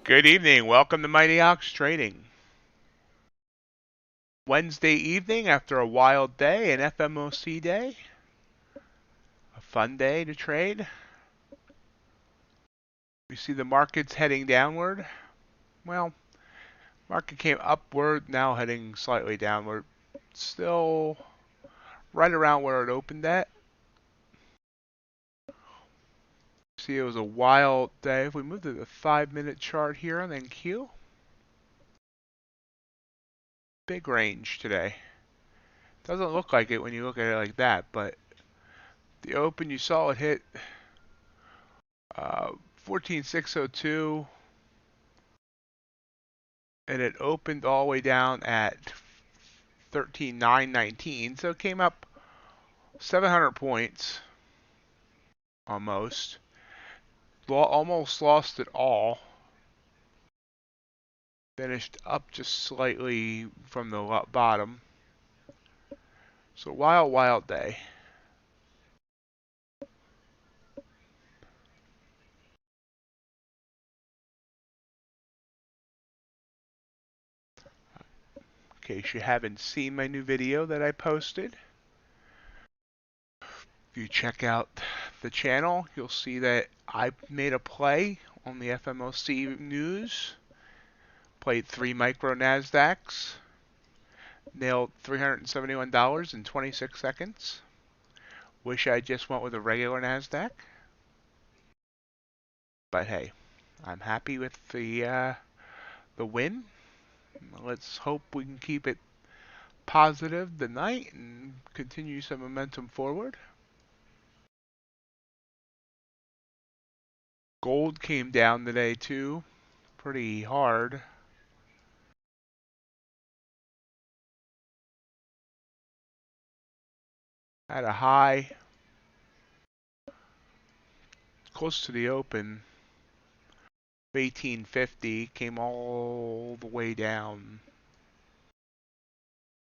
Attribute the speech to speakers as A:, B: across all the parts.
A: Good evening. Welcome to MightyOxTrading. Wednesday evening after a wild day, an FMOC day. A fun day to trade. We see the markets heading downward. Well, market came upward, now heading slightly downward. Still right around where it opened at. See, it was a wild day. If we move to the 5-minute chart here on NQ, big range today. Doesn't look like it when you look at it like that, but the open, you saw it hit 14,602, and it opened all the way down at 13,919, so it came up 700 points almost. Almost lost it all. Finished up just slightly from the bottom. So wild day. In case you haven't seen my new video that I posted, if you check out the channel, you'll see that I made a play on the FMOC news. Played 3 micro NASDAQs. Nailed $371 in 26 seconds. Wish I just went with a regular NASDAQ. But hey, I'm happy with the win. Let's hope we can keep it positive tonight and continue some momentum forward. Gold came down today too, pretty hard. Had a high close to the open, 1850, came all the way down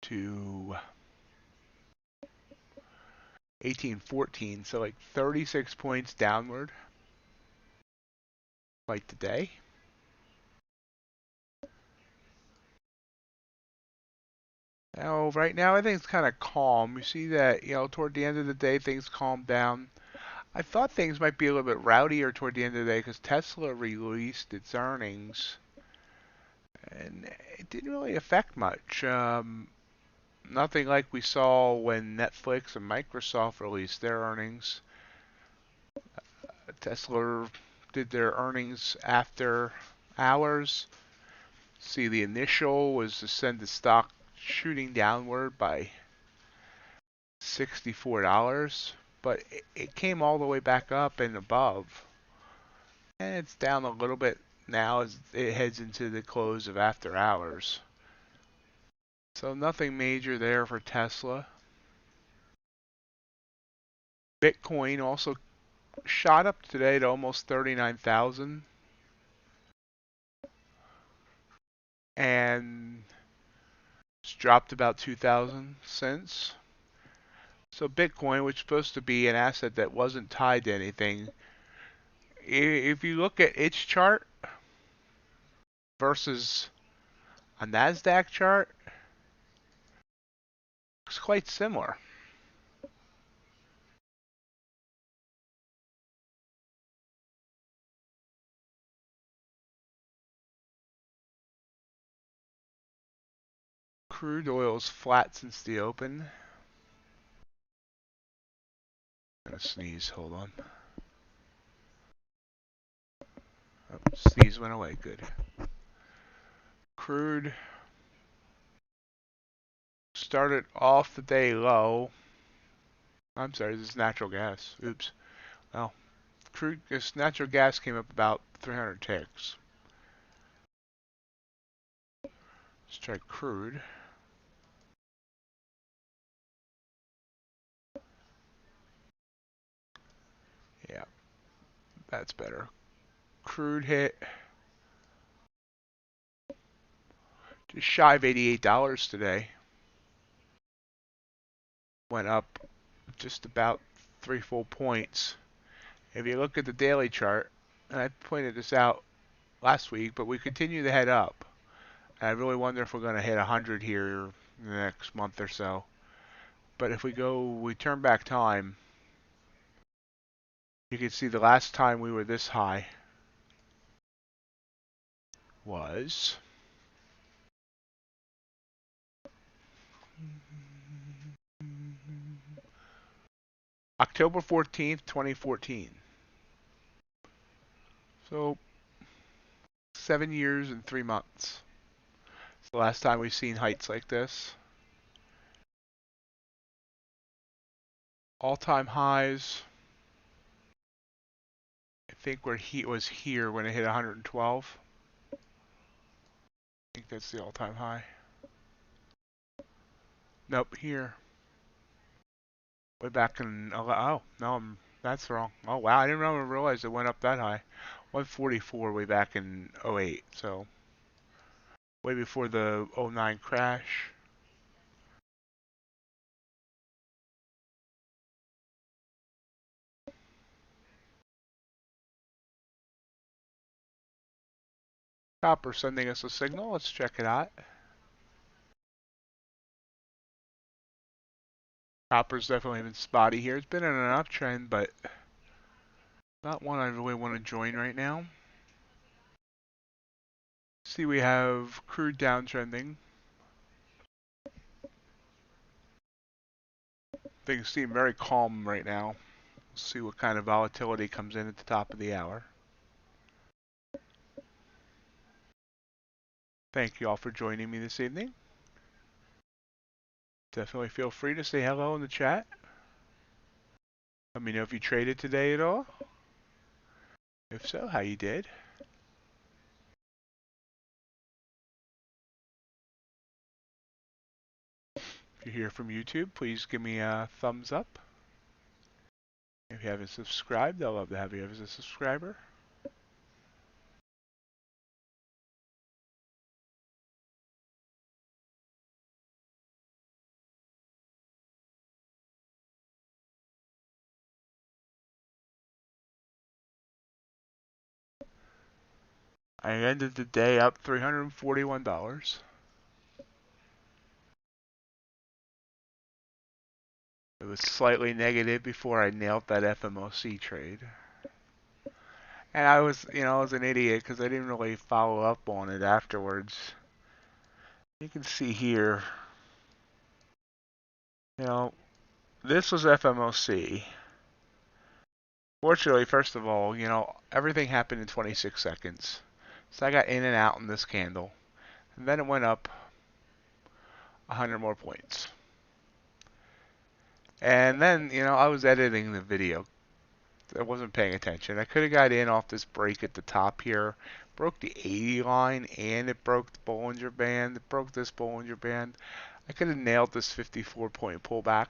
A: to 1814, so like 36 points downward. Like today. Now, right now, I think it's kind of calm. You see that, toward the end of the day, things calmed down. I thought things might be a little bit rowdier toward the end of the day because Tesla released its earnings, and it didn't really affect much. Nothing like we saw when Netflix and Microsoft released their earnings. Tesla did their earnings after hours. See, the initial was to send the stock shooting downward by $64, but it came all the way back up and above. And it's down a little bit now as it heads into the close of after hours. So nothing major there for Tesla. Bitcoin also shot up today to almost 39,000. And it's dropped about 2,000 since. So Bitcoin, which is supposed to be an asset that wasn't tied to anything, if you look at its chart versus a NASDAQ chart, it's quite similar. Crude oil is flat since the open. I'm gonna sneeze, hold on. Oh, sneeze went away, good. Crude started off the day low. I'm sorry, this is natural gas. Oops. Well, this natural gas came up about 300 ticks. Let's try crude. Yeah, that's better. Crude hit just shy of $88 today. Went up just about 3 full points. If you look at the daily chart, and I pointed this out last week, but we continue to head up. And I really wonder if we're going to hit 100 here in the next month or so. But if we turn back time, you can see the last time we were this high was October 14th, 2014. So 7 years and 3 months. It's the last time we've seen heights like this. All-time highs. I think where heat was here when it hit 112. I think that's the all-time high. Nope, here. Way back in, oh, no, that's wrong. Oh, wow, I didn't even realize it went up that high. 144 way back in '08, so way before the '09 crash. Copper sending us a signal. Let's check it out. Copper's definitely been spotty here. It's been in an uptrend, but not one I really want to join right now. See, we have crude downtrending. Things seem very calm right now. We'll see what kind of volatility comes in at the top of the hour. Thank you all for joining me this evening. Definitely feel free to say hello in the chat. Let me know if you traded today at all. If so, how you did. If you're here from YouTube, please give me a thumbs up. If you haven't subscribed, I'd love to have you as a subscriber. I ended the day up $341. It was slightly negative before I nailed that FMOC trade. And I was an idiot because I didn't really follow up on it afterwards. You can see here, this was FMOC. Fortunately, first of all, everything happened in 26 seconds. So I got in and out in this candle. And then it went up 100 more points. And then, I was editing the video. I wasn't paying attention. I could have got in off this break at the top here. Broke the 80 line and it broke the Bollinger Band. It broke this Bollinger Band. I could have nailed this 54-point pullback.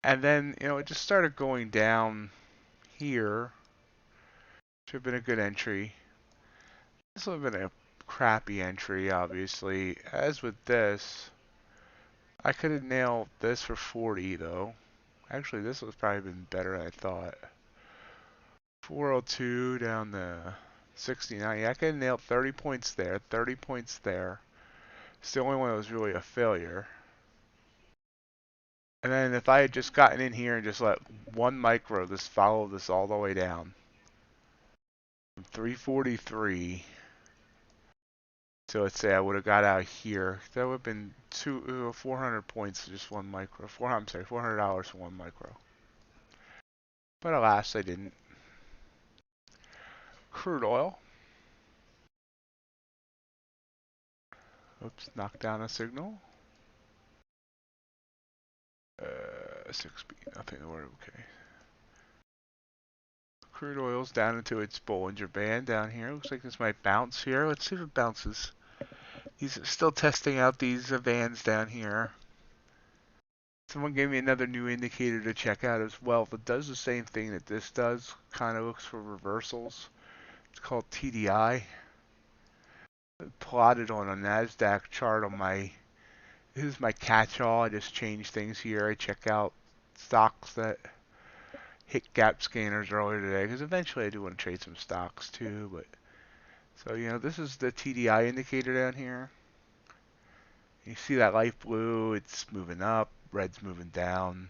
A: And then, it just started going down here. Should have been a good entry. This would have been a crappy entry, obviously. As with this, I could have nailed this for 40, though. Actually, this would have probably been better than I thought. 402 down to 69. Yeah, I could have nailed 30 points there, 30 points there. It's the only one that was really a failure. And then if I had just gotten in here and just let one micro just follow this all the way down. From 343. So let's say I would have got out here. That would have been 400 points for just one micro. $400 for one micro. But alas, I didn't. Crude oil. Oops, knocked down a signal. 6B, nothing to worry, okay. Crude oil's down into its Bollinger Band down here. Looks like this might bounce here. Let's see if it bounces. He's still testing out these bands down here. Someone gave me another new indicator to check out as well that does the same thing that this does. Kind of looks for reversals. It's called TDI. Plotted on a NASDAQ chart on my... This is my catch-all. I just change things here. I check out stocks that hit gap scanners earlier today because eventually I do want to trade some stocks too. But so this is the TDI indicator down here. You see that light blue? It's moving up. Red's moving down.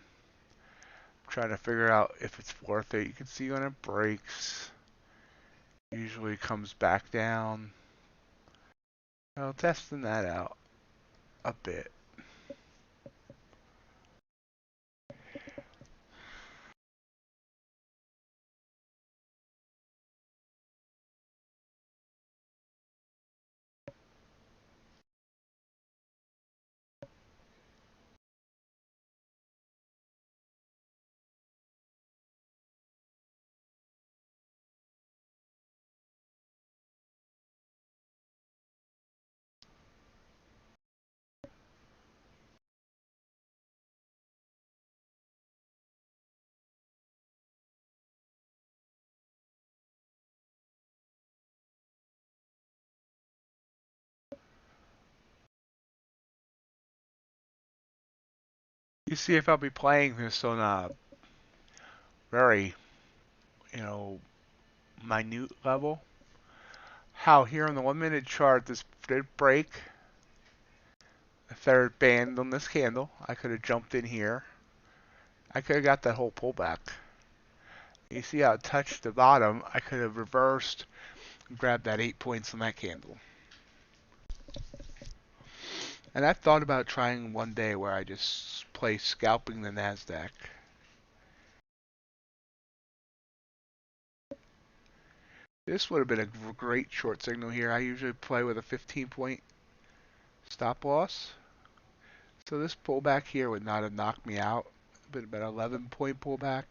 A: I'm trying to figure out if it's worth it. You can see when it breaks, usually comes back down. Well, testing that out a bit. You see if I'll be playing this on a very, you know, minute level. How here on the 1 minute chart, this did break the third band on this candle. I could have jumped in here. I could have got that whole pullback. You see how it touched the bottom. I could have reversed and grabbed that 8 points on that candle. And I've thought about trying one day where I just play scalping the NASDAQ. This would have been a great short signal here. I usually play with a 15-point stop loss. So this pullback here would not have knocked me out. But about 11-point pullback.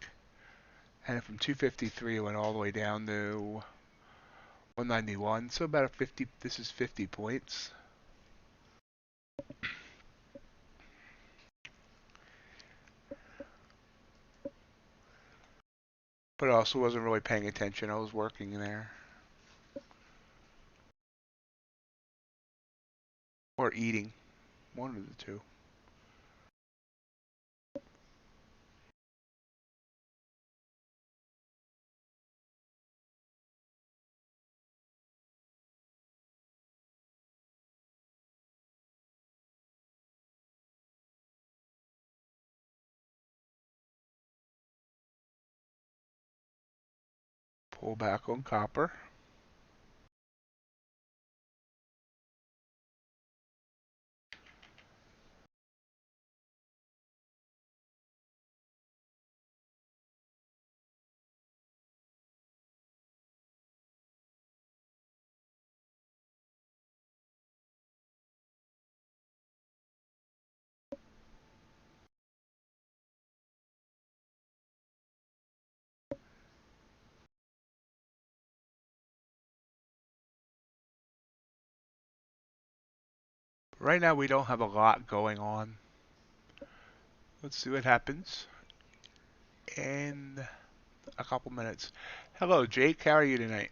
A: And from 253 it went all the way down to 191. So about a 50, this is 50 points. But I also wasn't really paying attention. I was working there. Or eating. One of the two. Pull back on copper. Right now we don't have a lot going on. Let's see what happens in a couple minutes. Hello, Jake. How are you tonight?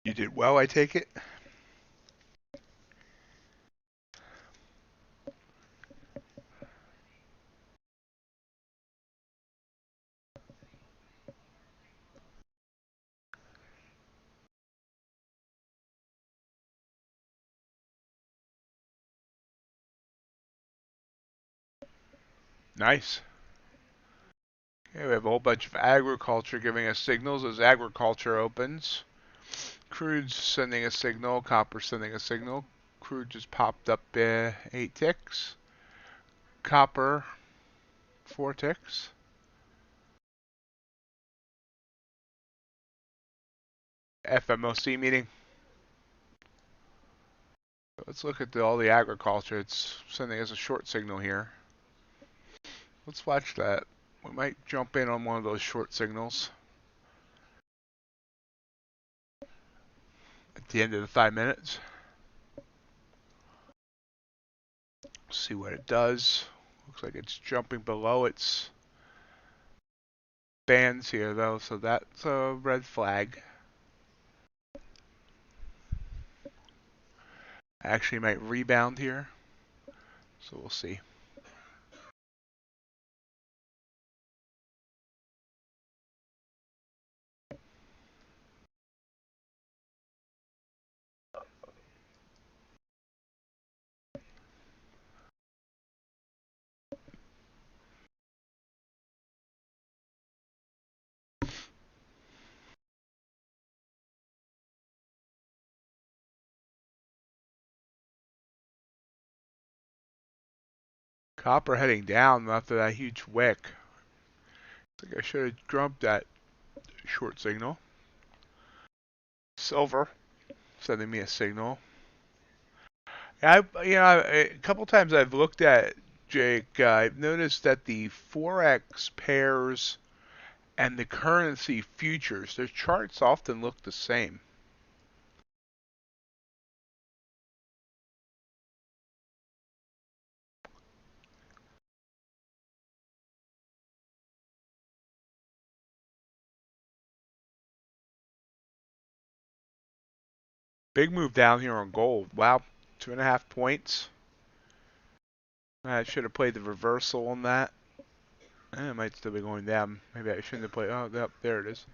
A: You did well, I take it? Nice. Okay, we have a whole bunch of agriculture giving us signals as agriculture opens. Crude's sending a signal. Copper's sending a signal. Crude just popped up 8 ticks. Copper 4 ticks. FMOC meeting. Let's look at all the agriculture. It's sending us a short signal here. Let's watch that. We might jump in on one of those short signals at the end of the 5 minutes. See what it does. Looks like it's jumping below its bands here though, so that's a red flag. Actually might rebound here, so we'll see. Copper heading down after that huge wick. I think I should have jumped that short signal. Silver sending me a signal. A couple times I've looked at Jake. I've noticed that the forex pairs and the currency futures, their charts often look the same. Big move down here on gold. Wow, 2.5 points. I should have played the reversal on that. It might still be going down. Maybe I shouldn't have played. Oh, yep, there it is.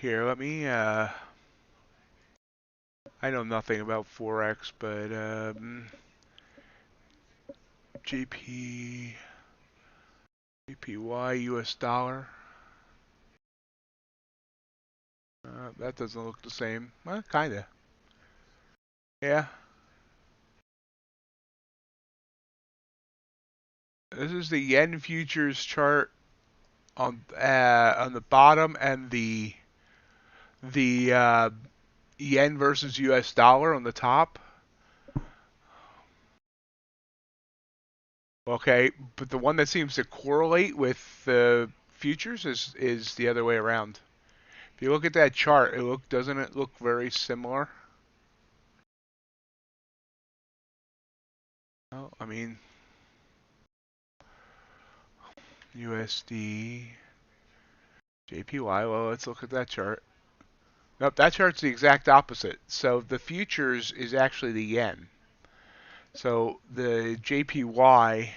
A: Here, let me. I know nothing about forex, but JPY US dollar. That doesn't look the same. Well, kinda. Yeah. This is the yen futures chart on the bottom, and the yen versus US dollar on the top. Okay, but the one that seems to correlate with the futures is the other way around. If you look at that chart, doesn't it look very similar? Oh, I mean, USD, JPY. Well, let's look at that chart. Nope, that chart's the exact opposite. So the futures is actually the yen. So the JPY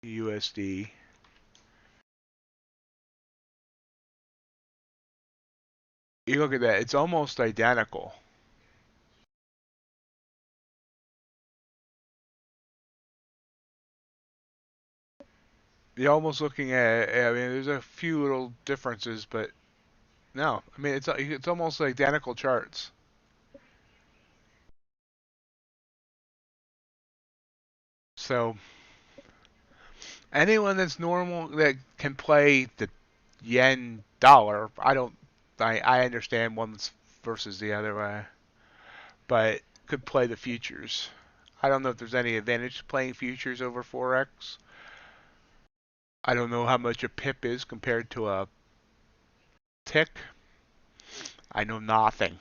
A: USD. You look at that, it's almost identical. You're almost looking at, I mean, there's a few little differences, but no, I mean, it's almost identical charts. So anyone that's normal that can play the yen dollar, I understand one's versus the other, but could play the futures. I don't know if there's any advantage to playing futures over forex. I don't know how much a pip is compared to a tick. I know nothing.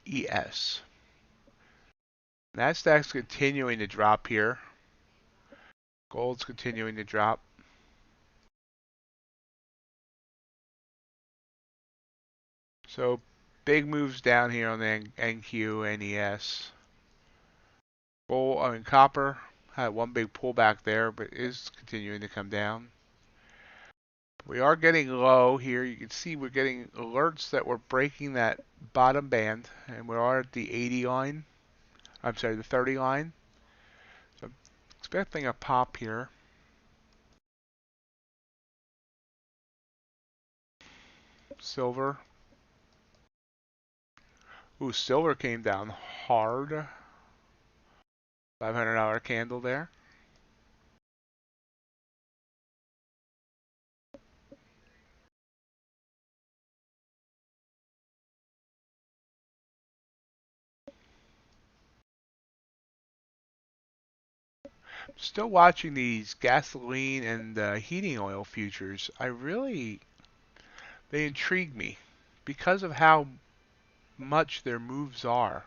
A: ES. Nasdaq's continuing to drop here. Gold's continuing to drop. So big moves down here on the NQ, NES. Gold, I mean copper had one big pullback there, but is continuing to come down. We are getting low here. You can see we're getting alerts that we're breaking that bottom band, and we are at the 80 line. I'm sorry, the 30 line. So I'm expecting a pop here. Silver. Ooh, silver came down hard. $500 candle there. Still watching these gasoline and heating oil futures. They intrigue me because of how much their moves are.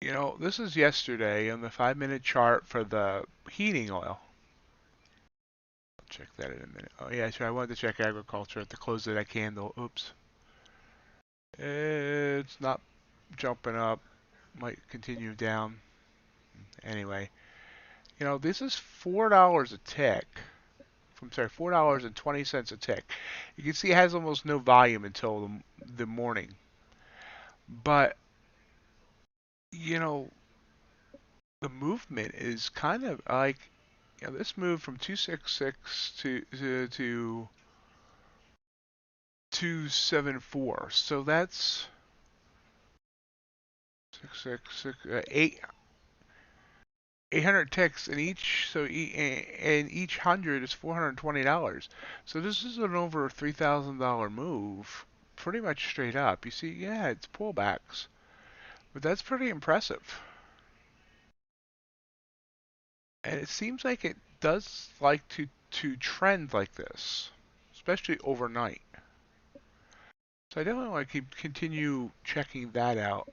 A: You know, this is yesterday on the 5 minute chart for the heating oil. I'll check that in a minute. Oh yeah, sure. I wanted to check agriculture at the close of that candle. Oops. It's not jumping up. Might continue down. Anyway, you know, this is $4 a tick. $4.20 a tick. You can see it has almost no volume until the morning. But, you know, the movement is kind of like, you know, this move from 266 to 274. So that's 800 ticks in each. So and each 100 is $420. So this is an over $3,000 move, pretty much straight up. You see, yeah, it's pullbacks, but that's pretty impressive. And it seems like it does like to trend like this, especially overnight. So I definitely want to continue checking that out.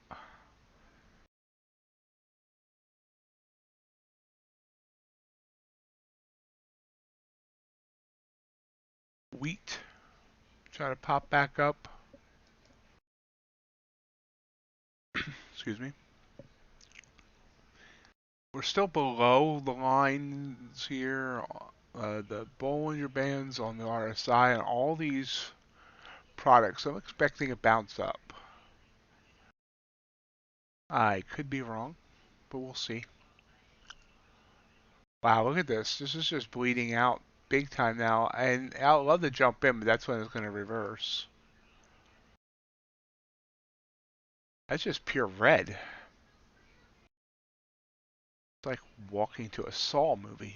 A: Wheat, try to pop back up. Excuse me. We're still below the lines here. The Bollinger Bands on the RSI and all these products. I'm expecting a bounce up. I could be wrong, but we'll see. Wow, look at this. This is just bleeding out big time now. And I'd love to jump in, but that's when it's going to reverse. That's just pure red. It's like walking to a Saw movie.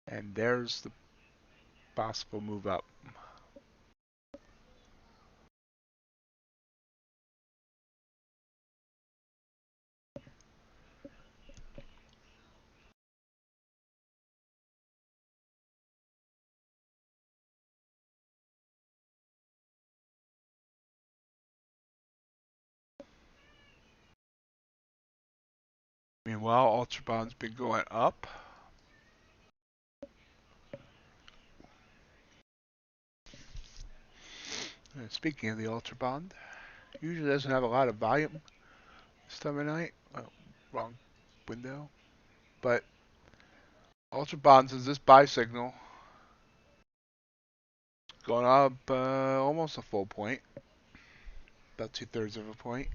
A: And there's the possible move up. Meanwhile, UltraBond's been going up. And speaking of the UltraBond, usually doesn't have a lot of volume this time of night. Oh, wrong window. But UltraBonds is this buy signal going up almost a full point, about 2/3 of a point.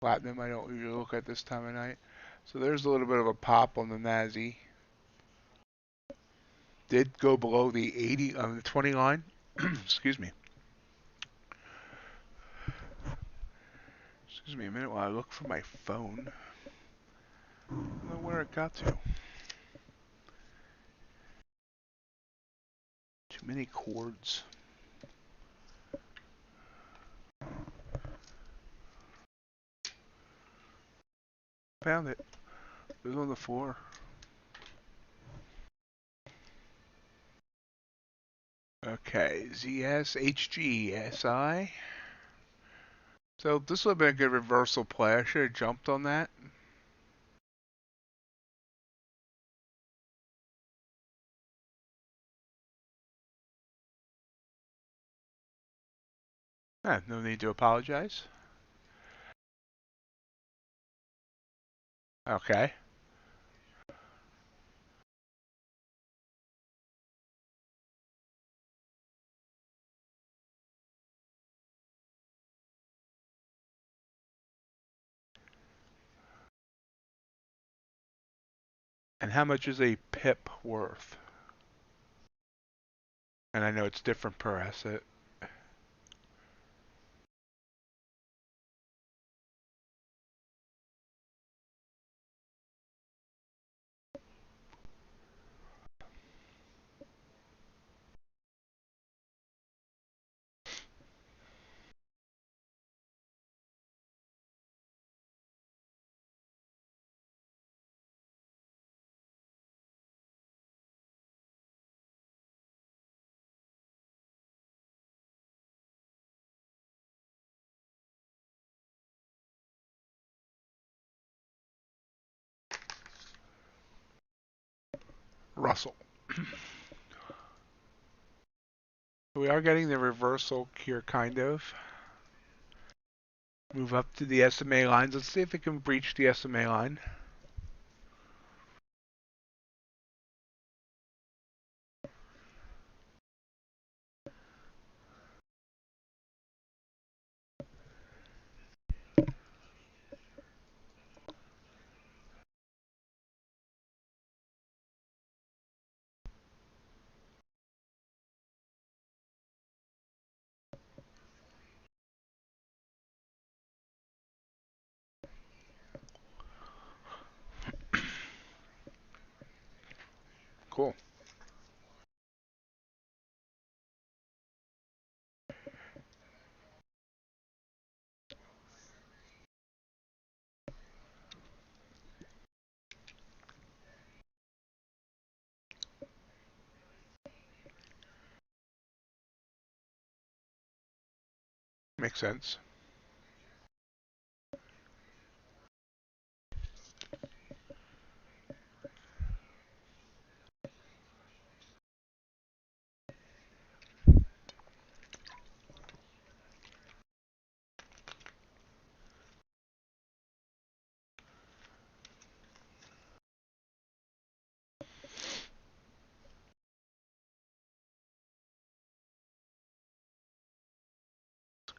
A: Platinum I don't usually look at this time of night. So there's a little bit of a pop on the Nazi. Did go below the 80 on the 20 line. Excuse me. Excuse me a minute while I look for my phone. I don't know where it got to. Too many cords. Found it. It was on the floor. Okay, ZSHGSI. So this would have been a good reversal play. I should have jumped on that. No need to apologize. Okay. And how much is a pip worth? And I know it's different per asset. Russell. We are getting the reversal here, kind of. Move up to the SMA lines. Let's see if it can breach the SMA line. Cool. Makes sense.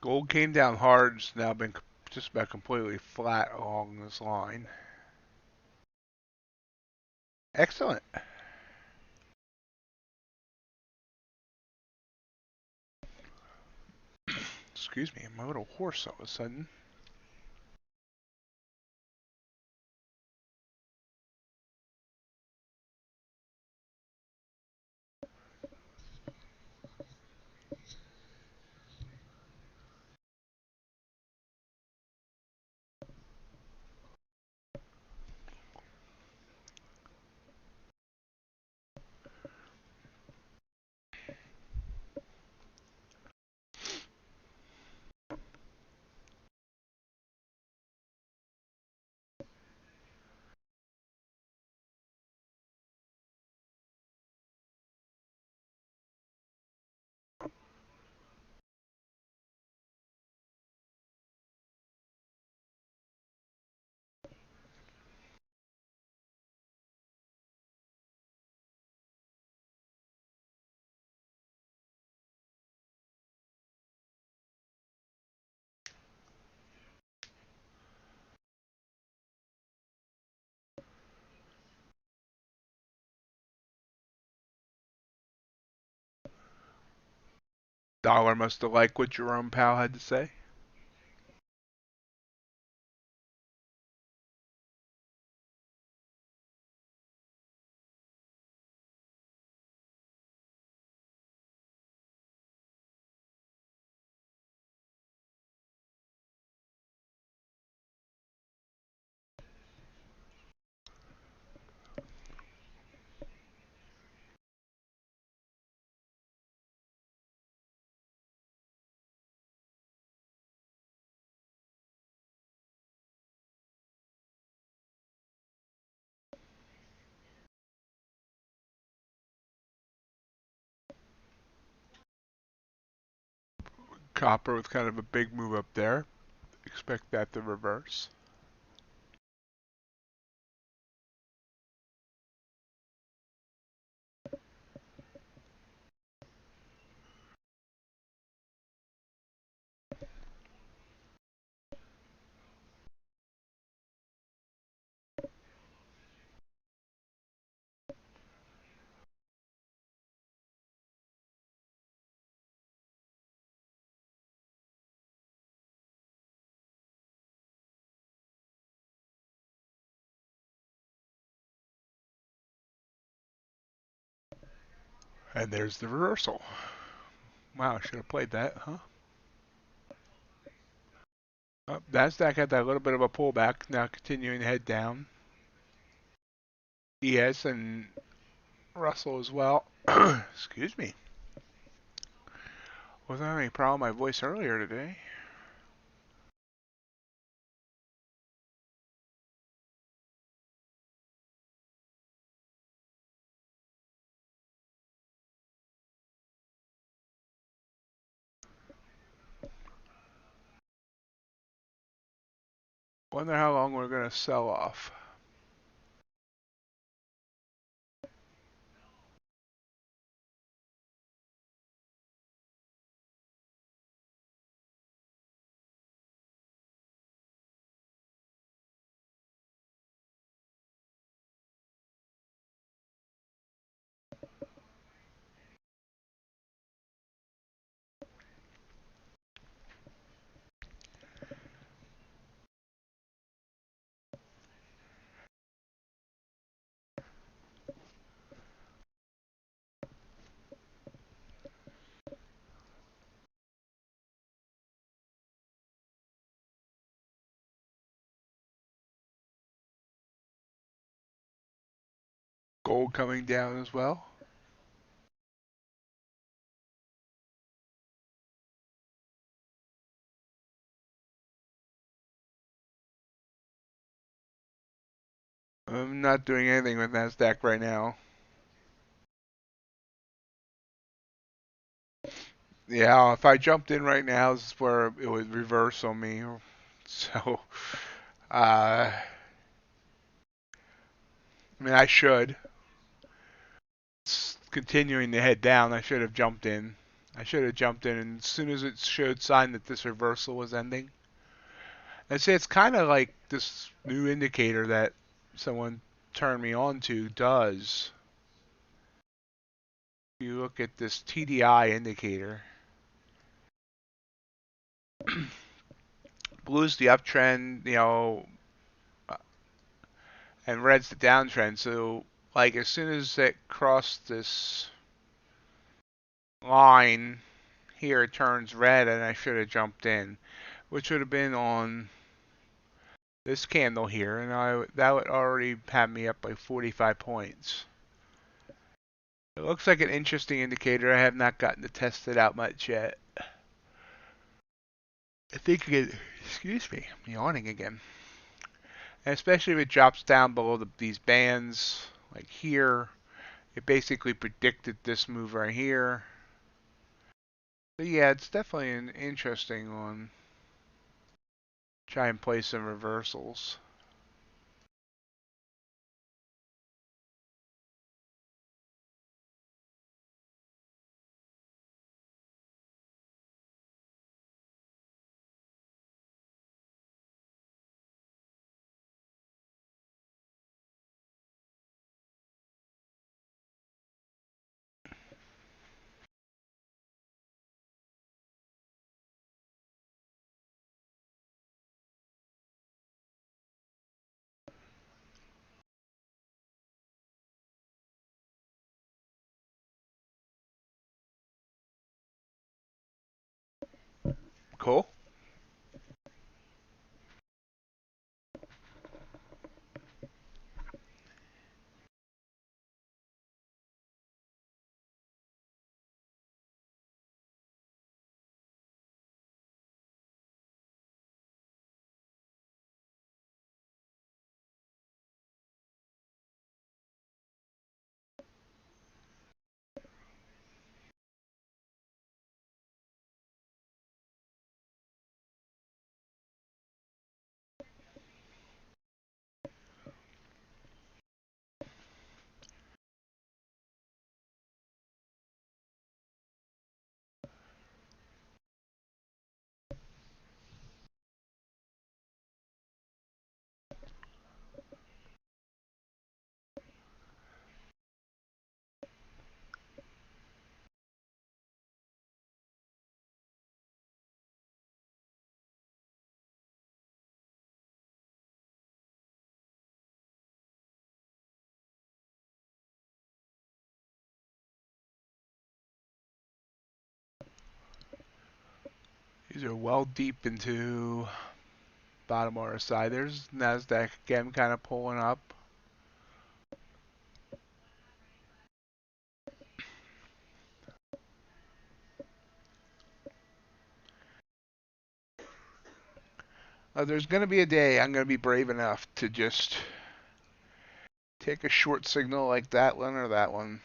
A: Gold came down hard. It's now been just about completely flat along this line. Excellent. Excuse me, I'm a little hoarse all of a sudden. Dollar must have liked what Jerome Powell had to say. Copper with kind of a big move up there. Expect that to reverse. And there's the reversal. Wow, I should have played that, huh? NASDAQ had that little bit of a pullback, now continuing to head down. ES and Russell as well. Excuse me. Wasn't having any problem with my voice earlier today. Wonder how long we're going to sell off. Gold coming down as well. I'm not doing anything with NASDAQ right now. Yeah, if I jumped in right now, this is where it would reverse on me. So, I mean, I should. It's continuing to head down. I should have jumped in. I should have jumped in, and as soon as it showed sign that this reversal was ending, I'd say it's kind of like this new indicator that someone turned me on to does. If you look at this TDI indicator, blue's the uptrend, and red's the downtrend. So, like, as soon as it crossed this line here, it turns red, and I should have jumped in, which would have been on this candle here, and that would already have me up by 45 points. It looks like an interesting indicator. I have not gotten to test it out much yet. I think excuse me, I'm yawning again. And especially if it drops down below these bands, like here, it basically predicted this move right here. But yeah, it's definitely an interesting one. Try and play some reversals. Cool. These are well deep into bottom RSI. There's NASDAQ again kind of pulling up. There's going to be a day I'm going to be brave enough to just take a short signal like that one or that one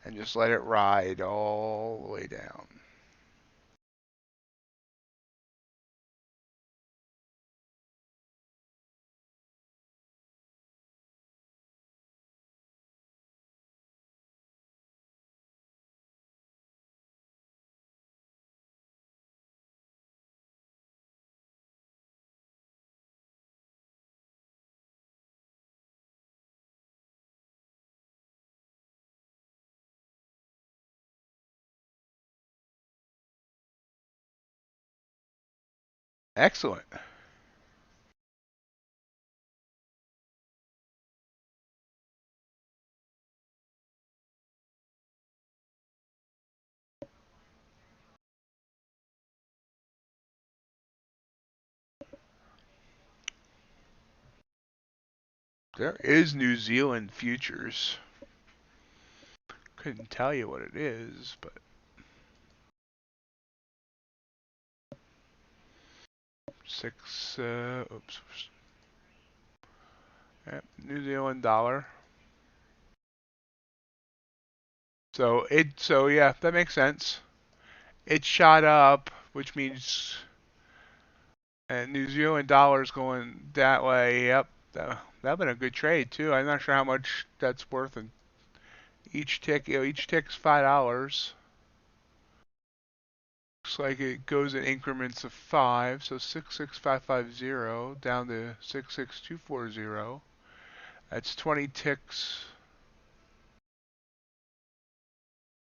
A: and just let it ride all the way down. Excellent. There is New Zealand futures. Couldn't tell you what it is, but oops. Yep, New Zealand dollar. So yeah, that makes sense. It shot up, which means and New Zealand dollars going that way. Yep, that'd been a good trade too. I'm not sure how much that's worth. And each tick, each tick's $5. Looks like it goes in increments of 5. So 66550 down to 66240. That's 20 ticks.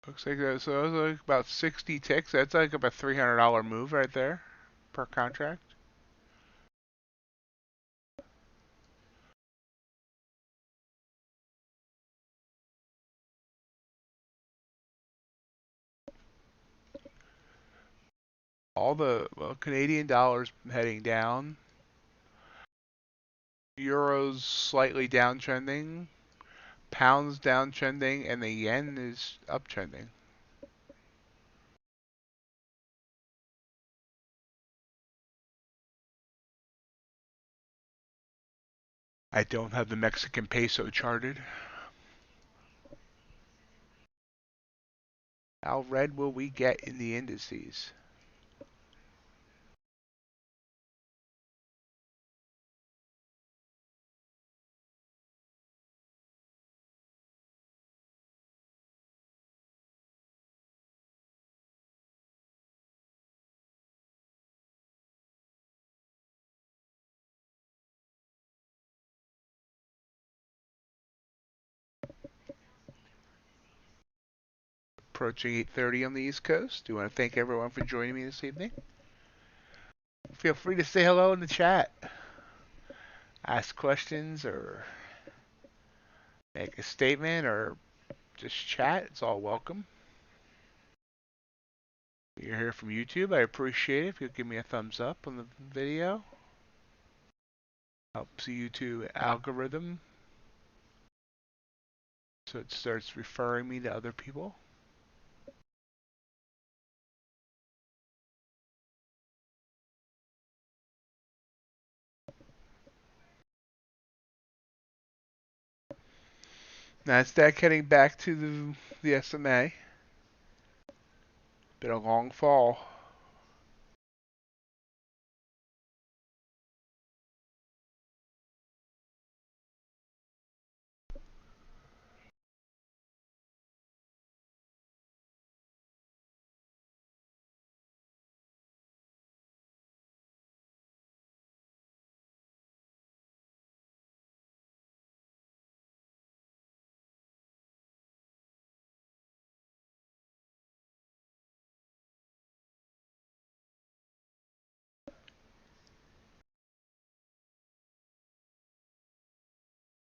A: Looks like that. So it was like about 60 ticks. That's like about $300 move right there per contract. All the Canadian dollars heading down. Euros slightly downtrending. Pounds downtrending, and the yen is uptrending. I don't have the Mexican peso charted. How red will we get in the indices? Approaching 8:30 on the East Coast. Do you want to thank everyone for joining me this evening? Feel free to say hello in the chat. Ask questions or make a statement or just chat. It's all welcome. If you're here from YouTube, I appreciate it if you'll give me a thumbs up on the video. Helps the YouTube algorithm so it starts referring me to other people. NASDAQ heading back to the SMA. Been a long fall.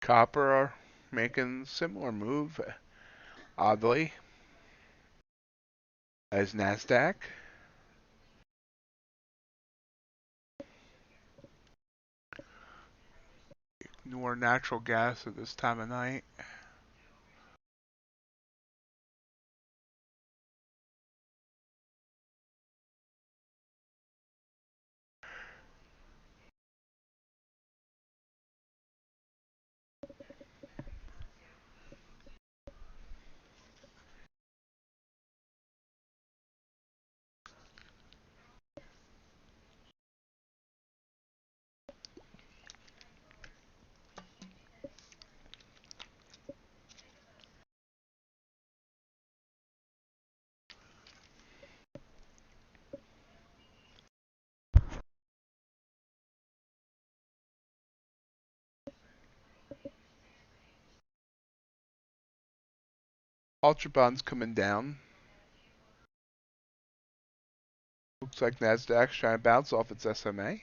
A: Copper are making similar move, oddly, as NASDAQ. Nor natural gas at this time of night. UltraBond's coming down. Looks like Nasdaq's trying to bounce off its SMA.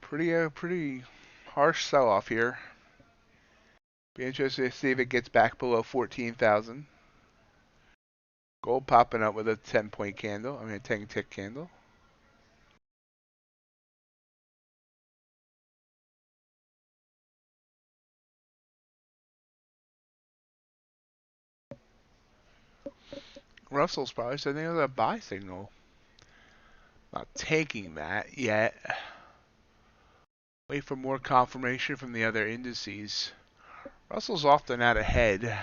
A: Pretty harsh sell-off here. Be interested to see if it gets back below 14,000. Gold popping up with a 10-point candle. I mean a 10-tick candle. Russell's probably sending out a buy signal. Not taking that yet. Wait for more confirmation from the other indices. Russell's often out ahead.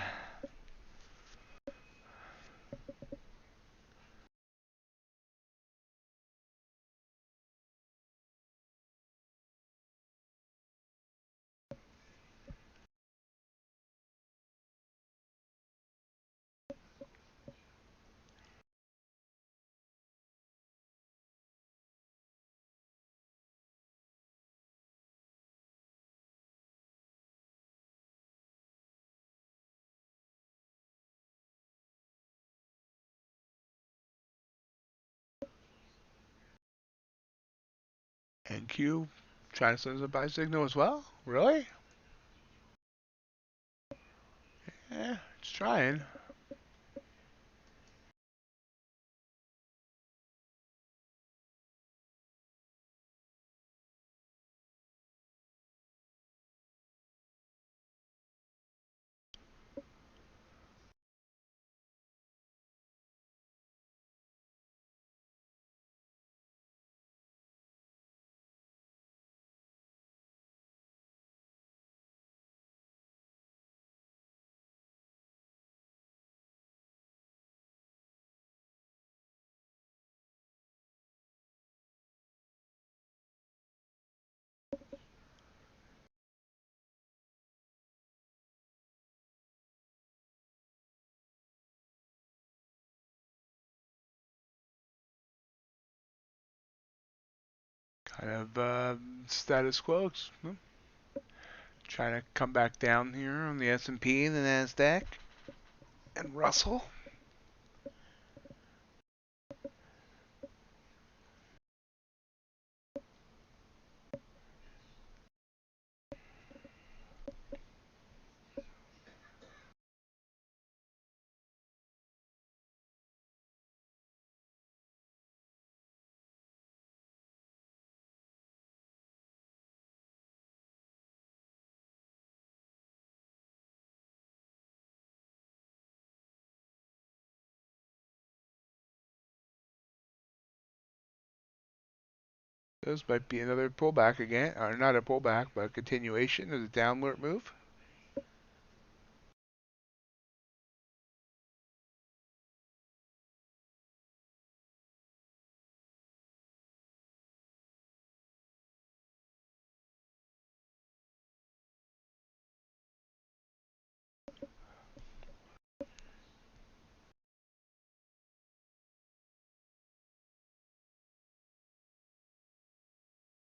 A: NQ trying to send us a buy signal as well? Really? Yeah, it's trying. Kind of status quo. Trying to come back down here on the S&P and the Nasdaq and Russell. This might be another pullback again, or not a pullback, but a continuation of the downward move.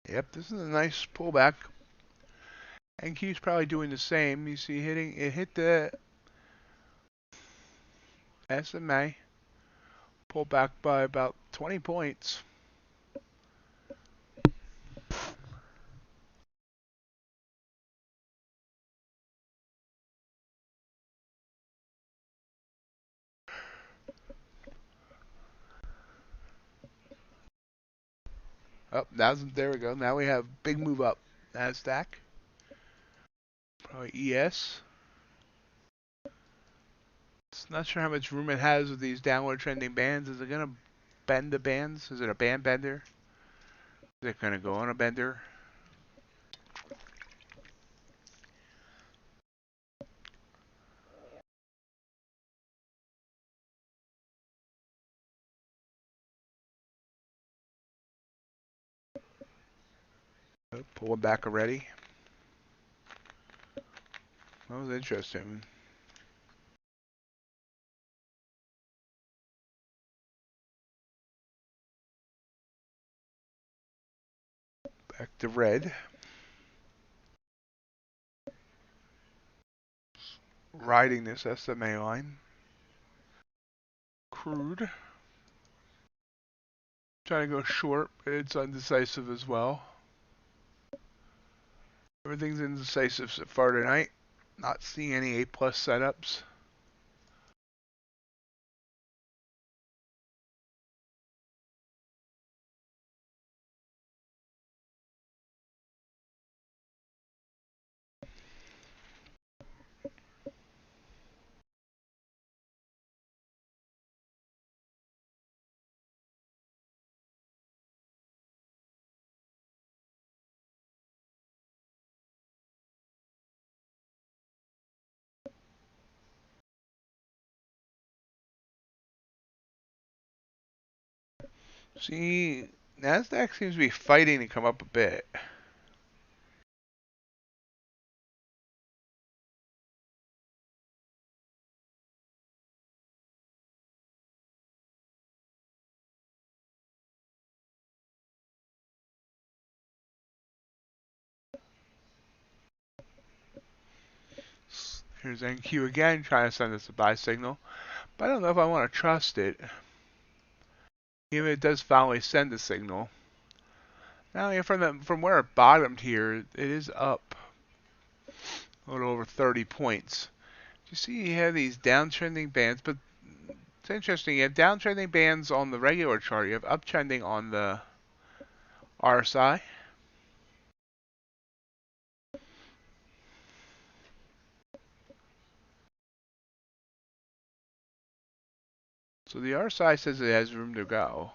A: Yep, this is a nice pullback. NQ's probably doing the same. You see, it hit the SMA, pulled back by about 20 points. Oh, there we go. Now we have big move up. NASDAQ. Probably ES. Not sure how much room it has with these downward trending bands. Is it going to bend the bands? Is it a band bender? Is it going to go on a bender? Oh, pulling back already. That was interesting. Back to red. Riding this SMA line. Crude. Trying to go short, but it's undecisive as well. Everything's indecisive so far tonight. Not seeing any A+ setups. See, NASDAQ seems to be fighting to come up a bit. Here's NQ again, trying to send us a buy signal. But I don't know if I want to trust it. Even if it does finally send a signal. Now, from where it bottomed here, it is up a little over 30 points. You see you have these downtrending bands, but it's interesting. You have downtrending bands on the regular chart. You have uptrending on the RSI. So the RSI says it has room to go.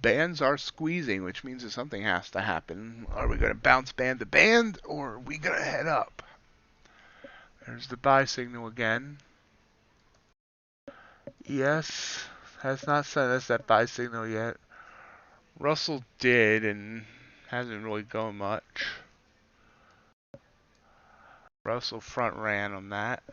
A: Bands are squeezing, which means that something has to happen. Are we going to bounce band to band, or are we going to head up? There's the buy signal again. ES has not sent us that buy signal yet. Russell did, and hasn't really gone much. Russell front ran on that.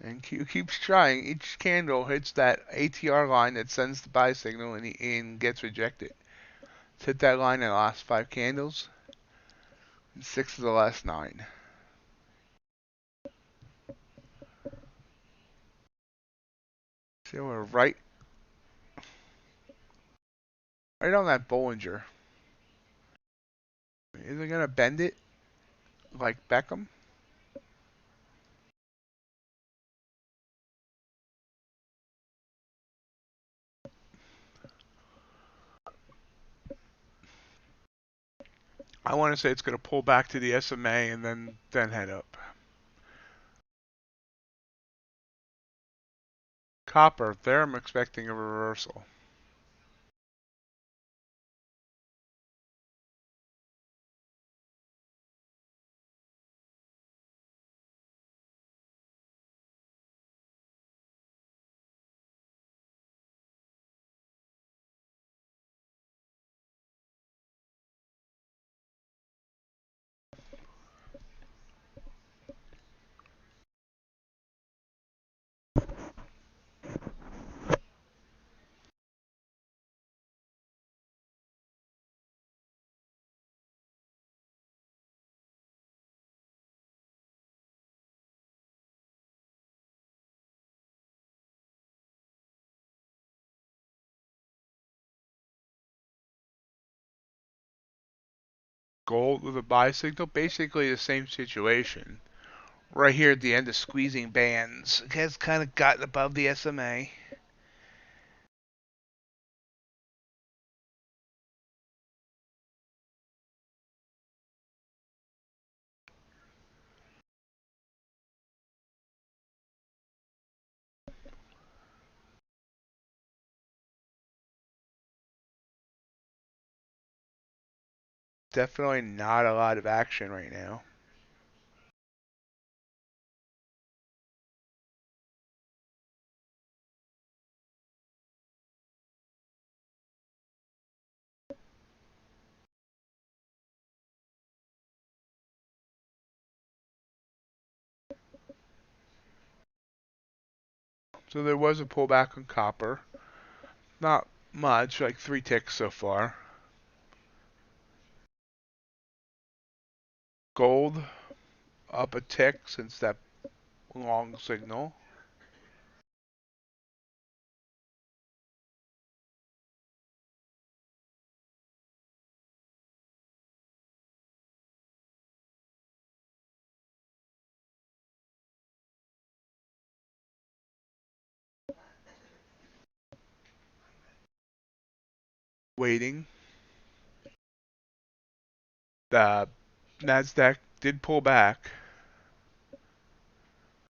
A: And Q keeps trying. Each candle hits that ATR line that sends the buy signal and gets rejected. It's hit that line in the last 5 candles. And 6 of the last 9. So we're right on that Bollinger. Is it going to bend it like Beckham? I want to say it's going to pull back to the SMA and then head up. Copper, there I'm expecting a reversal. Gold with a buy signal, basically the same situation. Right here at the end of squeezing bands, it has kind of gotten above the SMA. Definitely not a lot of action right now. So there was a pullback on copper. Not much, like 3 ticks so far. Gold up a tick since that long signal. Waiting. The Nasdaq did pull back.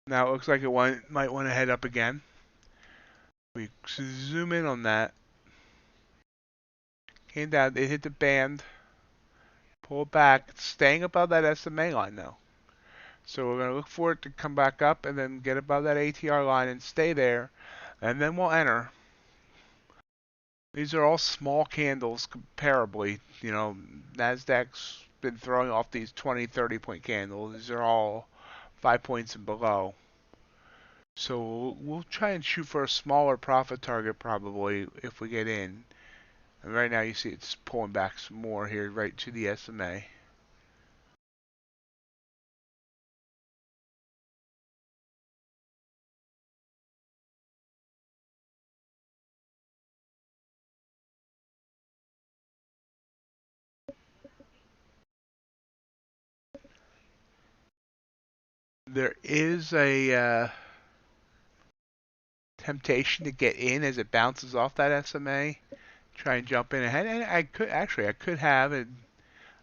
A: Now it looks like it might want to head up again. We zoom in on that. Came down, it hit the band, pulled back, it's staying above that SMA line though. So we're going to look for it to come back up and then get above that ATR line and stay there. And then we'll enter. These are all small candles comparably. You know, Nasdaq's been throwing off these 20, 30 point candles. These are all 5 points and below. So we'll try and shoot for a smaller profit target probably if we get in. And right now you see it's pulling back some more here right to the SMA. There is a temptation to get in as it bounces off that SMA. Try and jump in ahead. And I could have, and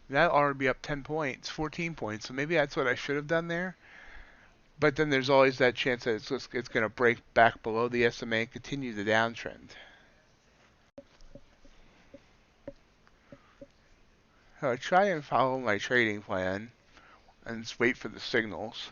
A: that ought to be up 10 points, 14 points. So maybe that's what I should have done there. But then there's always that chance that it's going to break back below the SMA and continue the downtrend. So I try and follow my trading plan and just wait for the signals.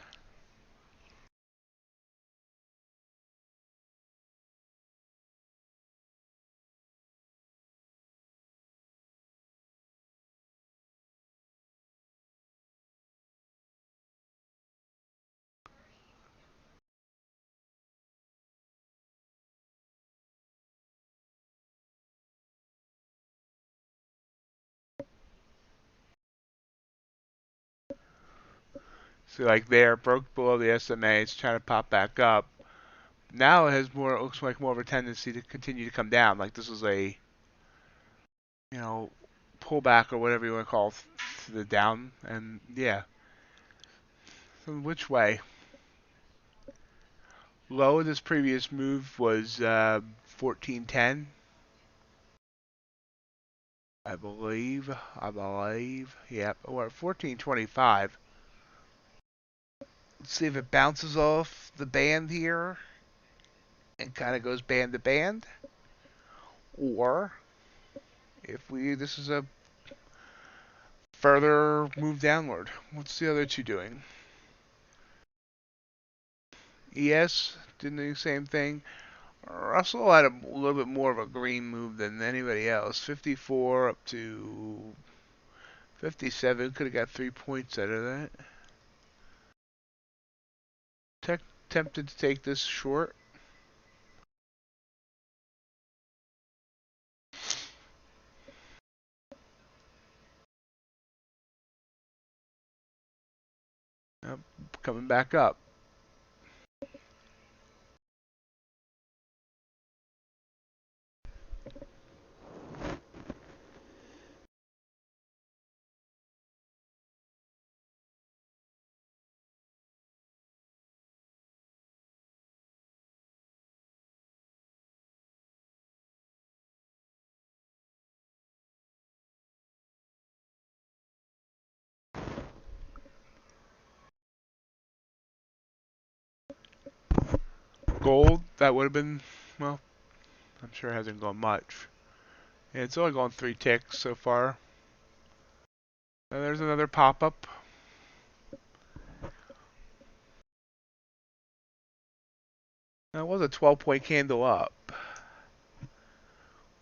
A: So like there, broke below the SMA, it's trying to pop back up. Now it has more, it looks like more of a tendency to continue to come down. Like this is a, you know, pullback or whatever you want to call it, to the down. And yeah, so which way? Low of this previous move was 1410. I believe, yep, or 1425. Let's see if it bounces off the band here and kind of goes band to band, or if this is a further move downward. What's the other two doing? ES didn't do the same thing. Russell had a little bit more of a green move than anybody else. 54 up to 57. Could have got 3 points out of that. Tempted to take this short. Coming back up. gold, that would have been, well, I'm sure it hasn't gone much. Yeah, it's only gone 3 ticks so far. And there's another pop-up. That was a 12-point candle up.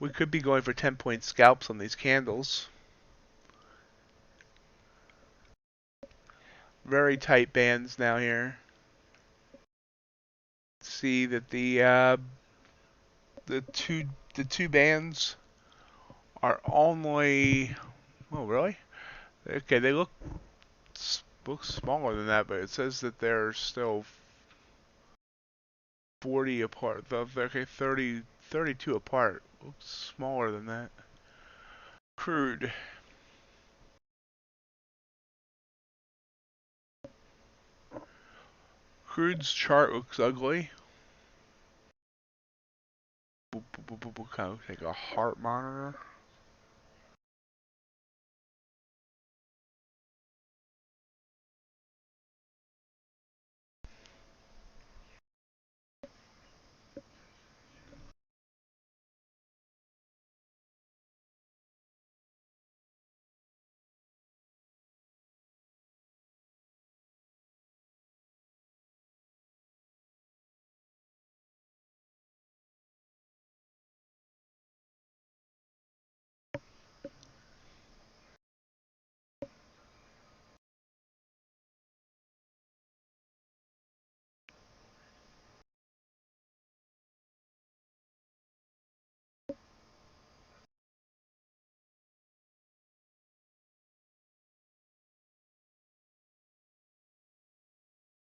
A: We could be going for 10-point scalps on these candles. Very tight bands now here. See that the two bands are only, oh really? Okay, they look smaller than that, but it says that they're still 40 apart. Okay, 32 apart. Looks smaller than that. Crude. Crude's chart looks ugly. Kind of like a heart monitor.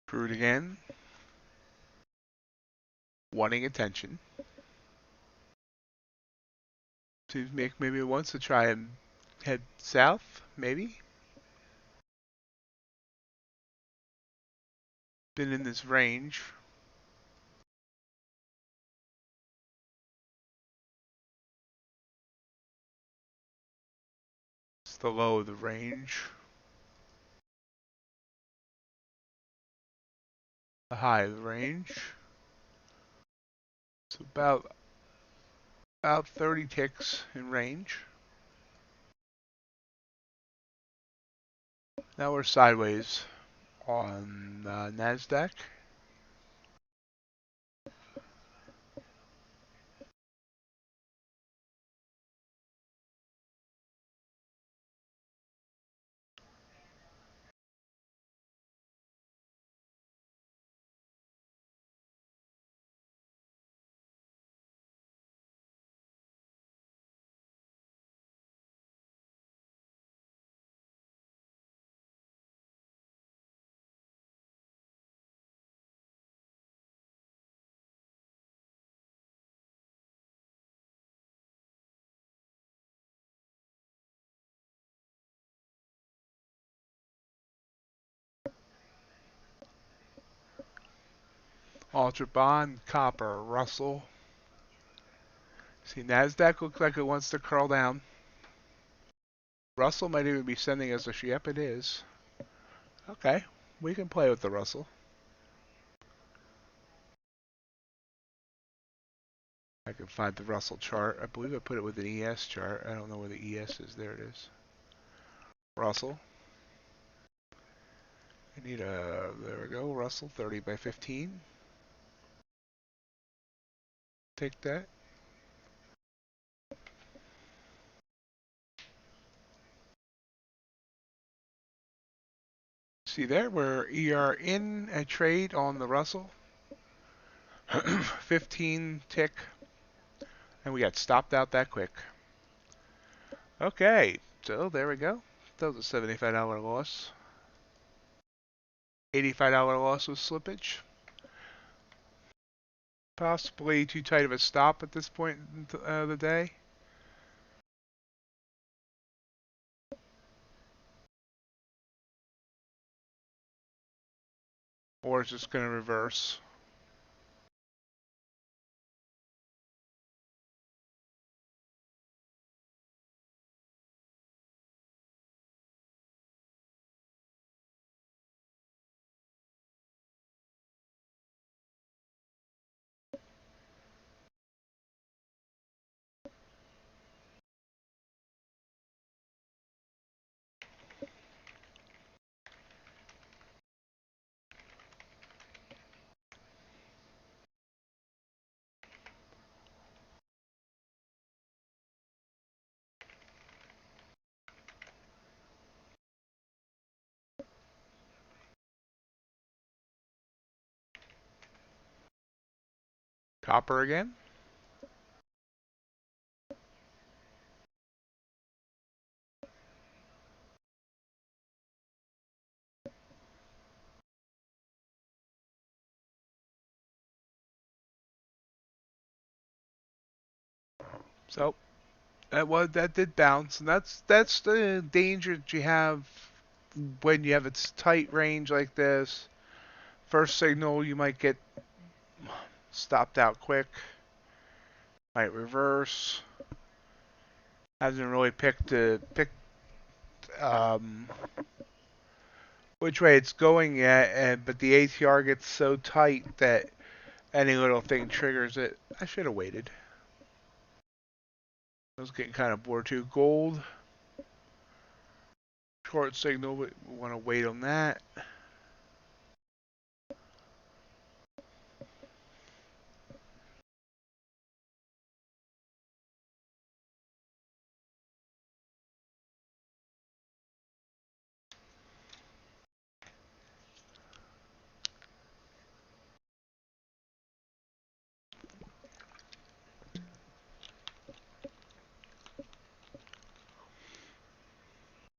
A: Crude again. Wanting attention. Seems maybe it wants to try and head south, maybe. Been in this range. It's the low of the range. The high of the range. It's about 30 ticks in range. Now we're sideways on NASDAQ. UltraBond, copper, Russell. See, NASDAQ looks like it wants to curl down. Russell might even be sending us a, yep, it is. Okay, we can play with the Russell. I can find the Russell chart. I believe I put it with an ES chart. I don't know where the ES is. There it is. Russell. I need a, there we go, Russell, 30 by 15. Take that. See there, we are in a trade on the Russell. 15 tick. And we got stopped out that quick. Okay, so there we go. That was a $75 loss. $85 loss with slippage. Possibly too tight of a stop at this point in the day. Or it's just going to reverse. Copper again. So that did bounce, and that's the danger that you have when you have a tight range like this. First signal, you might get stopped out quick, might reverse. Hasn't really picked um, which way it's going yet, but the ATR gets so tight that any little thing triggers it. I should have waited. I was getting kind of bored too. Gold, short signal, but we want to wait on that.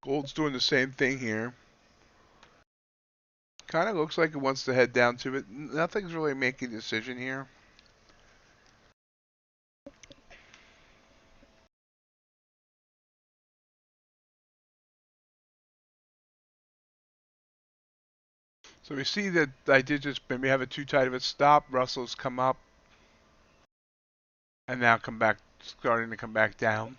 A: Gold's doing the same thing here. Kind of looks like it wants to head down to it. Nothing's really making a decision here. So we see that I did just maybe have it too tight of a stop. Russell's come up and now come back, starting to come back down.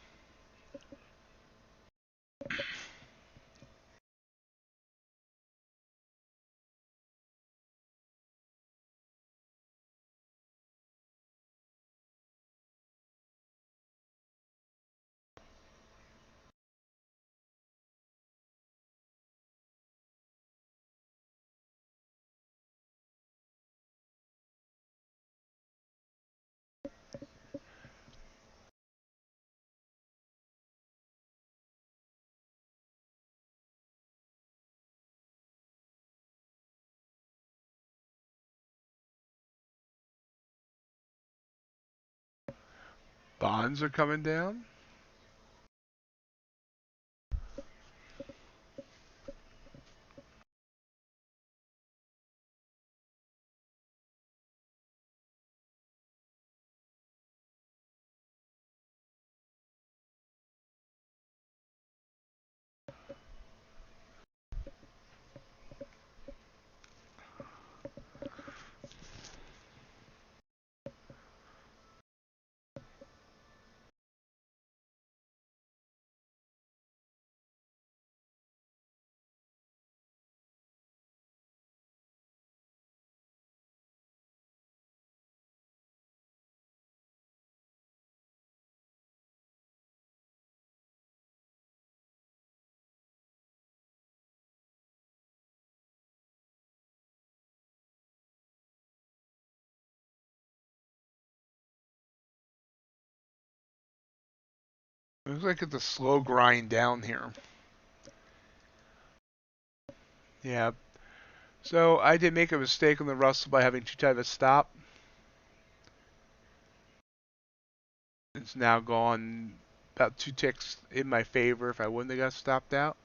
A: Bonds are coming down. Looks like it's a slow grind down here. Yeah. So I did make a mistake on the Russell by having too tight of a stop. It's now gone about 2 ticks in my favor if I wouldn't have got stopped out.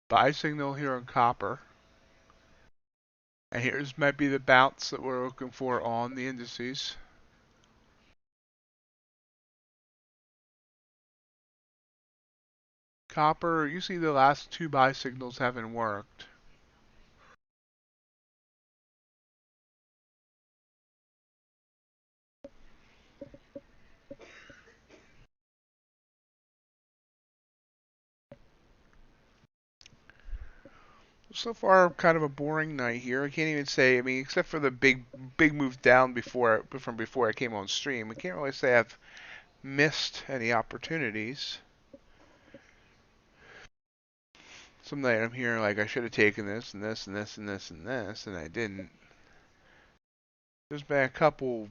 A: Buy signal here on copper. And here's might be the bounce that we're looking for on the indices. Copper, you see the last 2 buy signals haven't worked. So far, kind of a boring night here. I can't even say. I mean, except for the big move down from before I came on stream, I can't really say I've missed any opportunities. Some night I'm here like I should have taken this and this and this and this and this, and I didn't. There's been a couple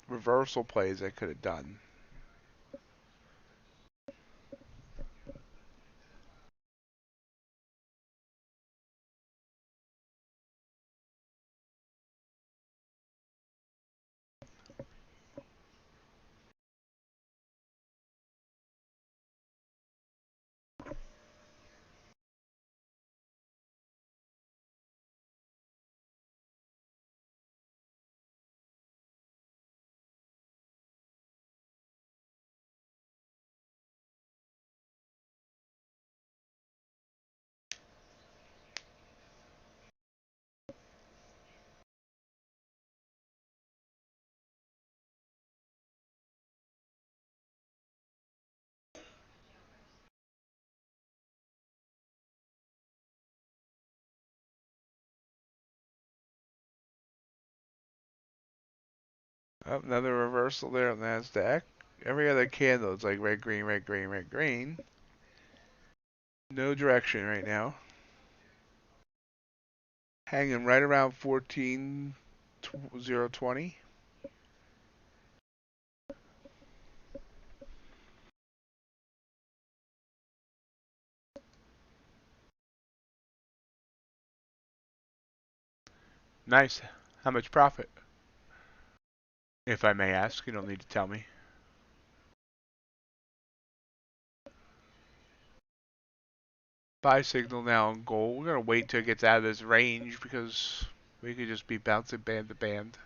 A: reversal plays I could have done. Oh, another reversal there on NASDAQ. Every other candle is like red, green, red, green, red, green. No direction right now. Hanging right around 14,020. Nice. How much profit? If I may ask, you don't need to tell me. Buy signal now on gold. We're gonna wait till it gets out of this range because we could just be bouncing band to band.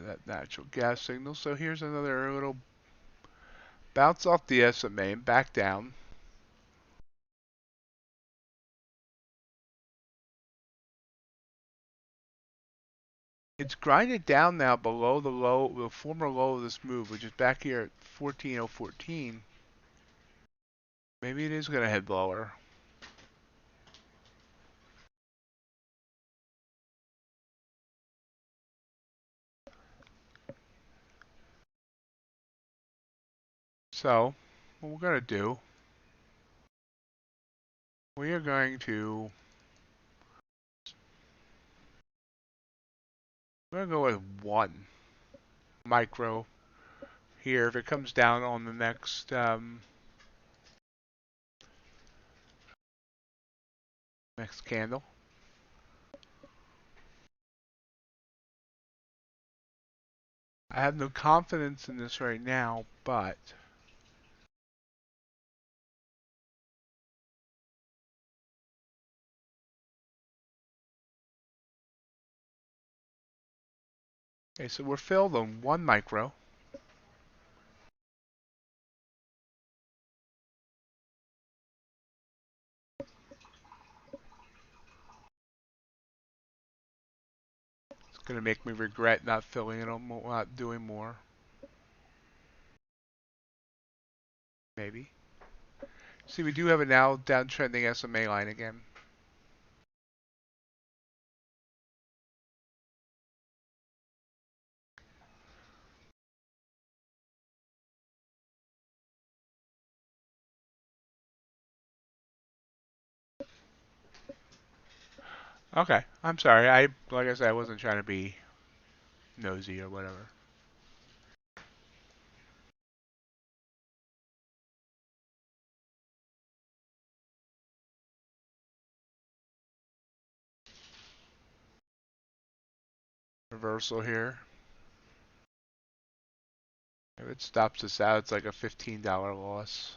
A: That natural gas signal. So here's another little bounce off the SMA and back down. It's grinded down now below the former low of this move, which is back here at 14,014. Maybe it is going to head lower. So, what we're going to do, we are going to, we're going to go with 1 micro here. If it comes down on the next candle. I have no confidence in this right now, but okay, so we're filled on 1 micro. It's going to make me regret not filling it on, not doing more. Maybe. See, we do have a now downtrending SMA line again. Okay, I'm sorry. Like I said, I wasn't trying to be nosy or whatever. Reversal here. If it stops us out, it's like a $15 loss.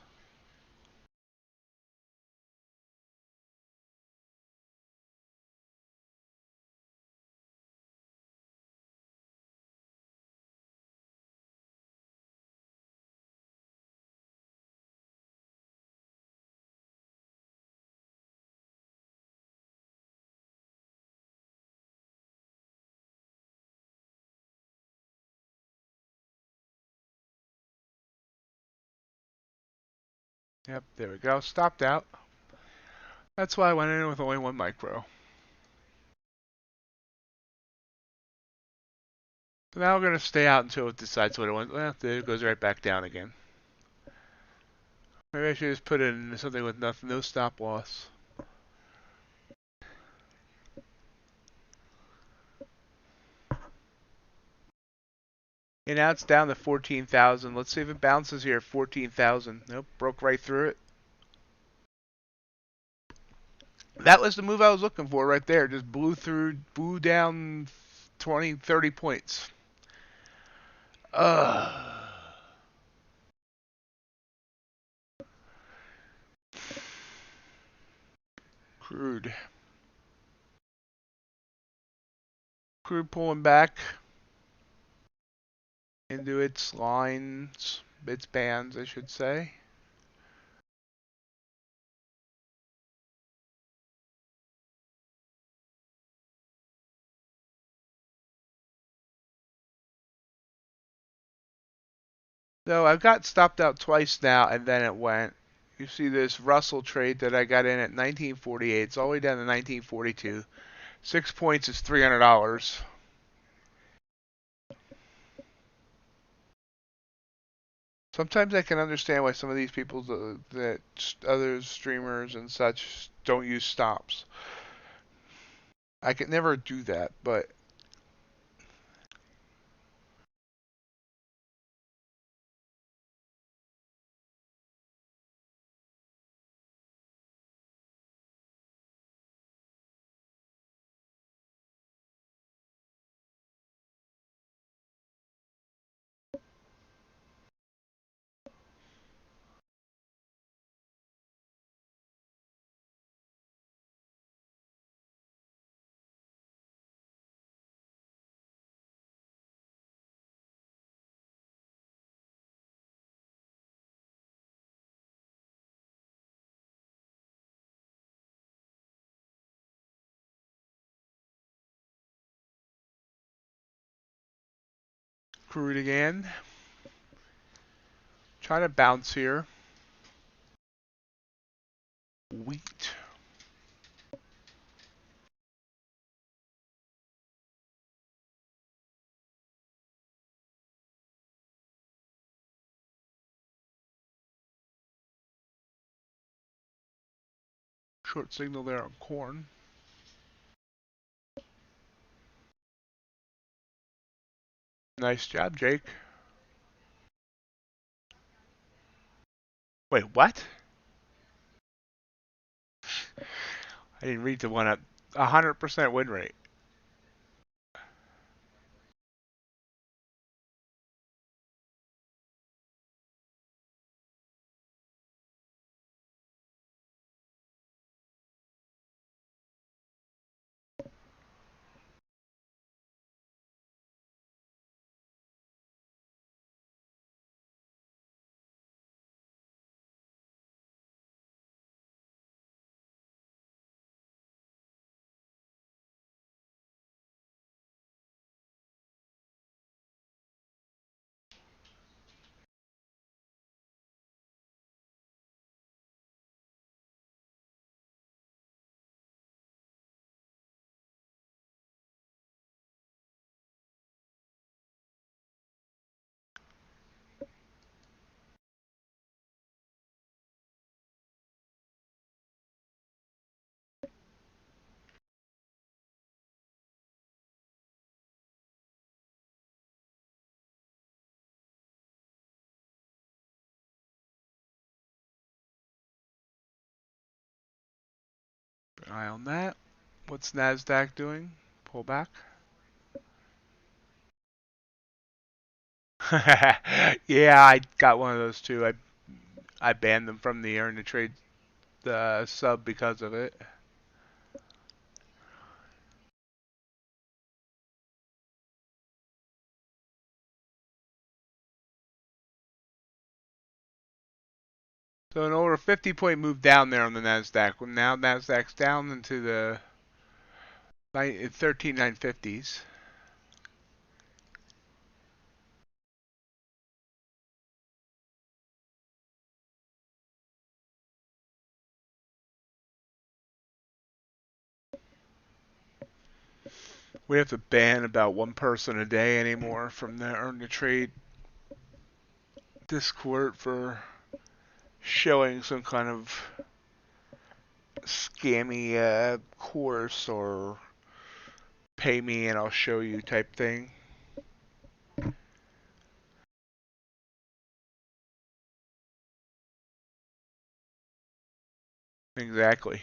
A: Yep, there we go. Stopped out. That's why I went in with only one micro. So now we're going to stay out until it decides what it wants. Well, there it goes right back down again. Maybe I should just put it in something with nothing, no stop loss. And now it's down to 14,000. Let's see if it bounces here at 14,000. Nope, broke right through it. That was the move I was looking for right there. Just blew down 20, 30 points. Crude. Crude pulling back into its lines, its bands, I should say. So I've got stopped out twice now, and then it went. You see this Russell trade that I got in at 1948. It's all the way down to 1942. 6 points is $300. Sometimes I can understand why some of these people that other streamers and such don't use stops. I could never do that, but Crude again. Trying to bounce here. Wheat. Short signal there on corn. Nice job, Jake. Wait, what? I didn't read the one at 100% win rate. Eye on that. What's NASDAQ doing? Pull back. Yeah, I got one of those too. I banned them from the earn to trade sub because of it. So an over 50-point move down there on the Nasdaq. Well, now Nasdaq's down into the 13,950s. We have to ban about one person a day anymore from the earn to trade Discord for showing some kind of scammy course or pay me and I'll show you type thing. Exactly.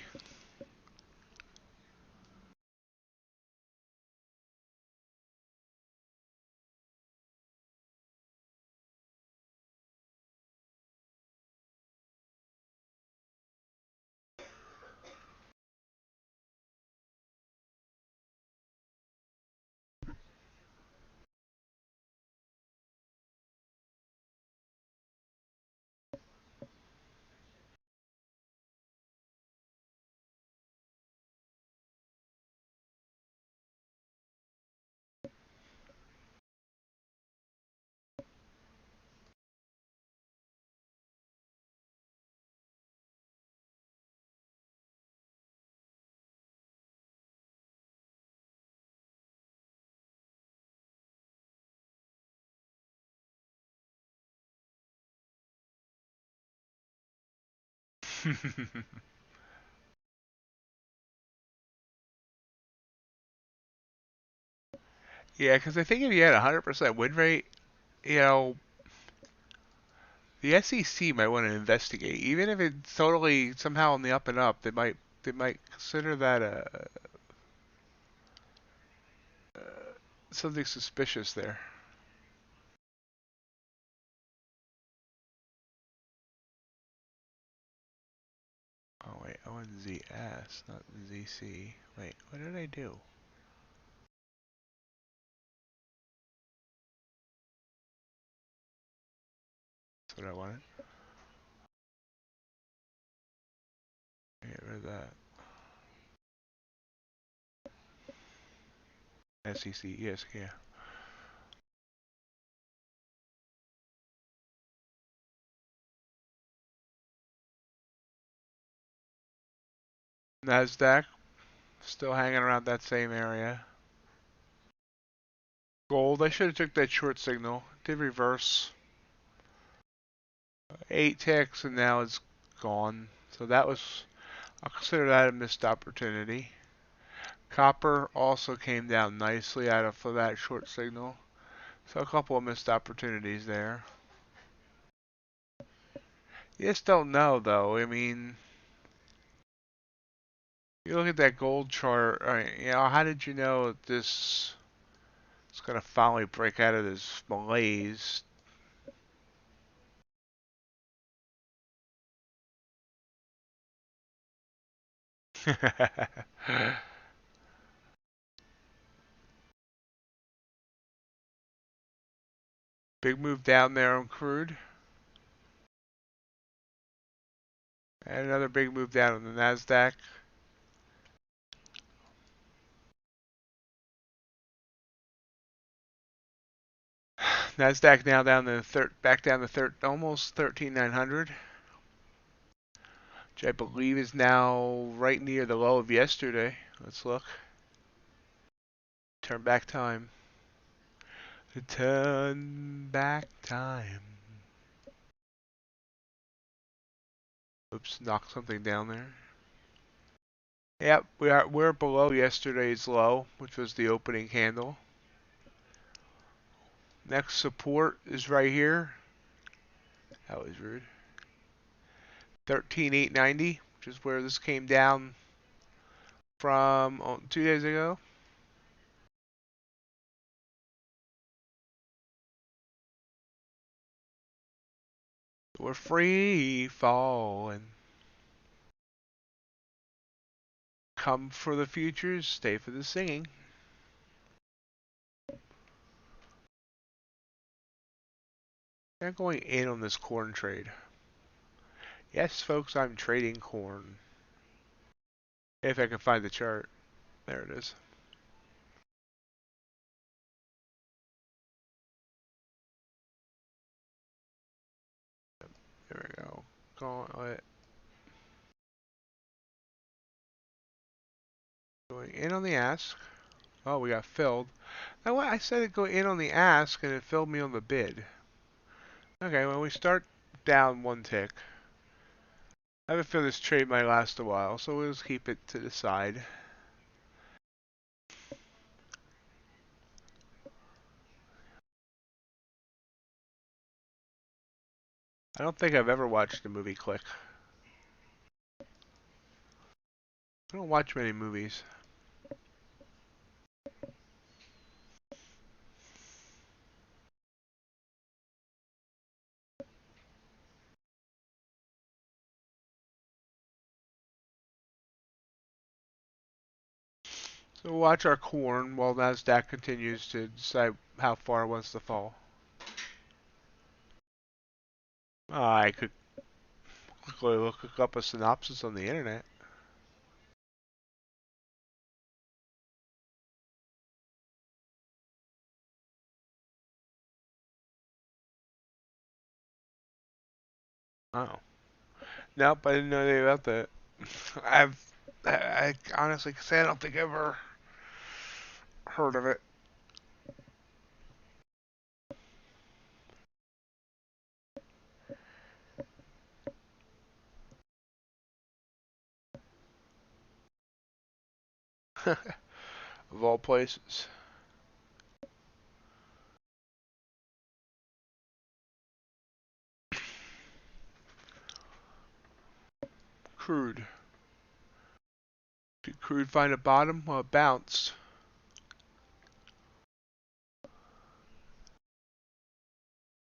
A: Yeah, because I think if you had a 100% win rate, you know, the SEC might want to investigate. Even if it's totally somehow on the up and up, they might consider that something suspicious there. Oh wait, I want ZS, not ZC. Wait, what did I do? That's what I wanted. Get rid of that. SEC, yes, yeah. Nasdaq still hanging around that same area. Gold, I should have took that short signal. Did reverse 8 ticks and now it's gone. So that was, I'll consider that a missed opportunity. Copper also came down nicely out of that short signal. So a couple of missed opportunities there. You just don't know though. I mean, you look at that gold chart, you know, how did you know that this is going to finally break out of this malaise? Big move down there on crude. And another big move down on the Nasdaq. Nasdaq now down to back down to almost 13,900, which I believe is now right near the low of yesterday. Let's look. Turn back time. Turn back time. Oops, knocked something down there. Yep, we're below yesterday's low, which was the opening candle. Next support is right here. That was rude. 13,890, which is where this came down from 2 days ago. We're free falling. Come for the futures, stay for the singing. I'm going in on this corn trade. Yes, folks, I'm trading corn. If I can find the chart. There it is. There we go. Gauntlet. Going in on the ask. Oh, we got filled. Now what? I said it'd go in on the ask and it filled me on the bid. Okay, when we start down one tick. I have a feeling this trade might last a while, so we'll just keep it to the side. I don't think I've ever watched the movie Click. I don't watch many movies. So we'll watch our corn while NASDAQ continues to decide how far it wants to fall. I could quickly look up a synopsis on the internet. Oh. Nope, I didn't know anything about that. I honestly can say I don't think I've ever heard of it. Of all places. Crude. Did Crude find a bottom? Well, it bounced.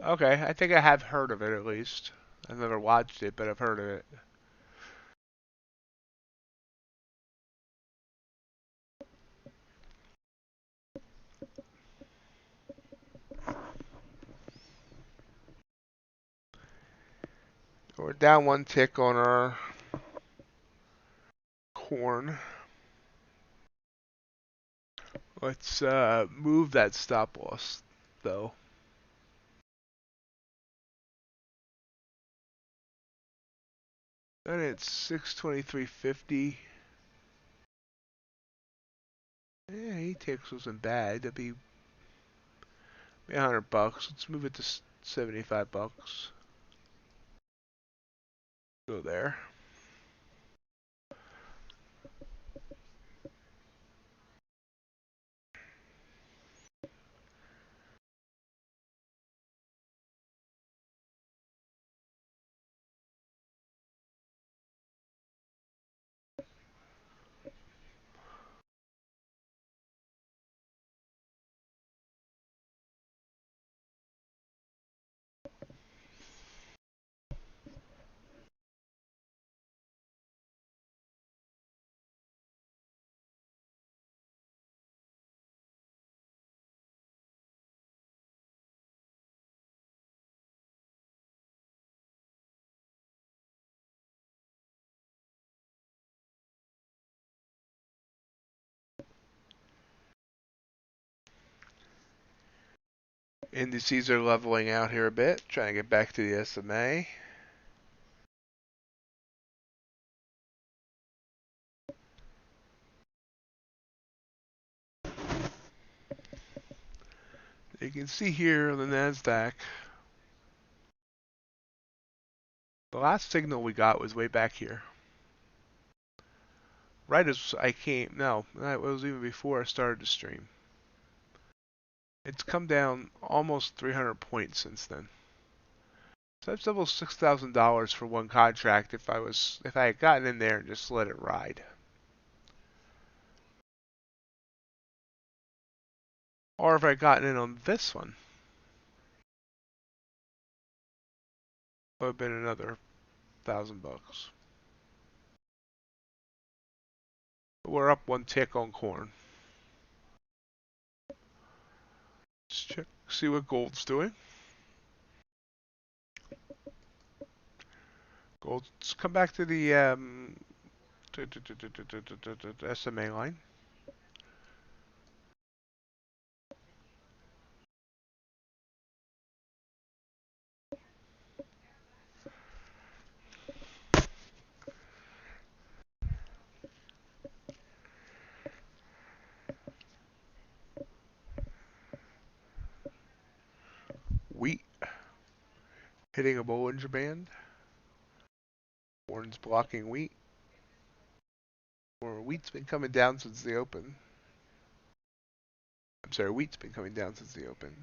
A: Okay, I think I have heard of it at least. I've never watched it, but I've heard of it. We're down one tick on our corn. Let's move that stop loss, though. And it's 623.50. Yeah, he takes wasn't bad. That'd be $100. Let's move it to $75. Go there. Indices are leveling out here a bit. Trying to get back to the SMA. You can see here on the NASDAQ, the last signal we got was way back here. Right as I came, no, that was even before I started the stream. It's come down almost 300 points since then. So that's almost $6,000 for one contract if I had gotten in there and just let it ride. Or if I had gotten in on this one. Would have been another $1,000. We're up one tick on corn. Let's check, see what gold's doing. Gold's come back to the SMA line. Wheat hitting a Bollinger Band. Corn's blocking wheat. Or wheat's been coming down since the open. I'm sorry, wheat's been coming down since the open.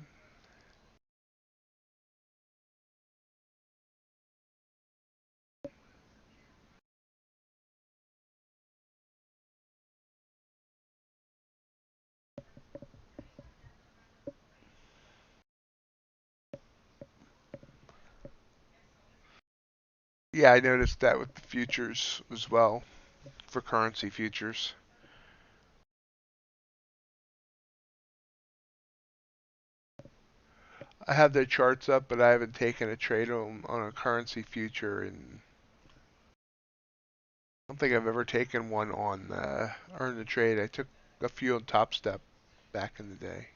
A: Yeah, I noticed that with the futures as well, for currency futures. I have their charts up, but I haven't taken a trade on a currency future, and I don't think I've ever taken one on earn the trade. I took a few on Top Step back in the day.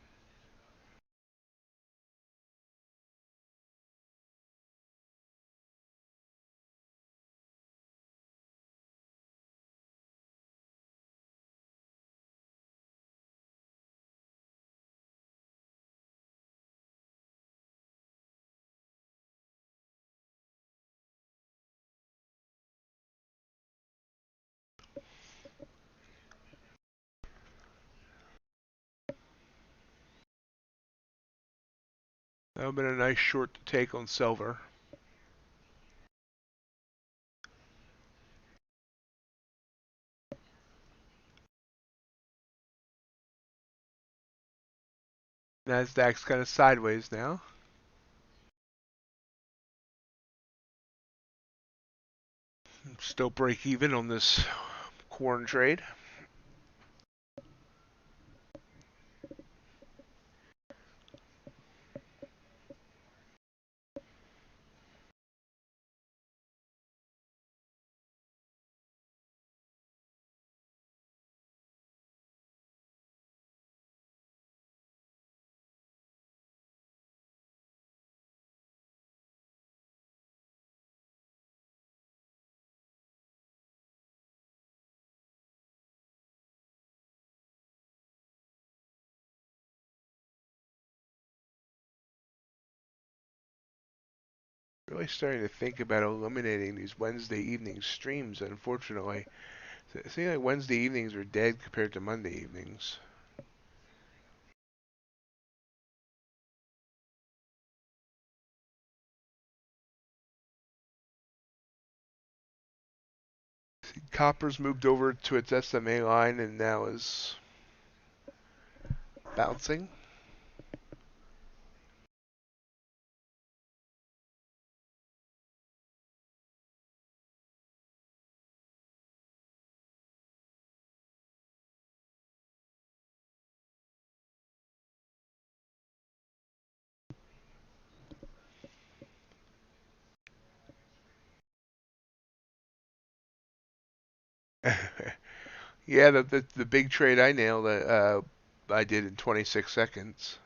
A: That would have been a nice short to take on silver. Nasdaq's kind of sideways now. Still break even on this corn trade. Really starting to think about eliminating these Wednesday evening streams, unfortunately. It seems like Wednesday evenings are dead compared to Monday evenings. Copper's moved over to its SMA line and now is bouncing. Yeah, the big trade I nailed, I did in 26 seconds.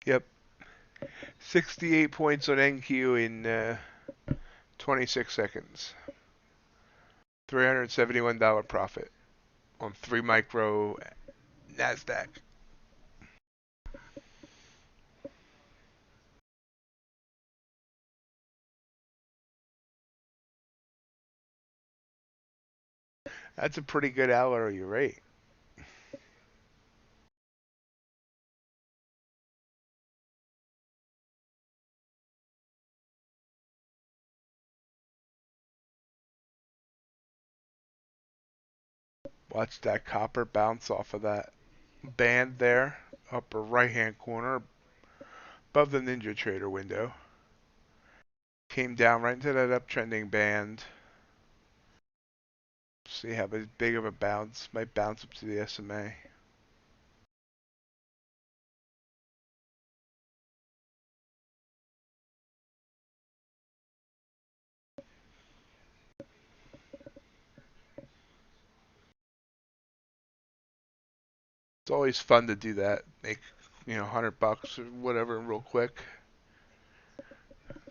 A: Yep, 68 points on NQ in 26 seconds. $371 profit on 3 micro Nasdaq. That's a pretty good hourly rate. Watch that copper bounce off of that band there, upper right hand corner, above the Ninja Trader window. Came down right into that uptrending band. See how big of a bounce, might bounce up to the SMA. It's always fun to do that. Make, $100 or whatever real quick.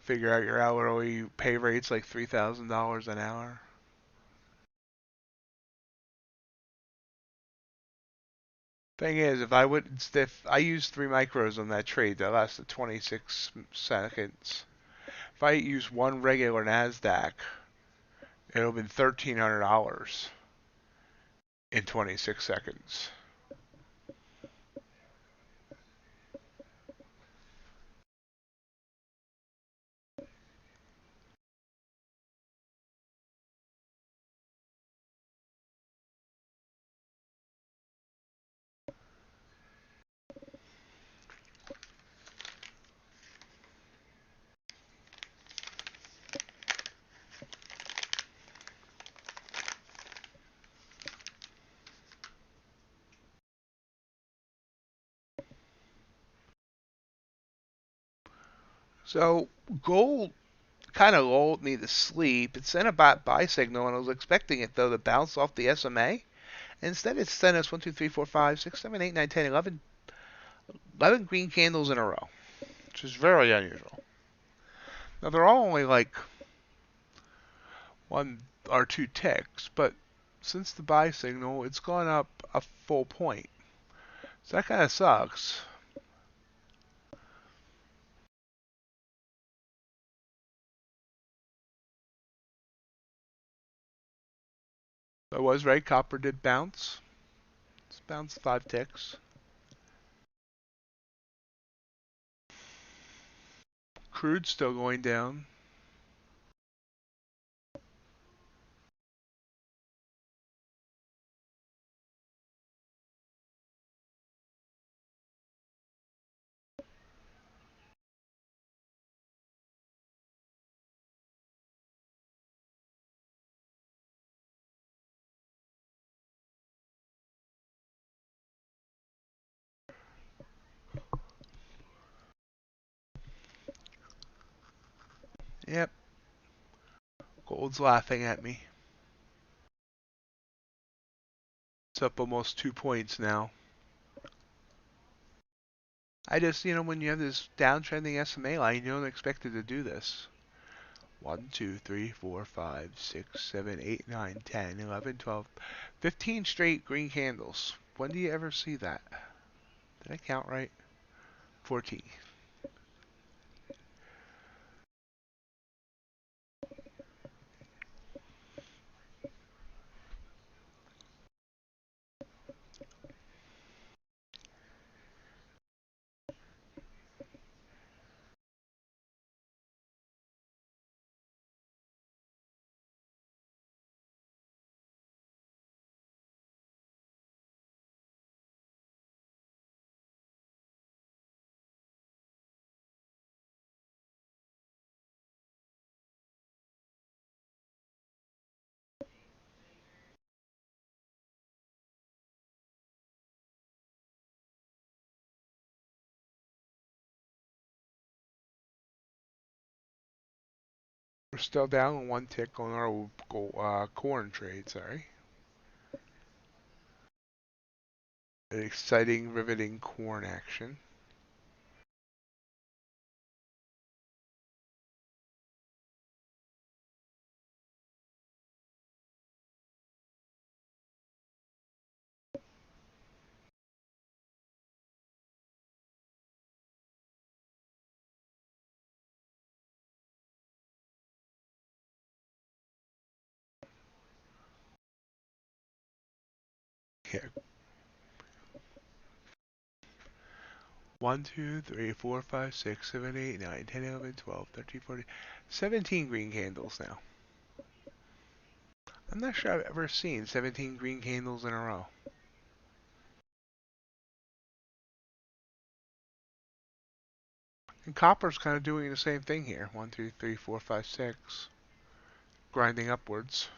A: Figure out your hourly pay rate's like $3,000 an hour. Thing is, if I used 3 micros on that trade that lasted 26 seconds, if I use one regular Nasdaq, it'll have been $1,300 in 26 seconds. So gold kind of lulled me to sleep. It sent a buy signal, and I was expecting it though to bounce off the SMA. Instead, it sent us 1, 2, 3, 4, 5, 6, 7, 8, 9, 10, 11 green candles in a row, which is very unusual. Now they're all only like 1 or 2 ticks, but since the buy signal, it's gone up a full point. So that kind of sucks. I was right. Copper did bounce. It's bounced 5 ticks. Crude still going down. Yep. Gold's laughing at me. It's up almost 2 points now. I just, when you have this downtrending SMA line, you don't expect it to do this. 1, 2, 3, 4, 5, 6, 7, 8, 9, 10, 11, 12, 15 straight green candles. When do you ever see that? Did I count right? 14. We're still down 1 tick on our corn trade, sorry. An exciting, riveting corn action. Yeah. 1, 2, 3, 4, 5, 6, 7, 8, 9, 10, 11, 12, 13, 14, 17 green candles now. I'm not sure I've ever seen 17 green candles in a row. And copper's kind of doing the same thing here. 1, 2, 3, 4, 5, 6. Grinding upwards.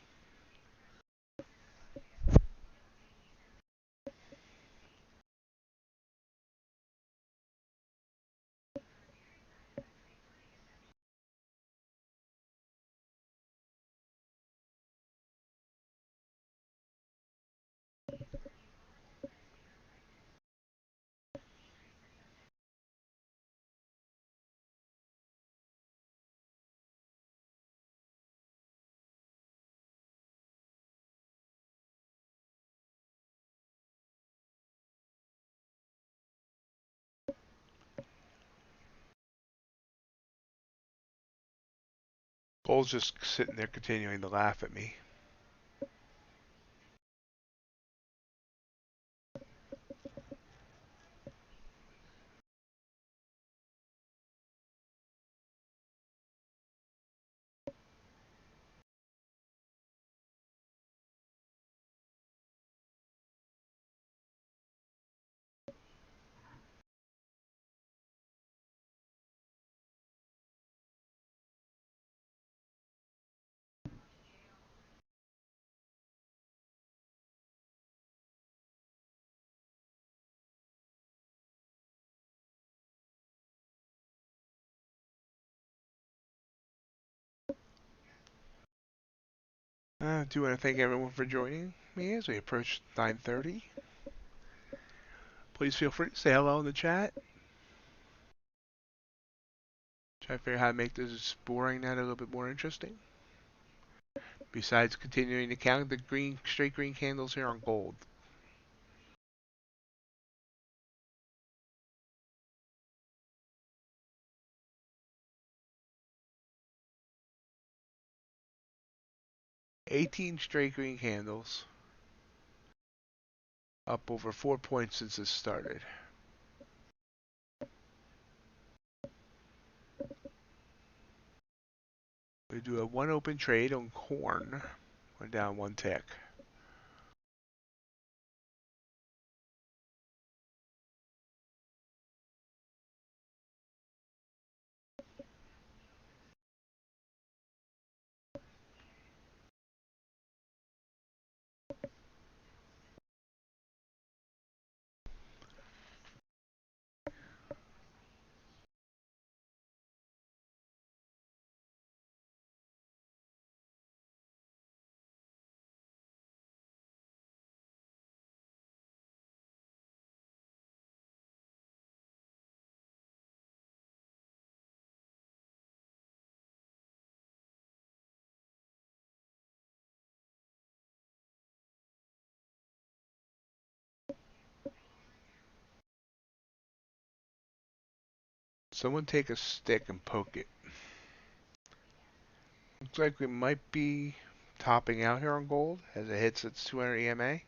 A: Gold's just sitting there continuing to laugh at me. I do want to thank everyone for joining me as we approach 9:30. Please feel free to say hello in the chat. Try to figure out how to make this boring night a little bit more interesting. Besides continuing to count the straight green candles here on gold. $18 straight green candles. Up over 4 points since it started. We do a 1 open trade on corn. Went down 1 tick. Someone take a stick and poke it. Looks like we might be topping out here on gold as it hits its 200 EMA.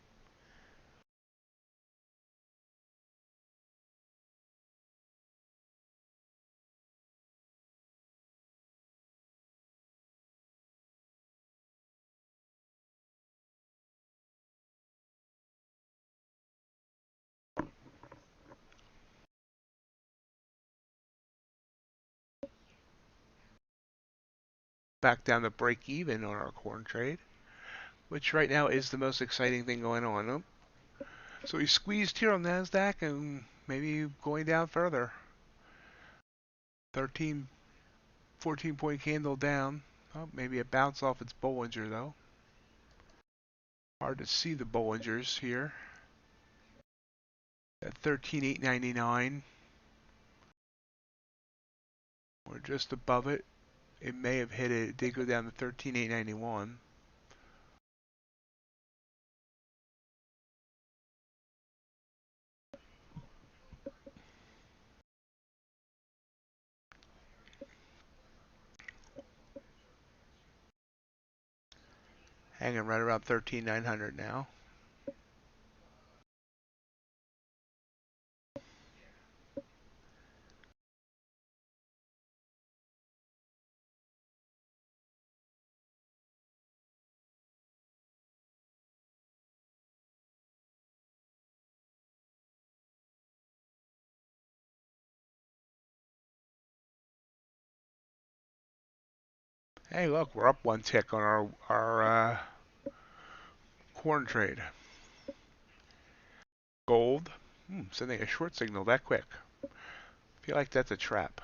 A: Back down to break even on our corn trade, which right now is the most exciting thing going on. So we squeezed here on NASDAQ and maybe going down further. 13, 14 point candle down. Oh, maybe a bounce off its Bollinger though. Hard to see the Bollingers here. At 13,899. We're just above it. It may have hit it. It did go down to 13,891. Hanging right around 13,900 now. Hey, look, we're up one tick on our corn trade. Gold, sending a short signal that quick. Feel like that's a trap.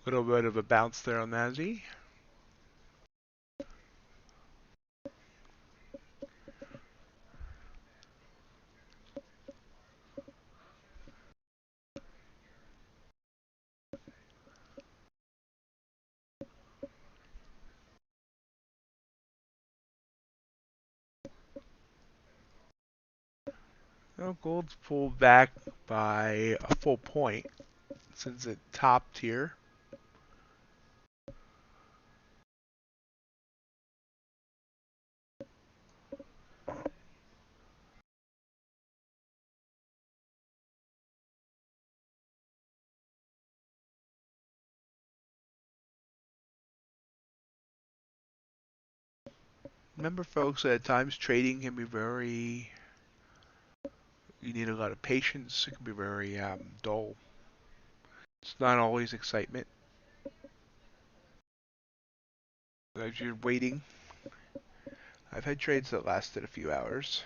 A: Little bit of a bounce there on Nazi. Well, gold's pulled back by a full point since it topped here. Remember, folks, at times trading can be very, you need a lot of patience. It can be very dull. It's not always excitement. As you're waiting, I've had trades that lasted a few hours.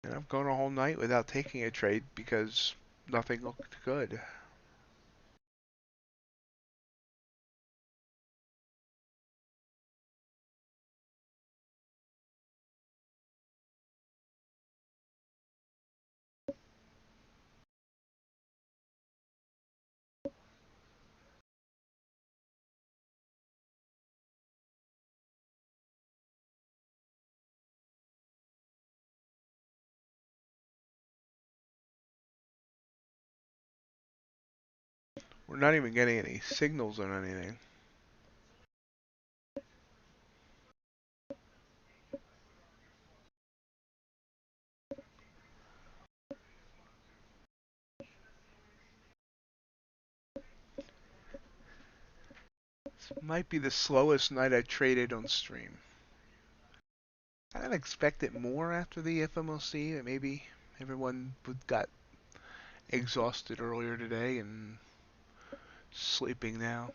A: And I've gone a whole night without taking a trade because nothing looked good. We're not even getting any signals on anything. This might be the slowest night I traded on stream. I didn't expect it more after the FMLC. That maybe everyone got exhausted earlier today and sleeping now.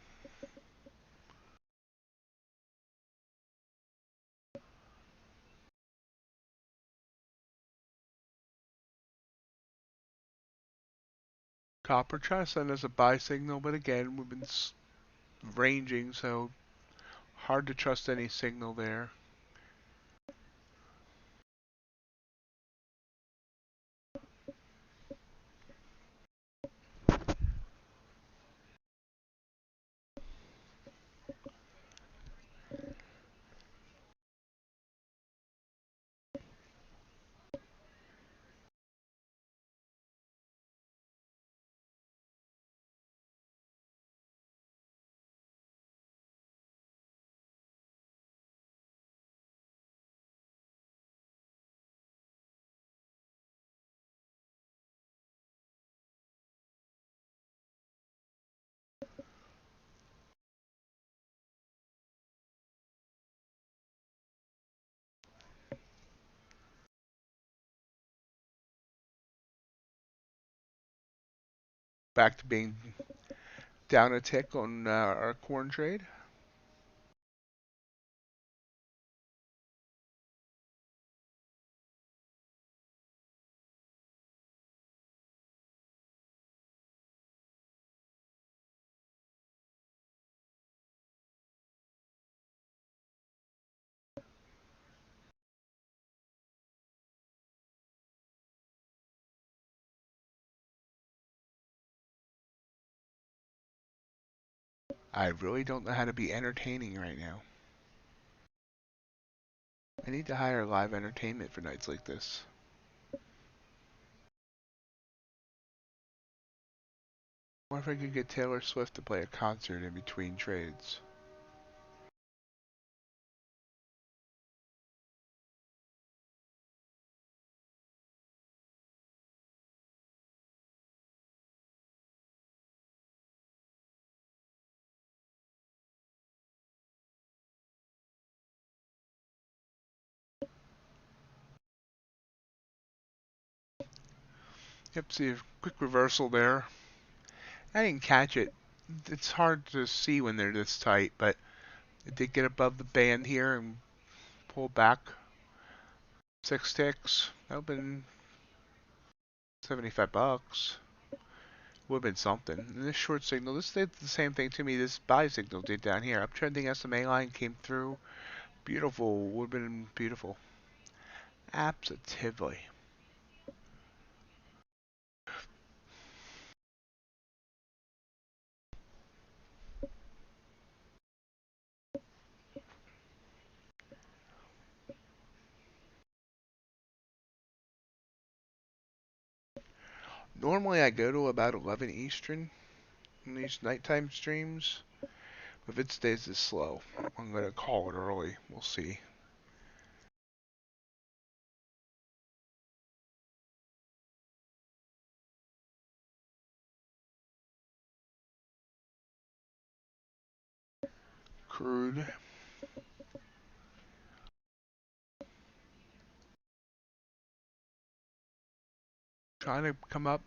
A: Copper trying to send us a buy signal, but again, we've been ranging, so hard to trust any signal there. Back to being down a tick on our corn trade. I really don't know how to be entertaining right now. I need to hire live entertainment for nights like this. What if I could get Taylor Swift to play a concert in between trades? Yep, see a quick reversal there. I didn't catch it. It's hard to see when they're this tight, but it did get above the band here and pull back 6 ticks. That would have been 75 bucks. Would have been something. And this short signal, this did the same thing to me this buy signal did down here. Uptrending SMA line came through. Beautiful. Would have been beautiful. Absolutely. Normally I go to about 11 Eastern in these nighttime streams. If it stays this slow, I'm going to call it early. We'll see. Crude. Trying to come up.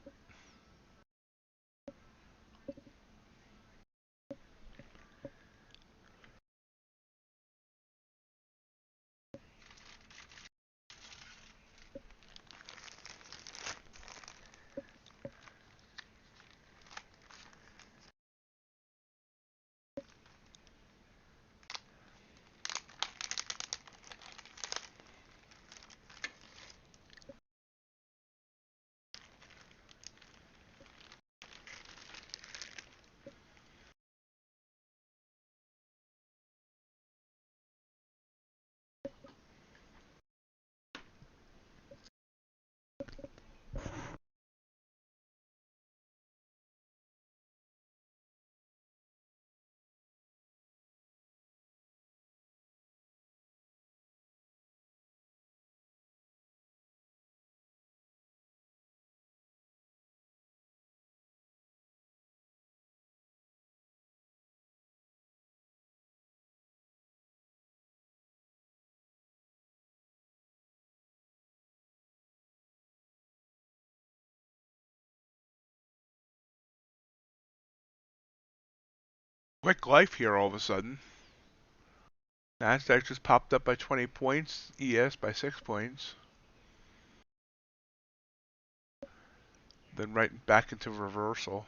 A: Quick life here all of a sudden. Nasdaq just popped up by 20 points. ES by 6 points. Then right back into reversal.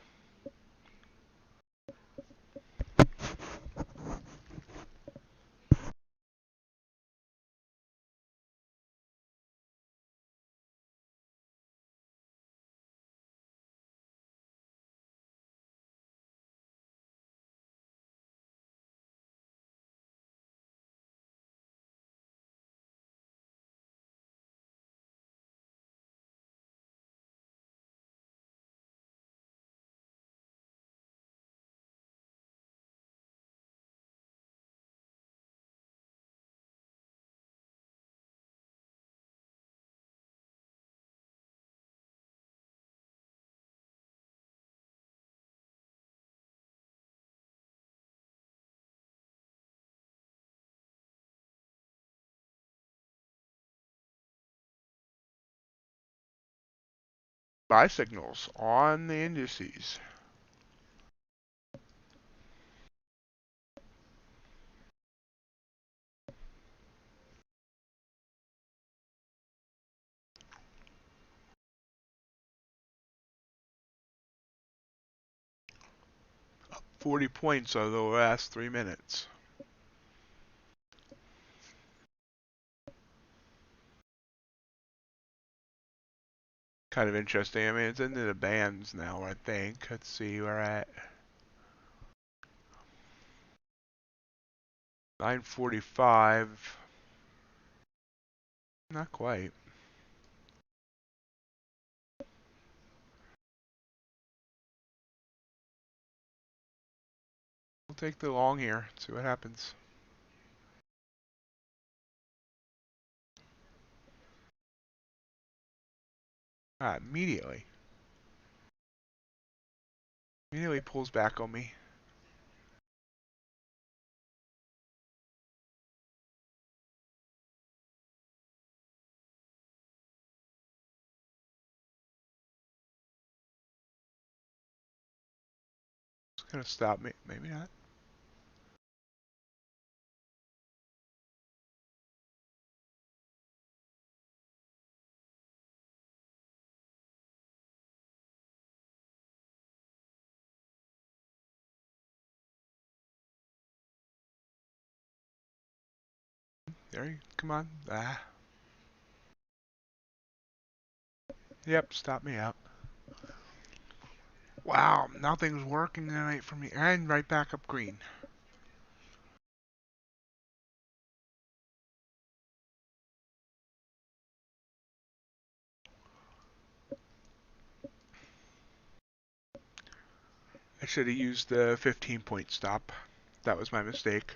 A: Buy signals on the indices. Up 40 points over the last 3 minutes. Kind of interesting. I mean, it's into the bands now, I think. Let's see, we're at 9:45. Not quite. We'll take the long here. See what happens. Immediately. Immediately pulls back on me. It's gonna stop me. Maybe not. There you come on. Yep, stop me out. Wow, nothing's working tonight for me. And right back up green. I should have used the 15-point stop. That was my mistake.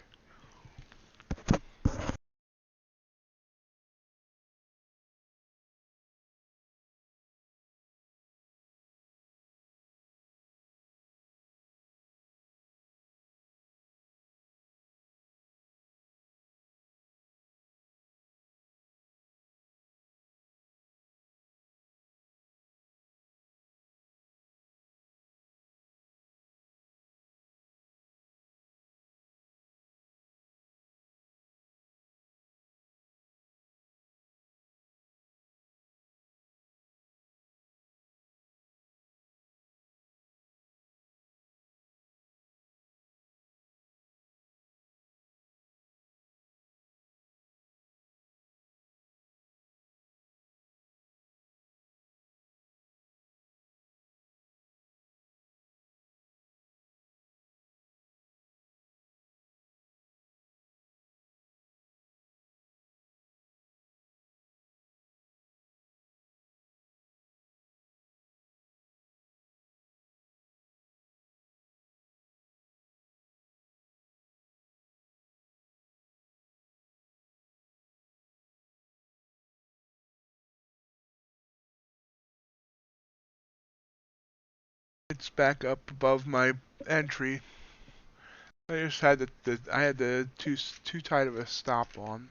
A: It's back up above my entry. I just had I had the too tight of a stop on.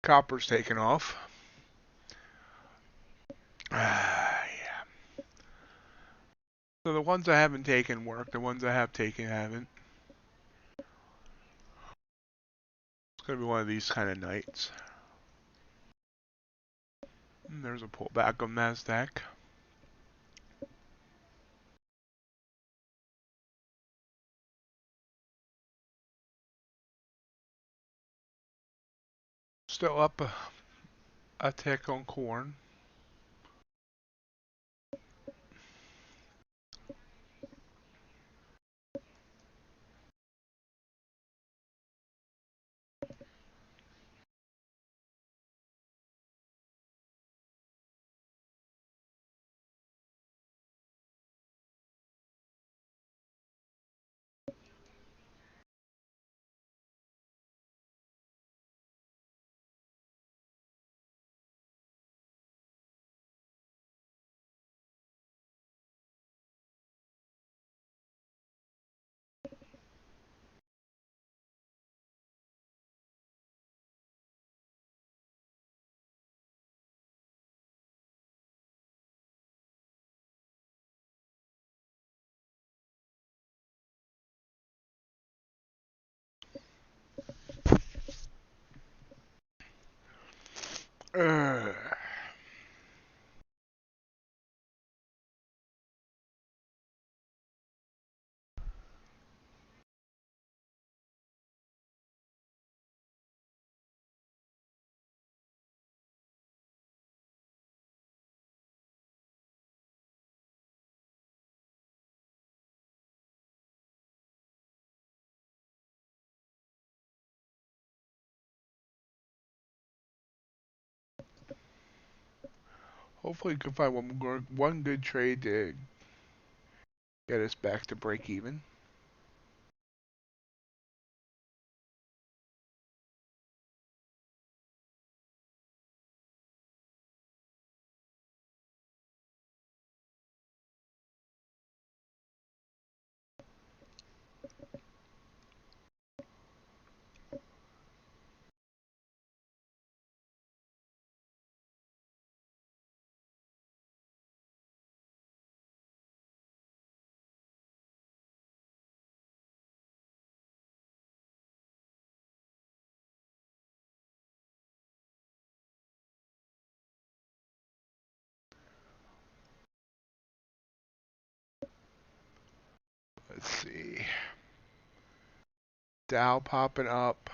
A: Copper's taken off. Yeah. So the ones I haven't taken work. The ones I have taken haven't. It's gonna be one of these kind of nights. And there's a pullback on Nasdaq. Still up a tick on corn. Ugh. Hopefully, we can find one good trade to get us back to break even. Let's see. Dow popping up.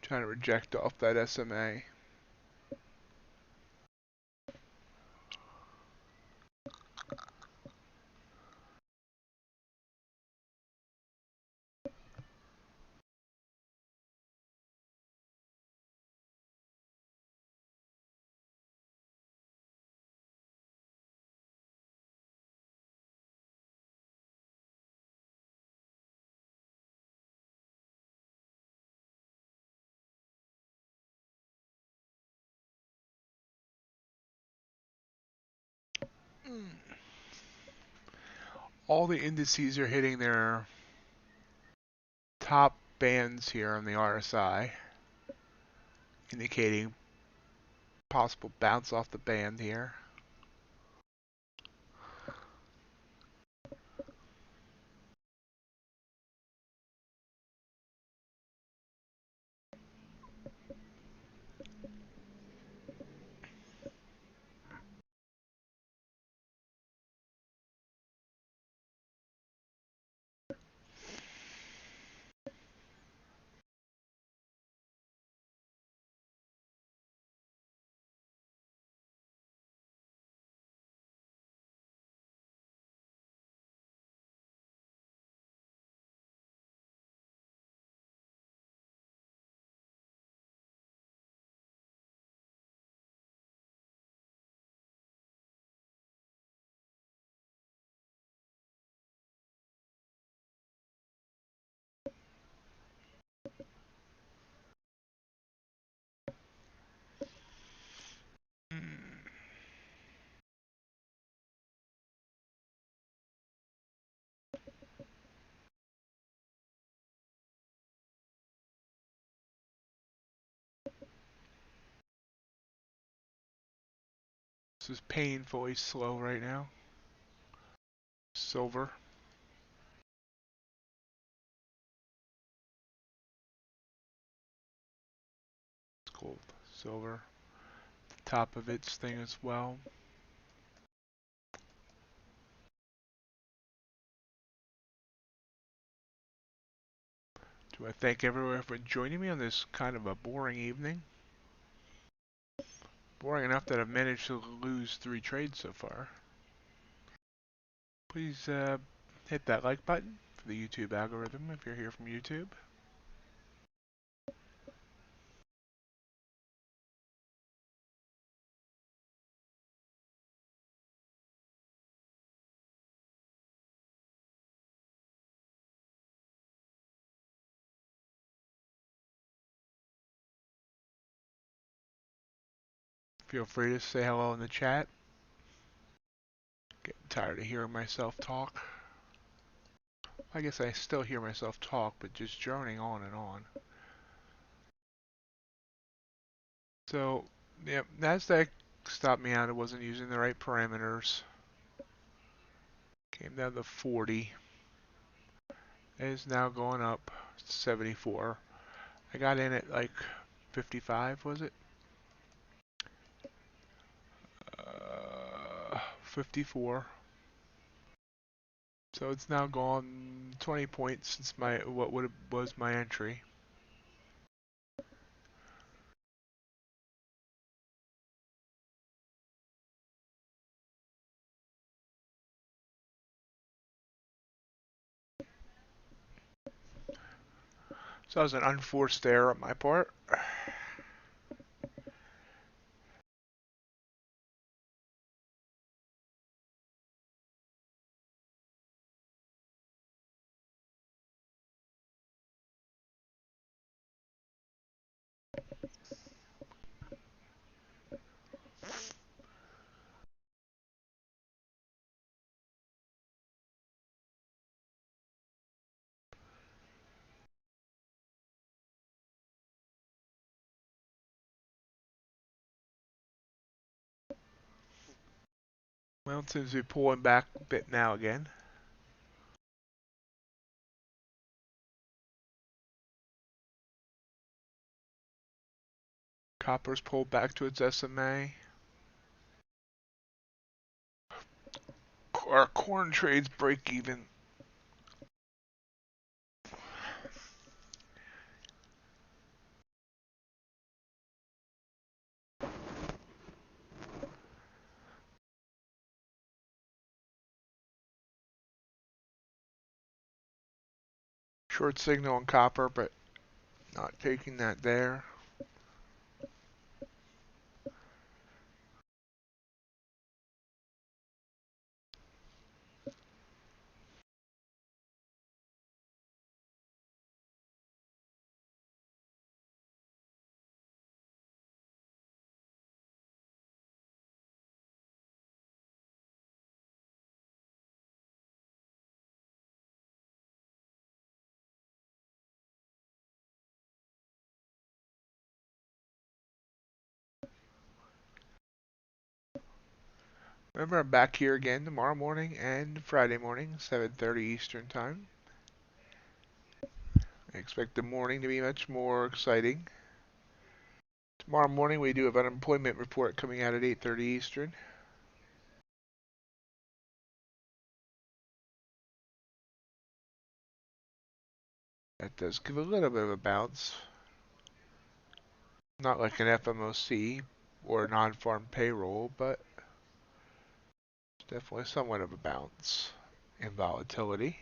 A: Trying to reject off that SMA. All the indices are hitting their top bands here on the RSI, indicating possible bounce off the band here. This is painfully slow right now. Silver. Gold. Silver. The top of its thing as well. Do I thank everyone for joining me on this kind of a boring evening? Boring enough that I've managed to lose 3 trades so far. Please hit that like button for the YouTube algorithm if you're here from YouTube. Feel free to say hello in the chat. Getting tired of hearing myself talk. I guess I still hear myself talk, but just droning on and on. So, yeah, NASDAQ stopped me out. It wasn't using the right parameters. Came down to 40. It is now going up 74. I got in at like 55, was it? 54. So it's now gone 20 points since was my entry. So that was an unforced error on my part. Well, it seems to be pulling back a bit now again. Copper's pulled back to its SMA. Our corn trades break even. Short signal on copper, but not taking that there. Remember, I'm back here again tomorrow morning and Friday morning, 7:30 Eastern Time. I expect the morning to be much more exciting. Tomorrow morning we do have an unemployment report coming out at 8:30 Eastern. That does give a little bit of a bounce. Not like an FMOC or a non-farm payroll, but definitely somewhat of a bounce in volatility.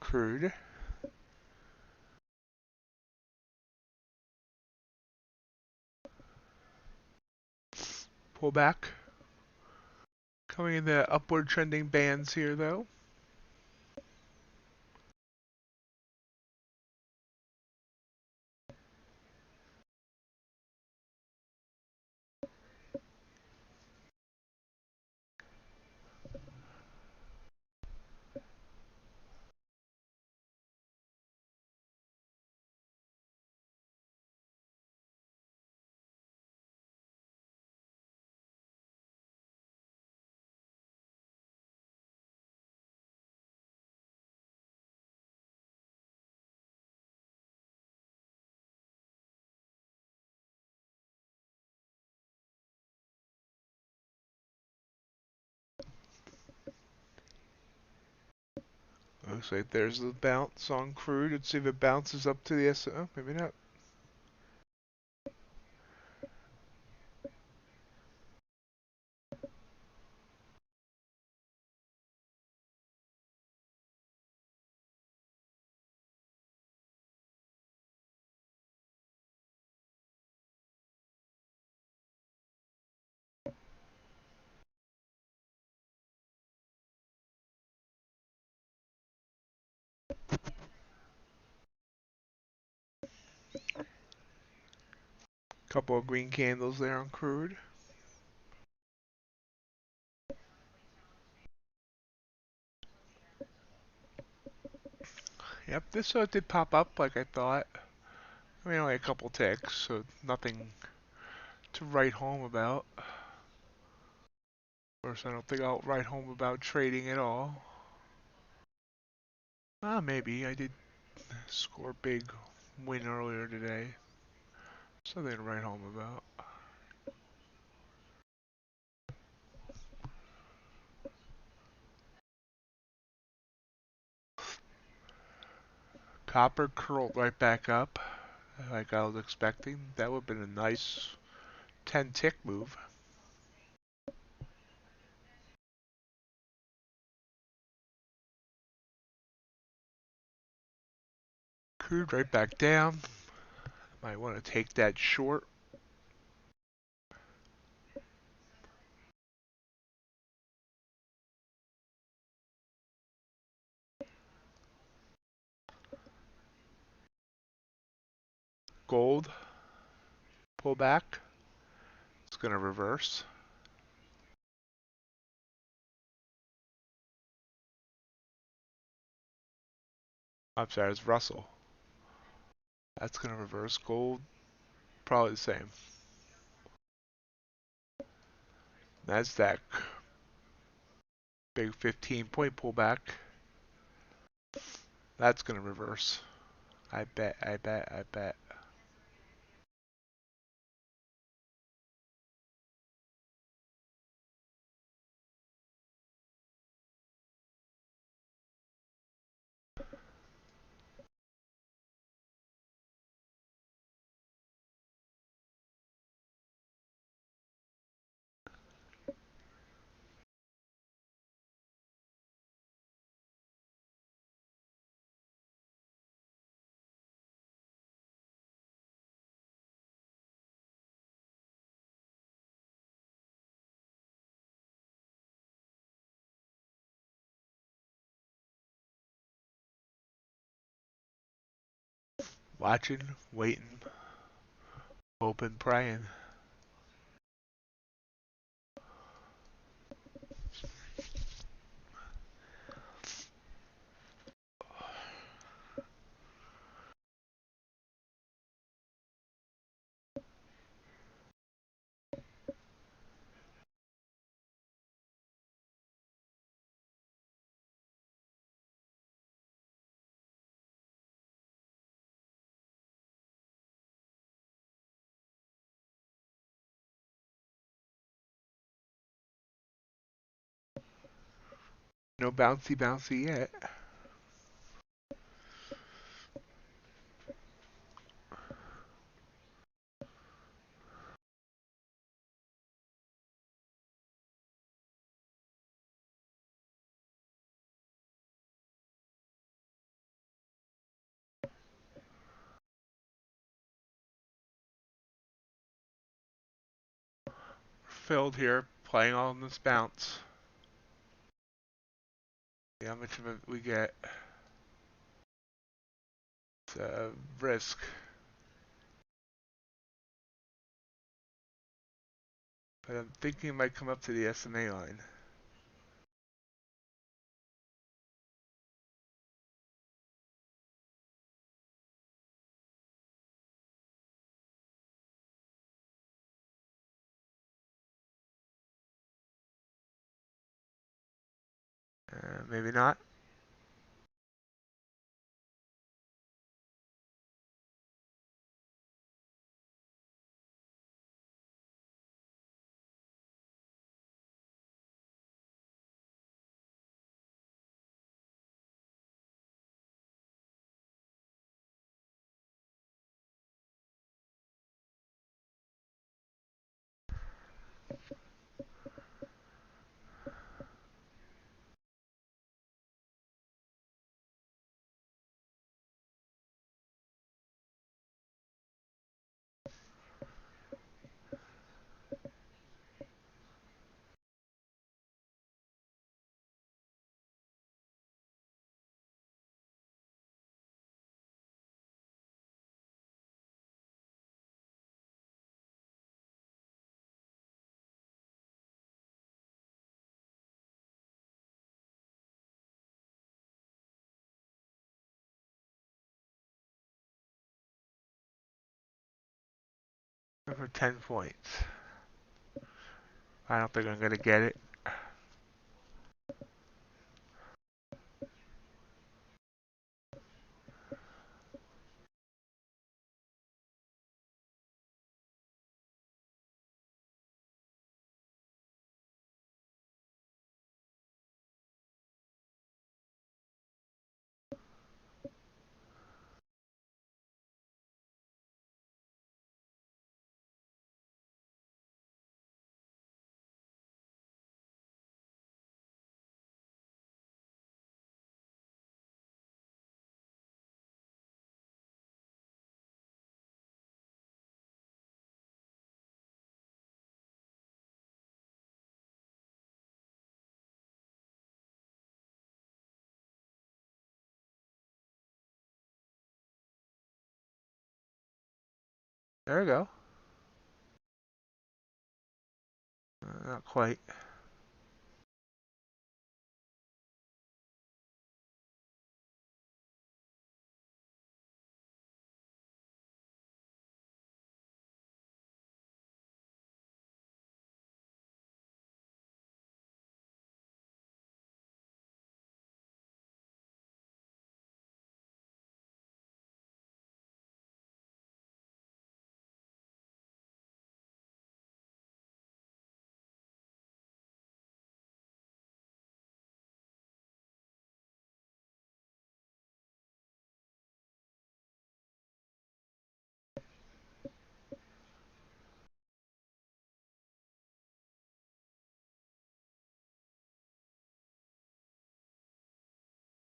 A: Crude. Pull back. Coming in the upward trending bands here though. Looks like there's the bounce on crude. Let's see if it bounces up to the S. Oh, maybe not. Couple of green candles there on crude. Yep, this did pop up like I thought. I mean, only a couple ticks, so nothing to write home about. Of course, I don't think I'll write home about trading at all. Maybe. I did score a big win earlier today. Something to write home about. Copper curled right back up, like I was expecting. That would have been a nice 10 tick move. Crude right back down. Might want to take that short. Gold, pull back. It's going to reverse. I'm sorry, it's Russell. That's going to reverse. Gold, probably the same. Nasdaq, big 15-point pullback. That's going to reverse. I bet, I bet, I bet. Watching, waiting, hoping, praying. No bouncy bouncy yet. Filled here, playing on this bounce. See how much of it we get. It's a risk. But I'm thinking it might come up to the SMA line. Maybe not. for 10 points. I don't think I'm going to get it. There we go. Not quite.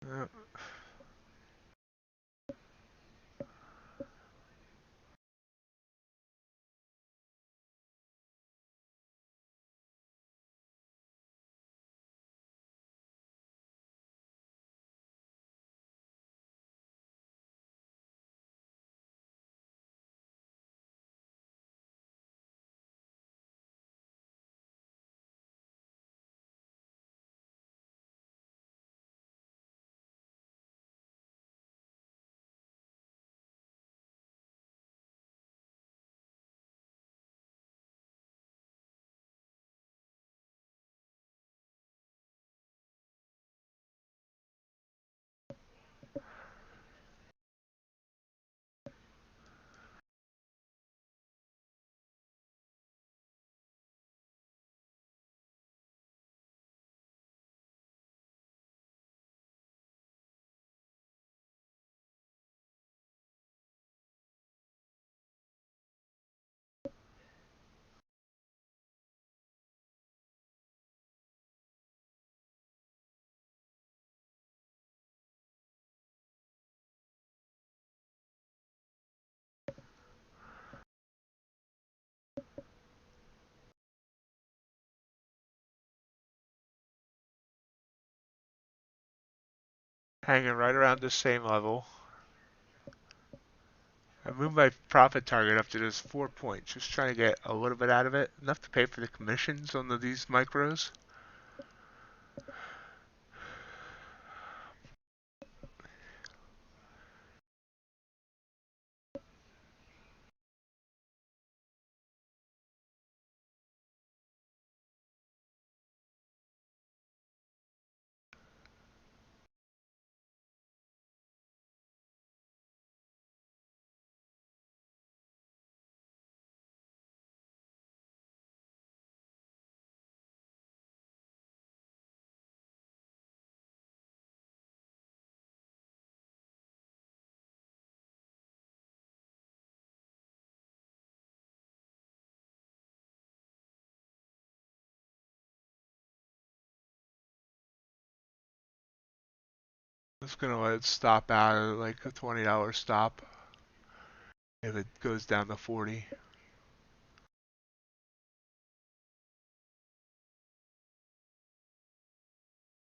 A: Uh, Hanging right around the same level. I moved my profit target up to just 4 points, just trying to get a little bit out of it, enough to pay for the commissions on these micros. I'm just gonna let it stop out at like a $20 stop if it goes down to 40.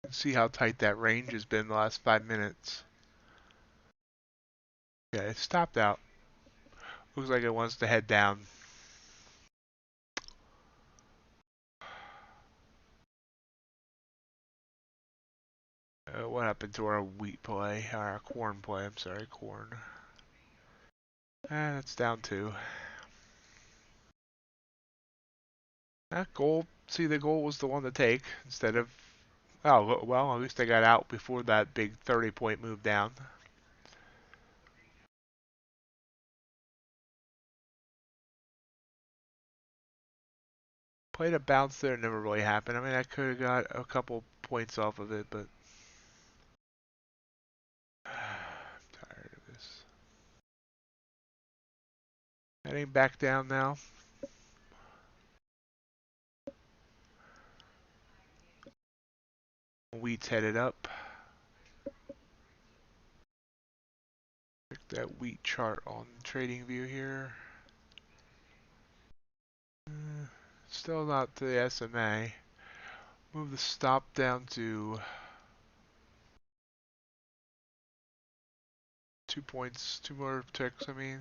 A: See how tight that range has been the last 5 minutes. Yeah, it stopped out. Looks like it wants to head down. What happened to our wheat play? Our corn play, I'm sorry, corn. That's down too. Gold. See, the gold was the one to take instead of. Oh well, at least I got out before that big 30-point move down. Played a bounce there, never really happened. I mean, I could have got a couple points off of it, but I'm tired of this. Heading back down now. Wheat's headed up. Check that wheat chart on TradingView here. Still not to the SMA. Move the stop down to 2 points, 2 more ticks, I mean.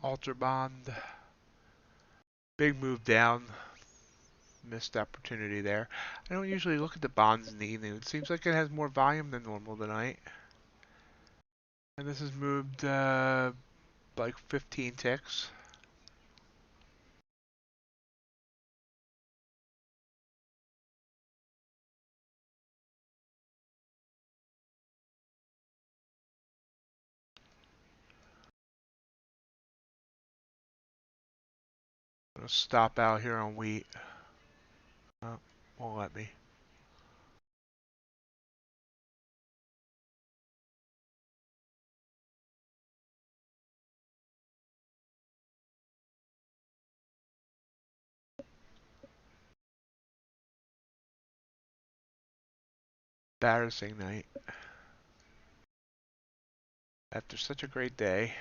A: UltraBond. Big move down. Missed opportunity there. I don't usually look at the bonds in the evening. It seems like it has more volume than normal tonight. And this has moved like 15 ticks. I'm gonna stop out here on wheat. Oh, won't let me. Embarrassing night. After such a great day.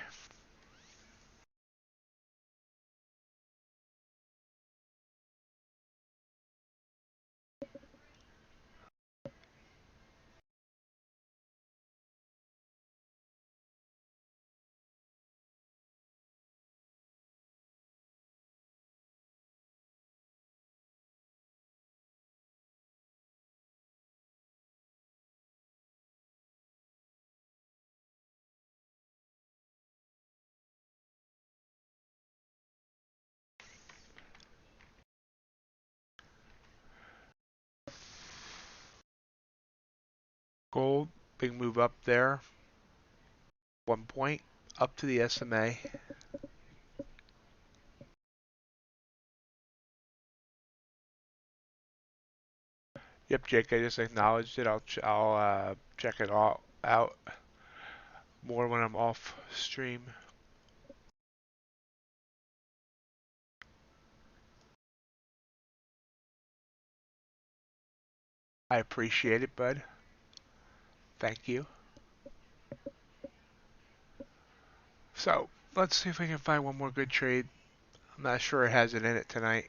A: Gold, big move up there. 1 point up to the SMA. Yep, Jake, I just acknowledged it. I'll check it all out more when I'm off stream. I appreciate it, bud. Thank you. So, let's see if we can find one more good trade. I'm not sure it has it in it tonight.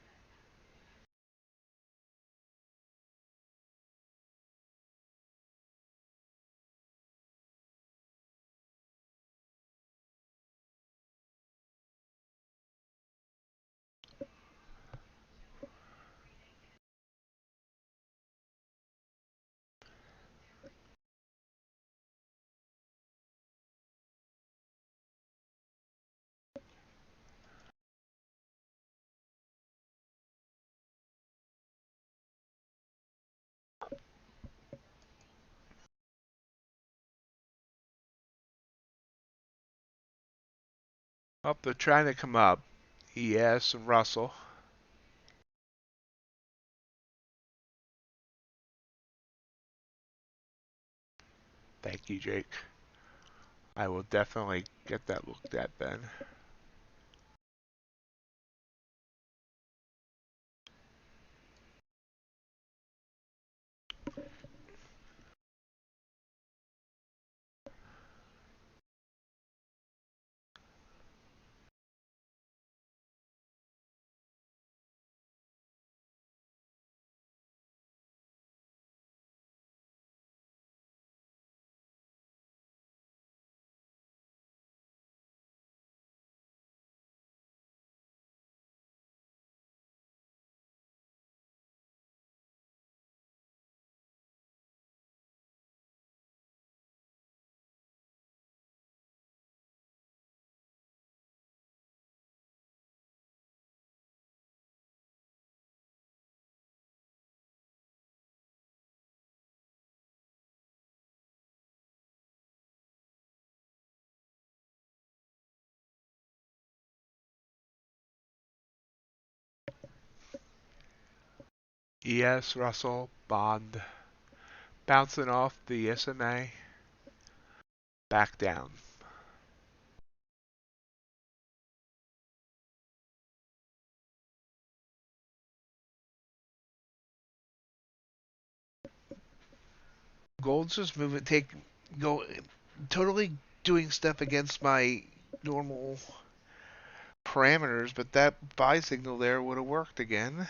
A: Oh, they're trying to come up. ES and Russell. Thank you, Jake. I will definitely get that looked at then. ES, Russell, Bond. Bouncing off the SMA. Back down. Gold's just moving, go, totally doing stuff against my normal parameters, but that buy signal there would have worked again.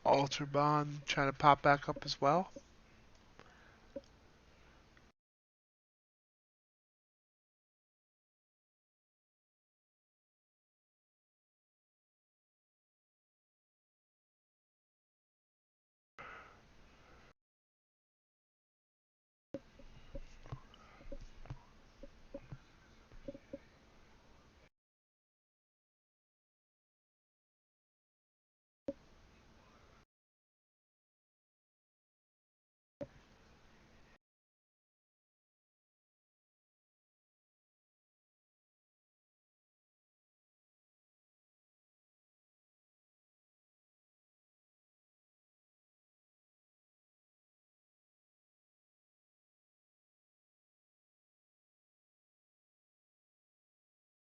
A: UltraBond trying to pop back up as well.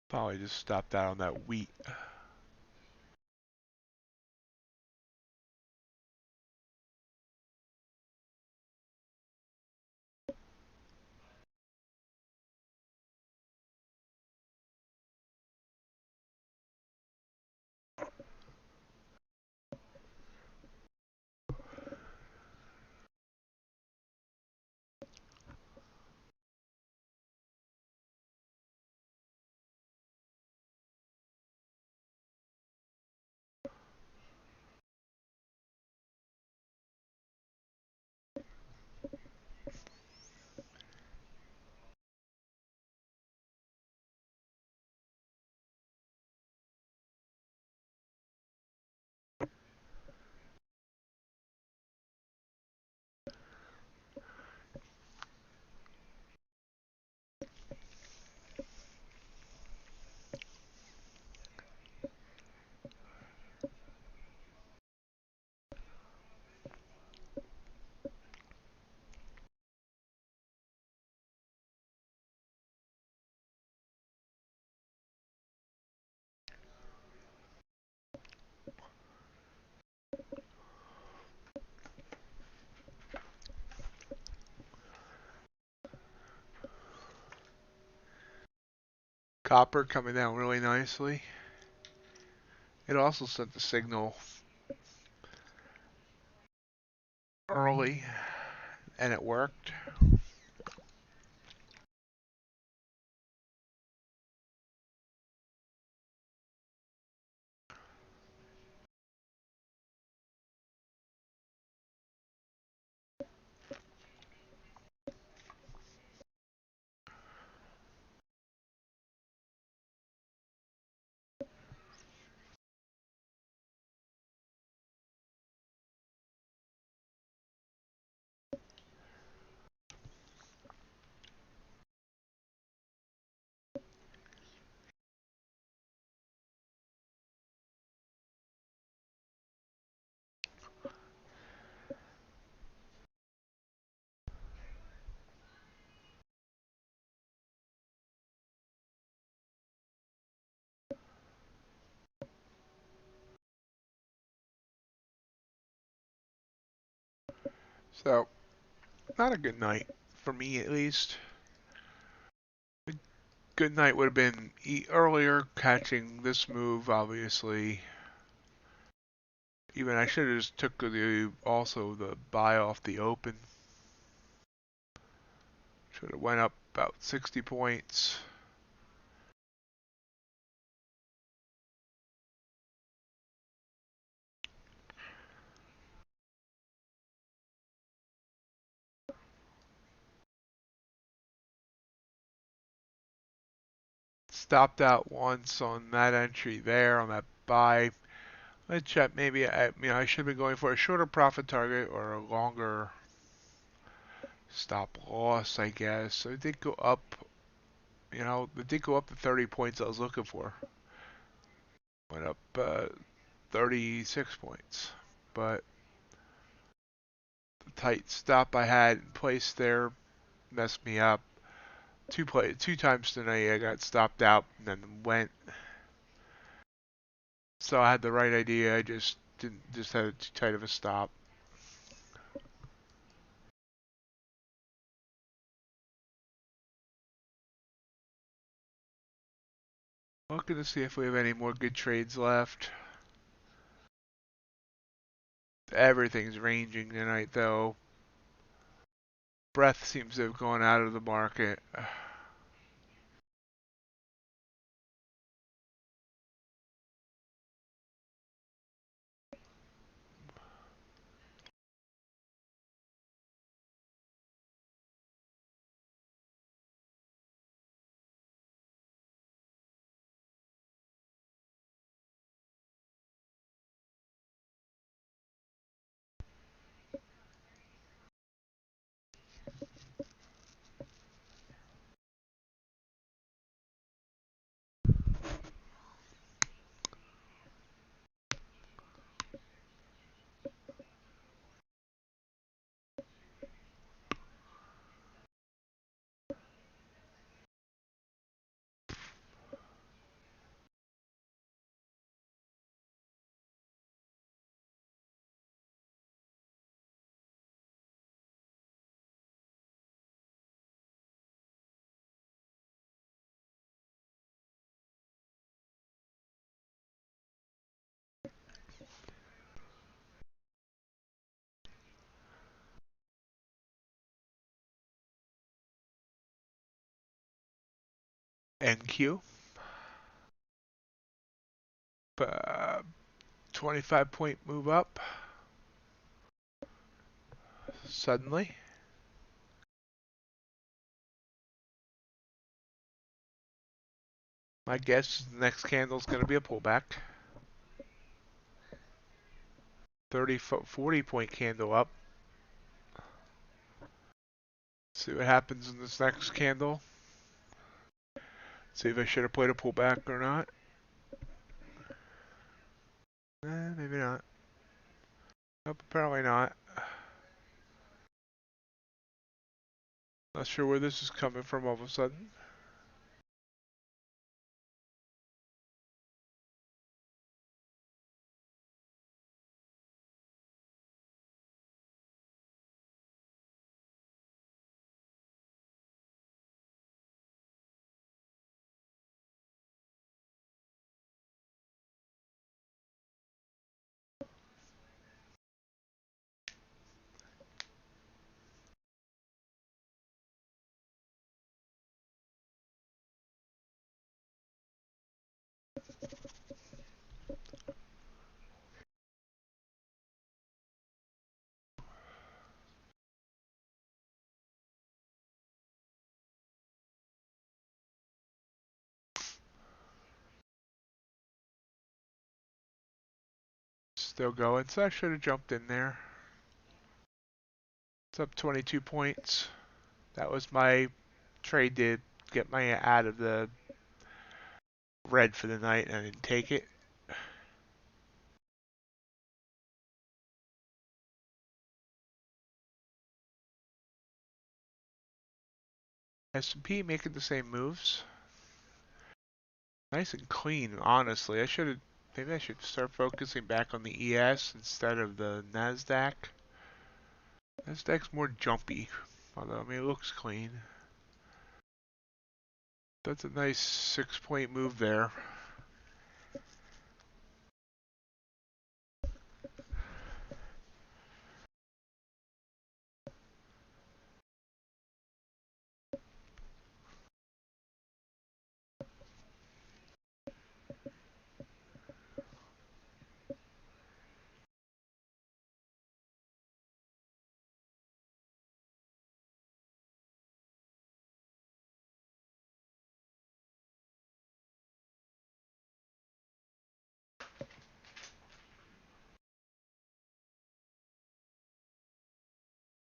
A: Probably just stopped out on that wheat. Copper coming down really nicely. It also sent the signal early, and it worked. So, not a good night for me, at least. A good night would have been earlier, catching this move, obviously. Even I should have just took also the buy off the open. Should have went up about 60 points. Stopped out once on that entry there on that buy. Let's check. Maybe I should have been going for a shorter profit target or a longer stop loss, I guess. So it did go up. It did go up the 30 points I was looking for. Went up 36 points, but the tight stop I had in place there messed me up. Two times tonight I got stopped out and then went. So I had the right idea. I just had too tight of a stop. Looking to see if we have any more good trades left. Everything's ranging tonight though. Breath seems to have gone out of the market. NQ. 25 point move up. Suddenly. My guess is the next candle is going to be a pullback. 40 point candle up. See what happens in this next candle. See if I should have played a pullback or not. Maybe not. Nope, apparently not. Not sure where this is coming from all of a sudden. Still going, so I should have jumped in there. It's up 22 points. That was my trade to get my out of the red for the night, and I didn't take it. S&P making the same moves. Nice and clean, honestly. Maybe I should start focusing back on the ES instead of the NASDAQ. NASDAQ's more jumpy, although, I mean, it looks clean. That's a nice 6-point move there.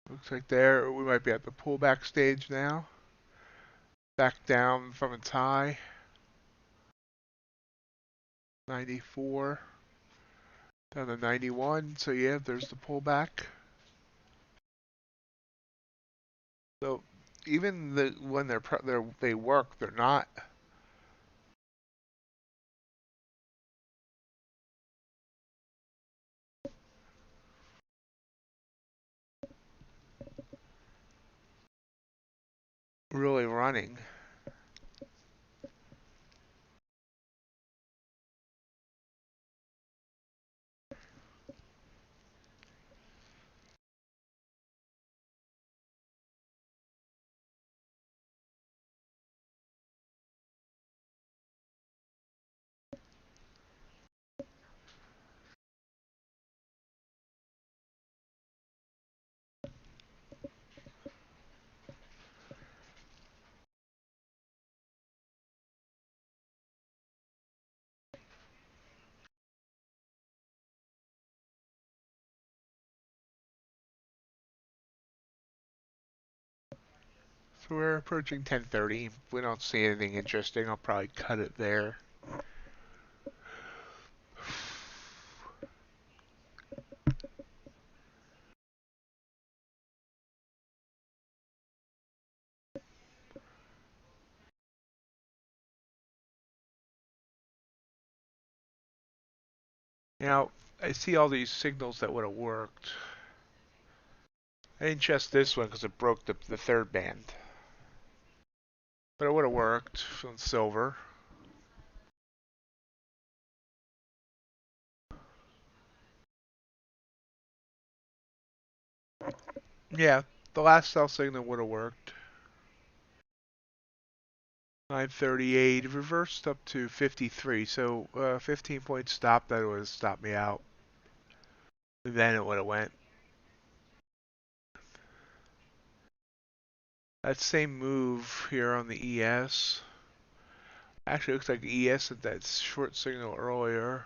A: Looks like there we might be at the pullback stage now. Back down from its high. 94 down to 91. So yeah, there's the pullback. So even when they work, they're not really running. So we're approaching 10:30. If we don't see anything interesting, I'll probably cut it there. Now, I see all these signals that would have worked. I didn't trust this one because it broke the third band. But it would have worked on silver. Yeah, the last sell signal would have worked. 938 reversed up to 53, so 15-point stop, that would have stopped me out. Then it would have went. That same move here on the ES. Actually, it looks like the ES at that short signal earlier.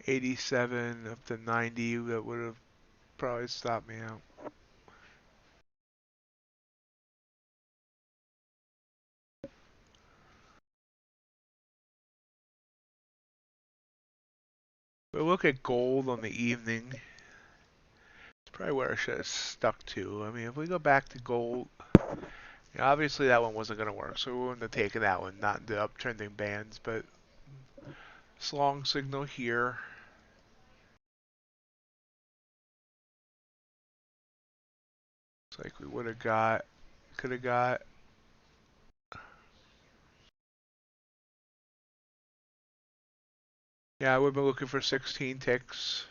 A: 87 up to 90, that would have probably stopped me out. But look at gold on the evening. It's probably where I should have stuck to. I mean, if we go back to gold, obviously that one wasn't going to work, so we wouldn't have taken that one, not in the uptrending bands, but this long signal here. Looks like we would have got, could have got. Yeah, I would have been looking for 16 ticks.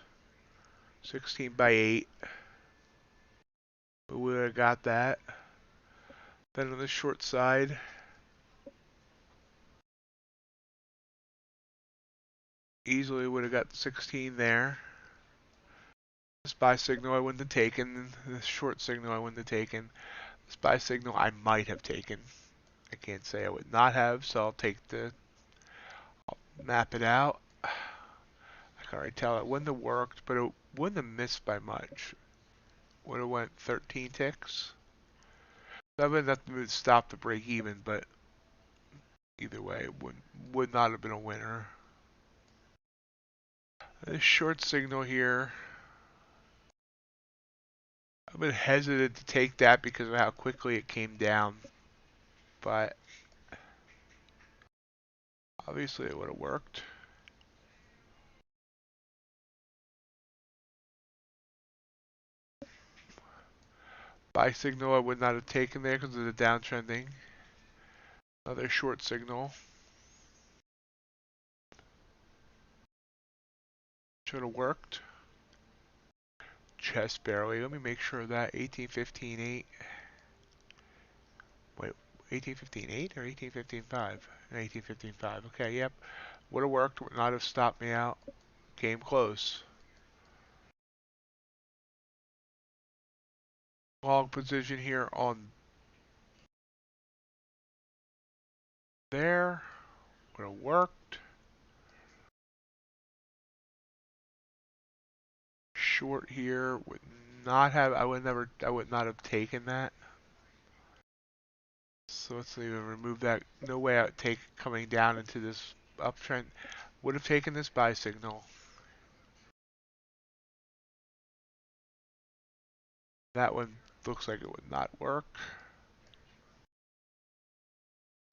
A: 16 by 8. But we would have got that. Then on the short side, easily would have got the 16 there. This buy signal I wouldn't have taken. This short signal I wouldn't have taken. This buy signal I might have taken. I can't say I would not have, so I'll map it out. I can't really tell. It wouldn't have worked, but it wouldn't have missed by much. Would have went 13 ticks. That would have to stop the break even, but either way, it would not have been a winner. This short signal here, I've been hesitant to take that because of how quickly it came down, but obviously it would have worked. Buy signal I would not have taken there because of the downtrending. Another short signal. Should have worked. Just barely. Let me make sure of that 18.15.8. Wait, 18.15.8 or 18.15.5? 18.15.5. Okay, yep. Would have worked. Would not have stopped me out. Came close. Long position here on there. Would have worked. Short here would not have. I would not have taken that. So let's even remove that. No way I would take coming down into this uptrend. Would have taken this buy signal. That one looks like it would not work.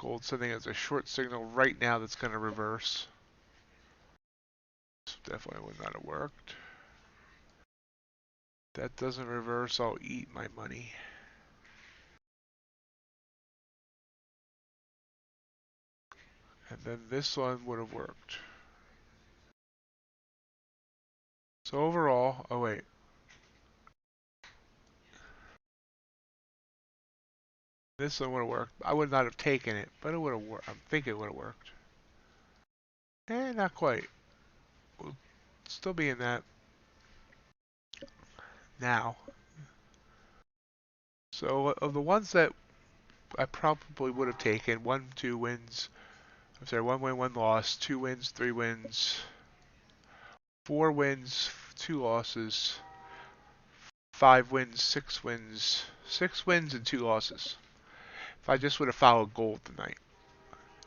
A: Gold sending as a short signal right now that's going to reverse. This definitely would not have worked. That doesn't reverse, I'll eat my money. And then this one would have worked. So overall, oh wait. This one would have worked. I would not have taken it, but it would have worked. I think it would have worked. Not quite. We'll still be in that now. So of the ones that I probably would have taken, 1, 2 wins. I'm sorry, 1 win, 1 loss, 2 wins, 3 wins, 4 wins, 2 losses, 5 wins, 6 wins, 6 wins and 2 losses. If I just would have followed gold tonight.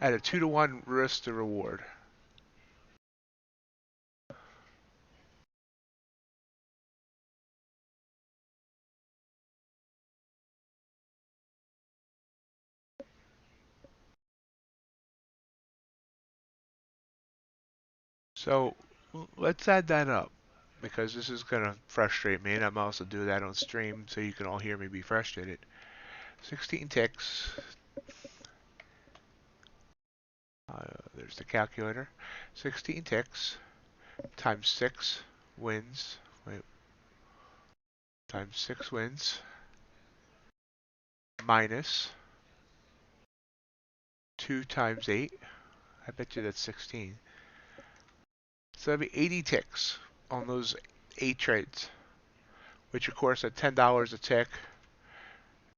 A: At a 2-to-1 risk to reward. So let's add that up because this is going to frustrate me, and I'm also do that on stream so you can all hear me be frustrated. 16 ticks. There's the calculator. 16 ticks times 6 wins. Wait. Times 6 wins minus 2 times 8. I bet you that's 16. So that'd be 80 ticks on those 8 trades, which of course at $10 a tick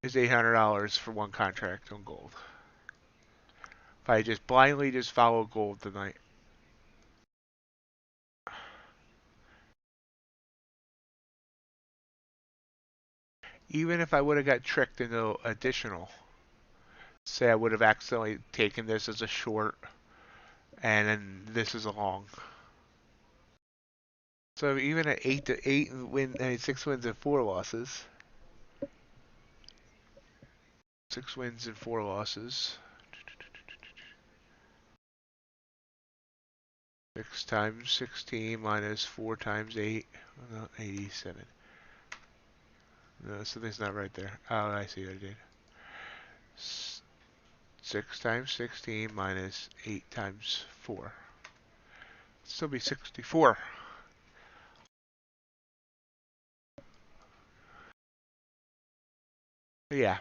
A: is $800 for one contract on gold. If I just blindly just follow gold tonight. Even if I would have got tricked into additional, say I would have accidentally taken this as a short and then this is a long. So even at 8 win, 6 wins and 4 losses. 6 wins and 4 losses. 6 times 16 minus 4 times 8. No, 87. No, something's not right there. Oh, I see what I did. 6 times 16 minus 8 times 4. Still be 64. Yeah.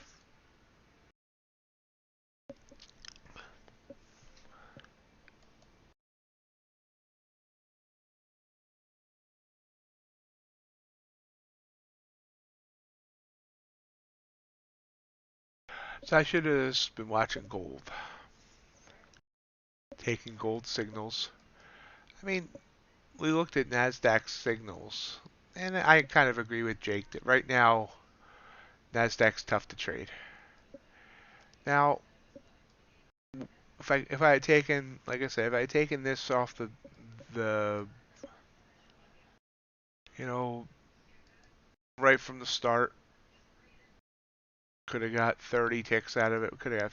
A: So I should have been watching gold. Taking gold signals. I mean, we looked at Nasdaq signals, and I kind of agree with Jake that right now Nasdaq's tough to trade. Now, if I had taken, like I said, if I had taken this off the you know right from the start, could have got 30 ticks out of it. Could have got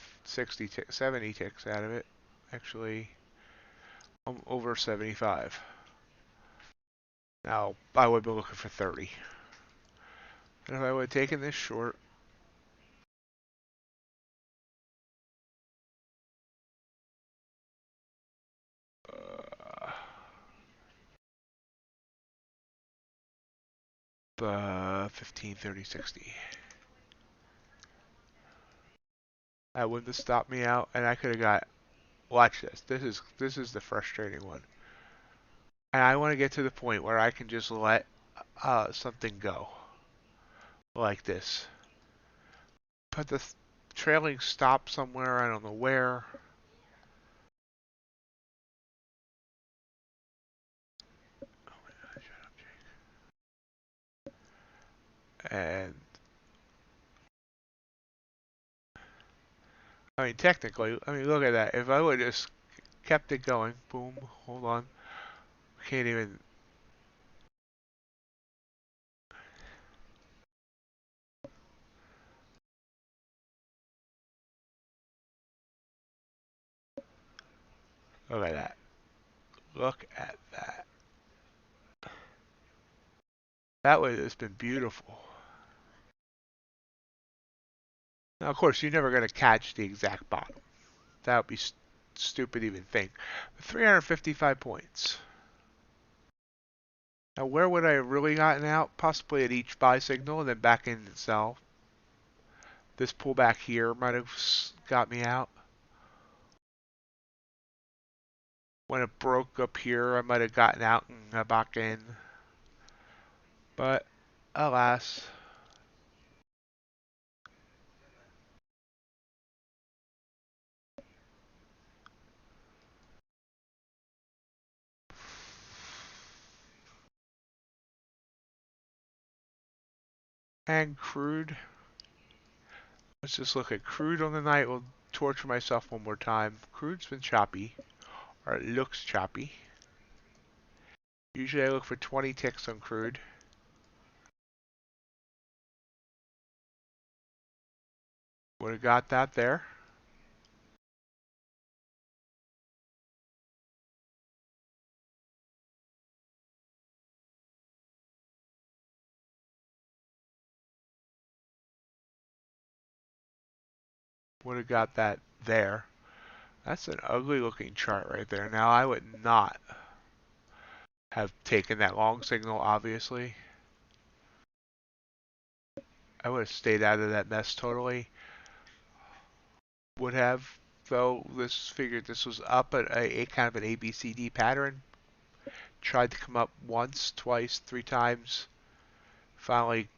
A: 70 ticks out of it. Actually, over 75. Now, I would be looking for 30. And if I would have taken this short, uh, 15, 30, 60. That wouldn't have stopped me out, and I could have got. Watch this. This is the frustrating one. And I want to get to the point where I can just let something go like this. Put the trailing stop somewhere. I don't know where. And I mean, technically, I mean, look at that. If I would have just kept it going, boom, hold on. Can't even. Look at that. Look at that. That would have been beautiful. Now, of course, you're never going to catch the exact bottom. That would be stupid to even think. But 355 points. Now, where would I have really gotten out? Possibly at each buy signal and then back in and sell. This pullback here might have got me out. When it broke up here, I might have gotten out and got back in. But, alas. And crude. Let's just look at crude on the night. We'll torture myself one more time. Crude's been choppy. Or it looks choppy. Usually I look for 20 ticks on crude. Would have got that there. Would have got that there. That's an ugly looking chart right there. Now I would not have taken that long signal, obviously. I would have stayed out of that mess totally. Would have, though, figured this was up at a kind of an ABCD pattern. Tried to come up once, twice, 3 times. Finally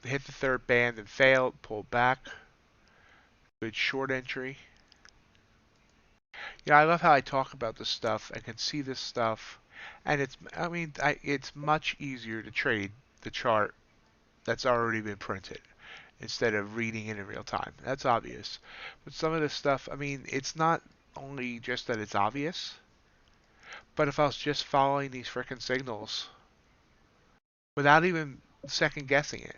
A: hit the third band and failed, pulled back. Good short entry. Yeah, I love how I talk about this stuff. I can see this stuff. And it's much easier to trade the chart that's already been printed instead of reading it in real time. That's obvious. But some of this stuff, I mean, it's not only just that it's obvious, but if I was just following these frickin' signals without even second guessing it,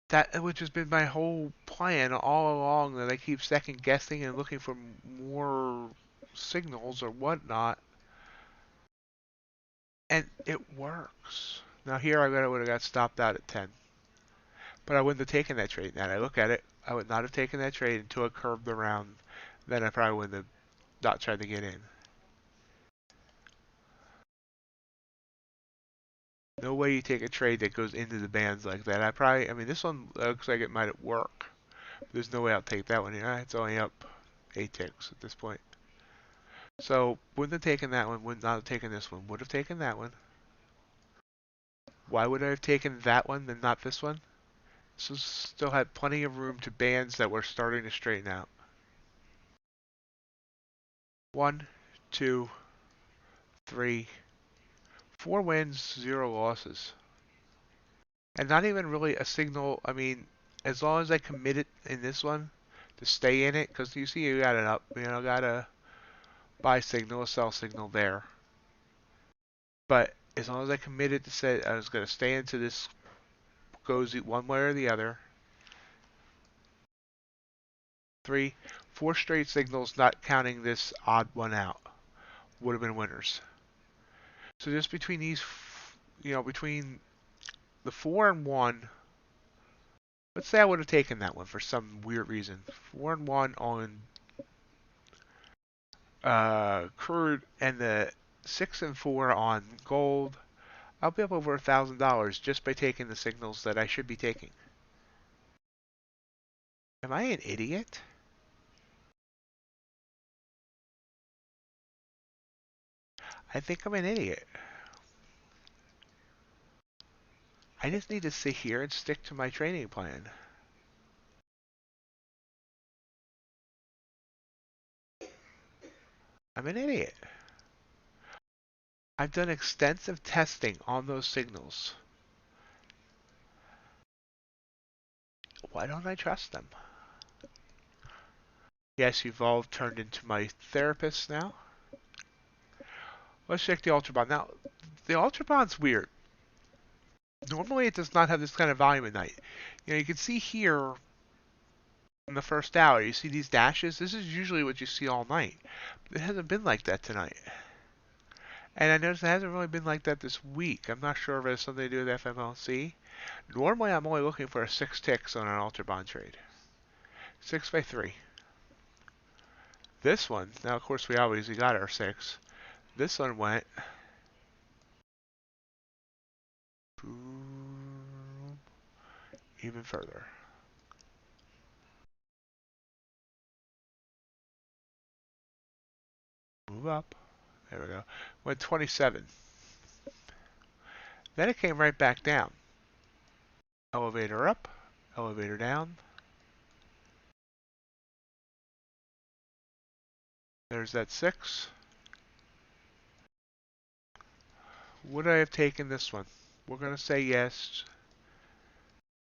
A: that which has been my whole plan all along, that I keep second guessing and looking for more signals or whatnot, and it works. Now here I would have got stopped out at 10. But I wouldn't have taken that trade. Now that I look at it, I would not have taken that trade until it curved around. Then I probably wouldn't have not tried to get in. No way you take a trade that goes into the bands like that. I mean, this one looks like it might work. There's no way I'll take that one here. It's only up 8 ticks at this point. So, wouldn't have taken that one, would not have taken this one. Would have taken that one. Why would I have taken that one and not this one? This still had plenty of room to bands that were starting to straighten out. 1, 2, 3, 4 wins, 0 losses. And not even really a signal. I mean, as long as I commit it in this one to stay in it, because you see you got it up, got a buy signal, a sell signal there. But as long as I committed to say I was going to stay into this, goes one way or the other. 3, 4 straight signals, not counting this odd one out, would have been winners. So just between these, between the 4 and 1, let's say I would have taken that one for some weird reason. 4 and 1 on crude and the 6 and 4 on gold. I'll be up over $1,000 just by taking the signals that I should be taking. Am I an idiot? I think I'm an idiot. I just need to sit here and stick to my training plan. I'm an idiot. I've done extensive testing on those signals. Why don't I trust them? Yes, you've all turned into my therapists now. Let's check the UltraBond. Now, the UltraBond's weird. Normally it does not have this kind of volume at night. You can see here in the first hour, you see these dashes? This is usually what you see all night. It hasn't been like that tonight. And I noticed it hasn't really been like that this week. I'm not sure if it has something to do with FMLC. Normally I'm only looking for 6 ticks on an UltraBond trade. 6 by 3. This one, now of course we obviously got our 6. This one went even further. Move up. There we go. Went 27. Then it came right back down. Elevator up, elevator down. There's that 6. Would I have taken this one? We're going to say yes,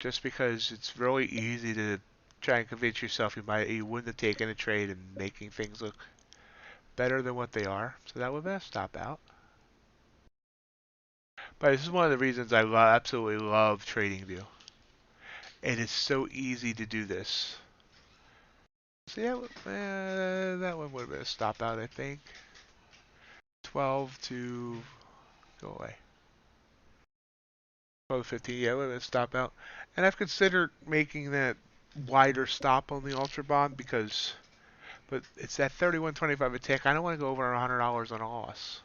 A: just because it's really easy to try and convince yourself you wouldn't have taken a trade and making things look better than what they are. So that would be a stop out. But this is one of the reasons I absolutely love TradingView. It is so easy to do this. See, that one would have been a stop out, I think. 12 to go away. 12 to 15, yeah, would have been a stop out. And I've considered making that wider stop on the UltraBond because, but it's at 31.25 a tick. I don't want to go over $100 on a loss.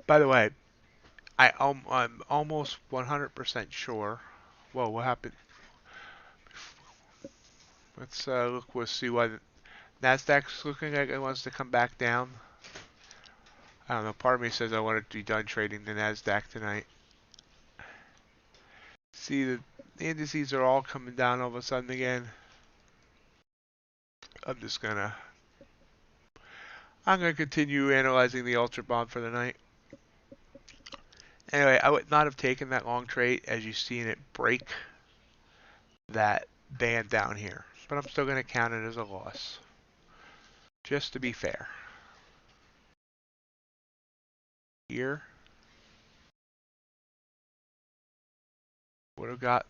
A: By the way, I'm almost 100% sure. Whoa, what happened? Let's look. We'll see what Nasdaq's looking like. It wants to come back down. I don't know. Part of me says I want to be done trading the Nasdaq tonight. See, the indices are all coming down all of a sudden again. I'm gonna continue analyzing the UltraBond for the night. Anyway, I would not have taken that long trade as you've seen it break that band down here. But I'm still going to count it as a loss. Just to be fair. Here. Would have gotten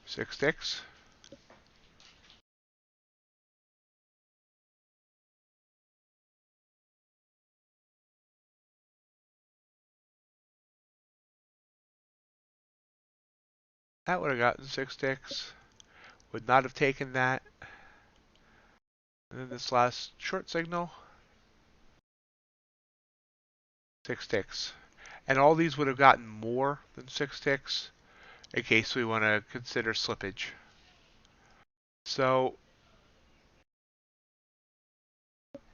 A: 6 ticks. That would have gotten 6 ticks. Would not have taken that. And then this last short signal. 6 ticks. And all these would have gotten more than 6 ticks in case we want to consider slippage. So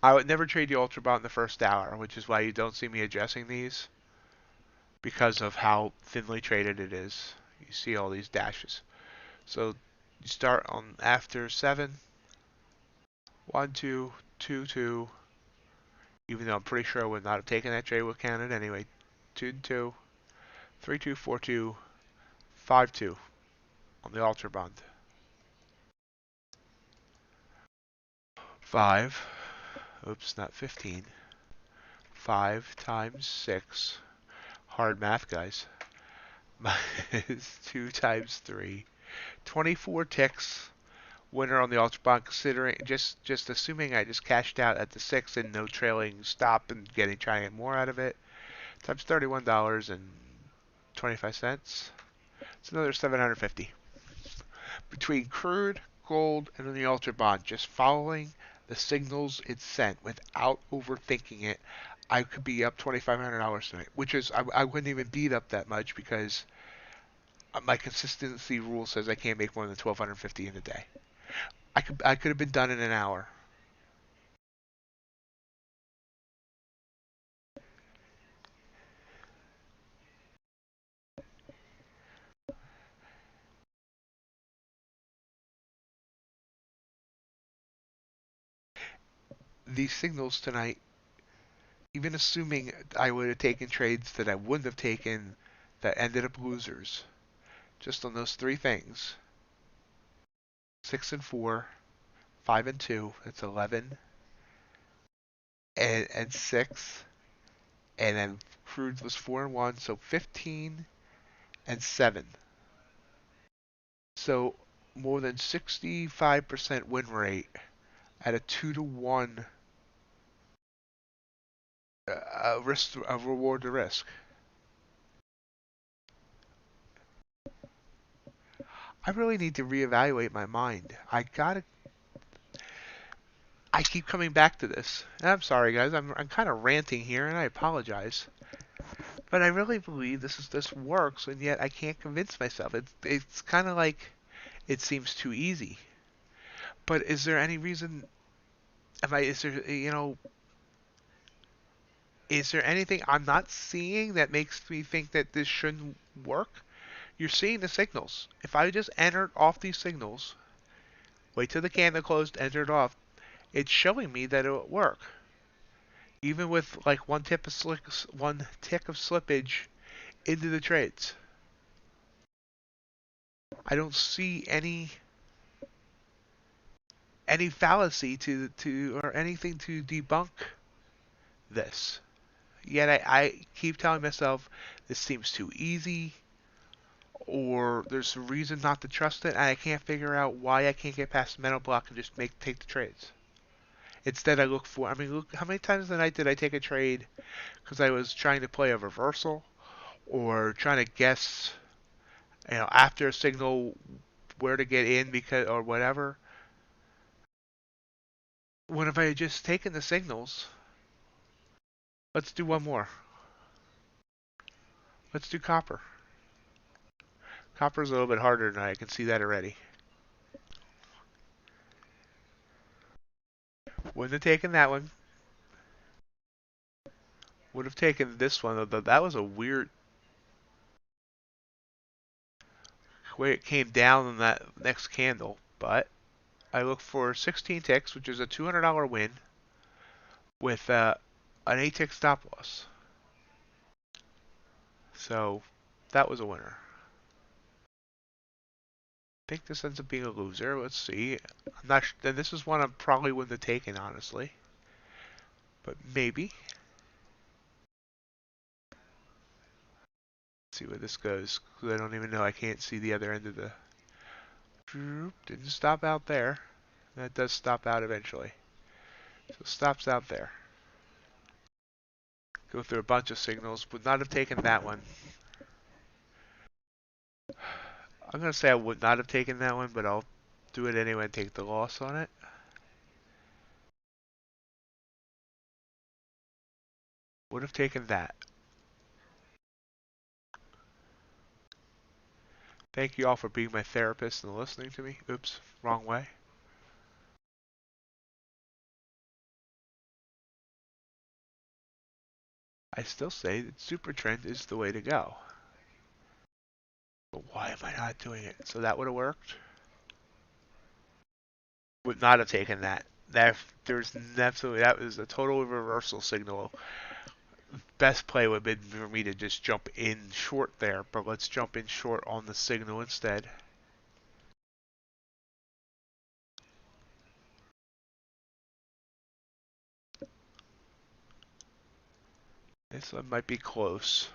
A: I would never trade the UltraBond in the first hour, which is why you don't see me addressing these because of how thinly traded it is. You see all these dashes. So you start on after 7, 1, 2, 2, 2. Even though I'm pretty sure I would not have taken that trade with Canada anyway. 2, 2, 3, 2, 4, 2, 5, 2 on the UltraBond. 5. Oops, not 15. 5 times 6. Hard math, guys. Minus 2 times 3. 24 ticks. Winner on the UltraBond, considering just assuming I just cashed out at the 6 and no trailing stop and trying to get more out of it. Times $31.25. It's another 750. Between crude, gold, and the UltraBond, just following the signals it sent without overthinking it, I could be up $2,500 tonight, which is I wouldn't even beat up that much because my consistency rule says I can't make more than 1,250 in a day. I could have been done in an hour. These signals tonight, even assuming I would have taken trades that I wouldn't have taken that ended up losers, just on those three things, 6 and 4, 5 and 2, that's 11, and 6, and then crude was 4 and 1, so 15 and 7. So more than 65% win rate at a 2 to 1 reward to risk. I really need to reevaluate my mind. I keep coming back to this. And I'm sorry, guys. I'm kind of ranting here, and I apologize. But I really believe this works, and yet I can't convince myself. It's kind of like it seems too easy. But is there any reason? Is there is there anything I'm not seeing that makes me think that this shouldn't work? You're seeing the signals. If I just entered off these signals, wait till the candle closed, enter it off, it's showing me that it will work. Even with like one tick of slippage into the trades. I don't see any fallacy to or anything to debunk this. Yet I keep telling myself this seems too easy, or there's a reason not to trust it, and I can't figure out why I can't get past the mental block and just take the trades. Instead, look, how many times a night did I take a trade because I was trying to play a reversal or trying to guess, after a signal where to get in because or whatever. When if I had just taken the signals, let's do one more. Let's do copper. Copper's a little bit harder tonight. I can see that already. Wouldn't have taken that one. Would have taken this one. That was a weird way it came down on that next candle. But I look for 16 ticks, which is a $200 win with an 8 tick stop loss. So that was a winner. I think this ends up being a loser. Let's see. I'm not. Then this is one I probably wouldn't have taken, honestly. But maybe. Let's see where this goes. Because I don't even know. I can't see the other end of the. Didn't stop out there. That does stop out eventually. So it stops out there. Go through a bunch of signals. Would not have taken that one. I'm going to say I would not have taken that one, but I'll do it anyway and take the loss on it. Would have taken that. Thank you all for being my therapist and listening to me. Oops, wrong way. I still say that super trend is the way to go. Why am I not doing it? So that would have worked. Would not have taken that. There's absolutely, that was a total reversal signal. Best play would have been for me to just jump in short there, but let's jump in short on the signal instead. This one might be close.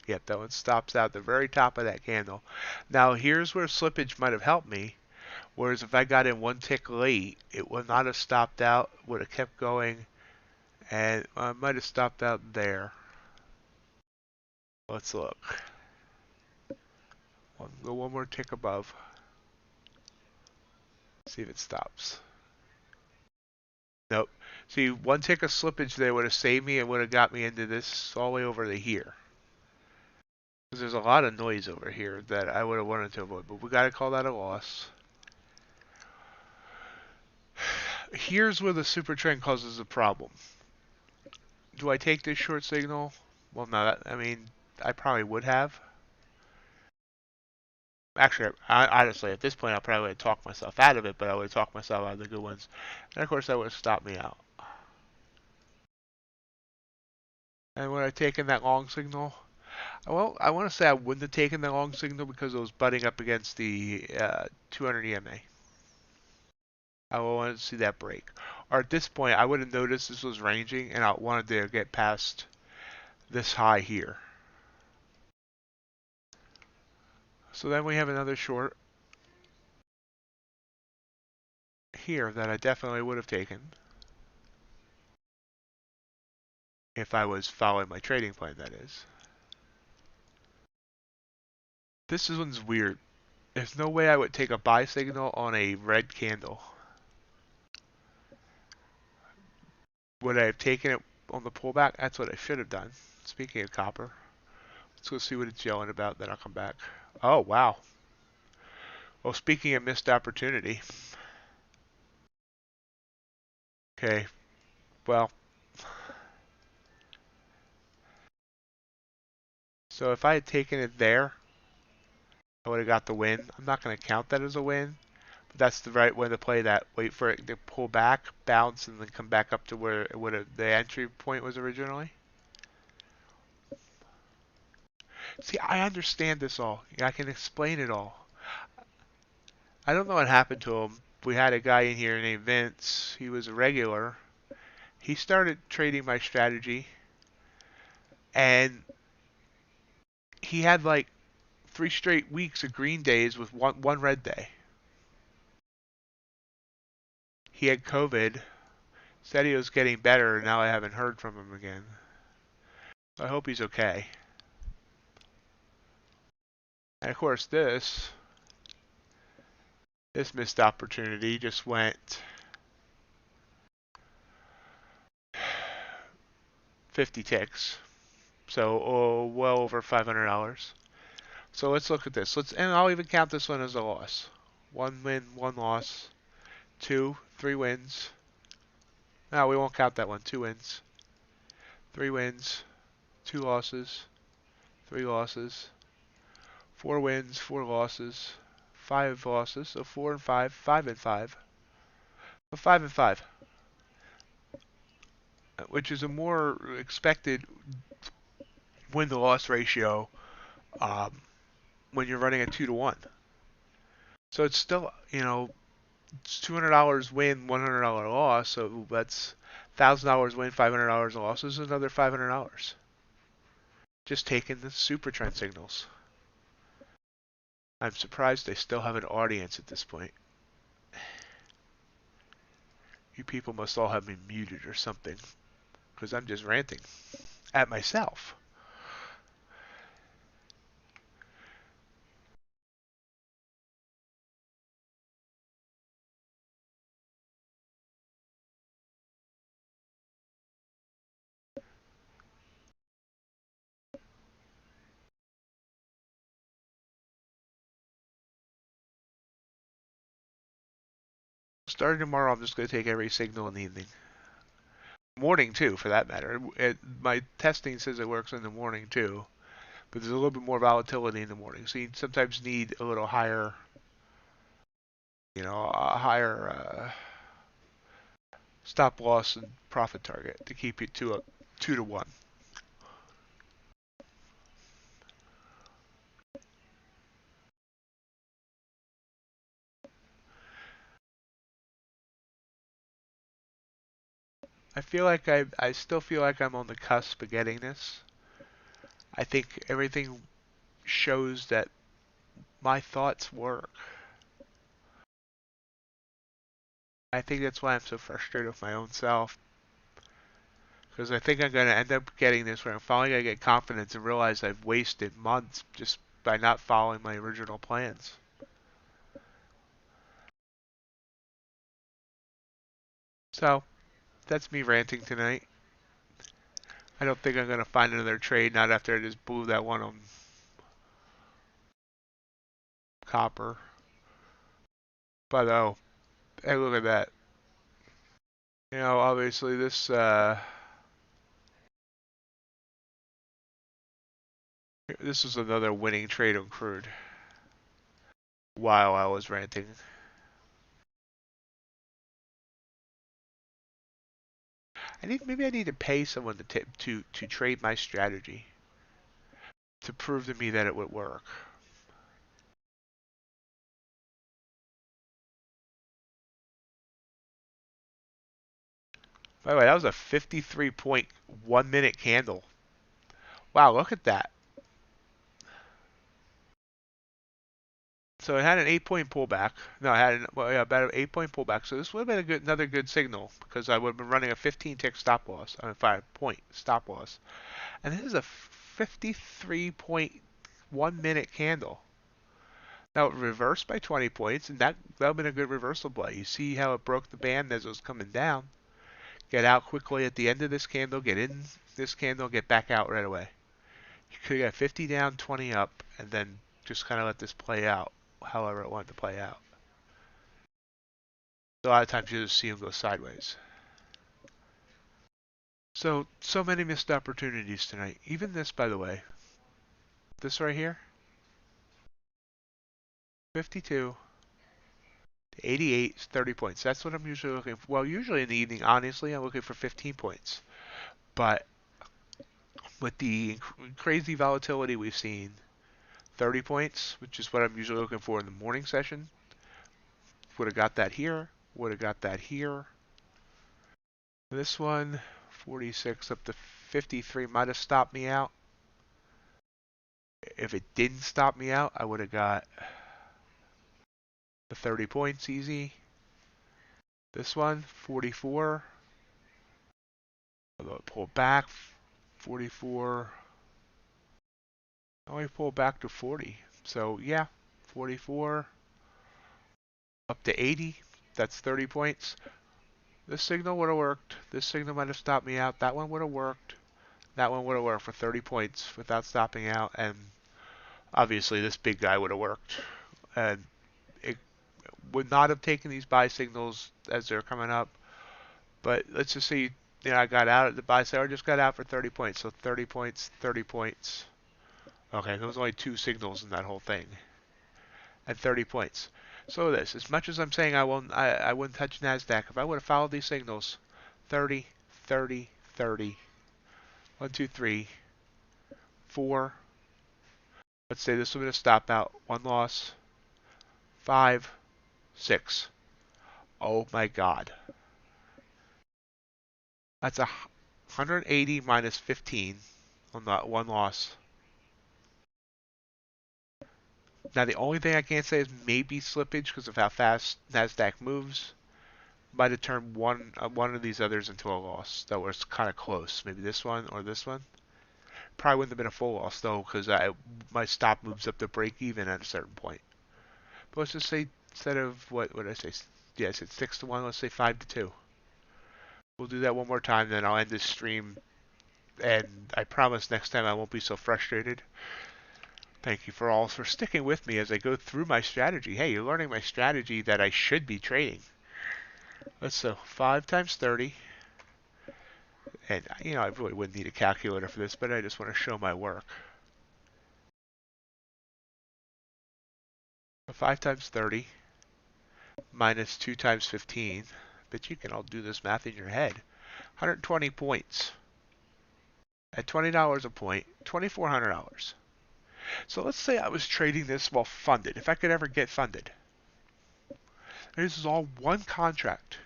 A: Yep, that one stops out the very top of that candle. Now here's where slippage might have helped me. Whereas if I got in one tick late, it would not have stopped out, would have kept going, and I might have stopped out there. Let's look. Go one more tick above. See if it stops. Nope. See, one tick of slippage there would have saved me and would have got me into this all the way over to here. Because there's a lot of noise over here that I would have wanted to avoid, but we got to call that a loss. Here's where the super trend causes a problem. Do I take this short signal? Well, no, I mean, I probably would have. Actually, honestly, at this point, I probably would have talked myself out of it, but I would have talked myself out of the good ones. And of course, that would have stopped me out. And would I taken that long signal? Well, I want to say I wouldn't have taken the long signal because it was butting up against the 200 EMA. I wanted to see that break. Or at this point, I would have noticed this was ranging, and I wanted to get past this high here. So then we have another short here that I definitely would have taken if I was following my trading plan, that is. This one's weird. There's no way I would take a buy signal on a red candle. Would I have taken it on the pullback? That's what I should have done. Speaking of copper, let's go see what it's yelling about, then I'll come back. Oh, wow. Well, speaking of missed opportunity. Okay, well. So if I had taken it there, I would have got the win. I'm not going to count that as a win. That's the right way to play that. Wait for it to pull back, bounce, and then come back up to where it would have, the entry point was originally. See, I understand this all. I can explain it all. I don't know what happened to him. We had a guy in here named Vince. He was a regular. He started trading my strategy, and he had like 3 straight weeks of green days with one red day. He had COVID. Said he was getting better, and now I haven't heard from him again. I hope he's okay. And of course, this missed opportunity just went 50 ticks, so well over $500. So let's look at this. And I'll even count this one as a loss. 1 win, 1 loss, 2, 3 wins. No, we won't count that one. 2 wins, 3 wins, 2 losses, 3 losses, 4 wins, 4 losses, 5 losses. So 4 and 5, 5 and 5. So 5 and 5, which is a more expected win-to-loss ratio when you're running a 2-to-1. So it's still, it's $200 win, $100 loss. So that's $1,000 win, $500 loss. This is another $500. Just taking the super trend signals. I'm surprised they still have an audience at this point. You people must all have me muted or something, because I'm just ranting at myself. Starting tomorrow, I'm just going to take every signal in the evening. Morning, too, for that matter. My testing says it works in the morning, too. but there's a little bit more volatility in the morning. So you sometimes need a little higher, a higher stop loss and profit target to keep you to a 2 to 1. I feel like I still feel like I'm on the cusp of getting this. I think everything shows that my thoughts work. I think that's why I'm so frustrated with my own self. Because I think I'm going to end up getting this where I'm finally going to get confidence and realize I've wasted months just by not following my original plans. So, that's me ranting tonight. I don't think I'm going to find another trade, not after I just blew that one on copper. But oh, hey, look at that. Obviously this was another winning trade on crude while I was ranting. Maybe I need to pay someone to trade my strategy to prove to me that it would work. By the way, that was a 53.1 minute candle. Wow, look at that. So it had an 8-point pullback. No, it had about an 8-point pullback. So this would have been another good signal because I would have been running a 15 tick stop loss, 5-point stop loss. And this is a 53.1 minute candle. Now it reversed by 20 points, and that would have been a good reversal play. You see how it broke the band as it was coming down. Get out quickly at the end of this candle, get in this candle, get back out right away. You could have got 50 down, 20 up, and then just kind of let this play out however it wanted to play out. A lot of times you just see them go sideways. So many missed opportunities tonight. Even this, by the way. This right here. 52 to 88 is 30 points. That's what I'm usually looking for. Well, usually in the evening, honestly, I'm looking for 15 points. But with the crazy volatility we've seen, 30 points, which is what I'm usually looking for in the morning session, would have got that here, would have got that here. This one, 46 up to 53 might have stopped me out. If it didn't stop me out, I would have got the 30 points easy. This one, 44. Although it pulled back, 44. Now we pull back to 40. So yeah, 44 up to 80. That's 30 points. This signal would have worked. This signal might have stopped me out. That one would have worked. That one would have worked for 30 points without stopping out. And obviously this big guy would have worked. And it would not have taken these buy signals as they're coming up. But let's just say, I got out at the buy side, or just got out for 30 points. So 30 points, 30 points. Okay, there was only 2 signals in that whole thing. At 30 points. So this, as much as I'm saying I wouldn't touch NASDAQ, if I would have followed these signals, 30, 30, 30, 1, 2, 3, 4. Let's say this would have been a stop out. 1 loss. 5, 6. Oh my God. That's 180 minus 15 on that 1 loss. Now the only thing I can't say is maybe slippage because of how fast NASDAQ moves. Might have turned one of these others into a loss that was kind of close. Maybe this one or this one. Probably wouldn't have been a full loss though because my stop moves up to break even at a certain point. But let's just say instead of what did I say? Yeah, I said 6 to 1. Let's say 5 to 2. We'll do that one more time, then I'll end this stream. And I promise next time I won't be so frustrated. Thank you for sticking with me as I go through my strategy. Hey, you're learning my strategy that I should be trading. Let's so 5 times 30. And I really wouldn't need a calculator for this, but I just want to show my work. So 5 times 30 minus 2 times 15. Bet you can all do this math in your head. 120 points. At $20 a point, $2,400. So let's say I was trading this while funded, if I could ever get funded. This is all one contract.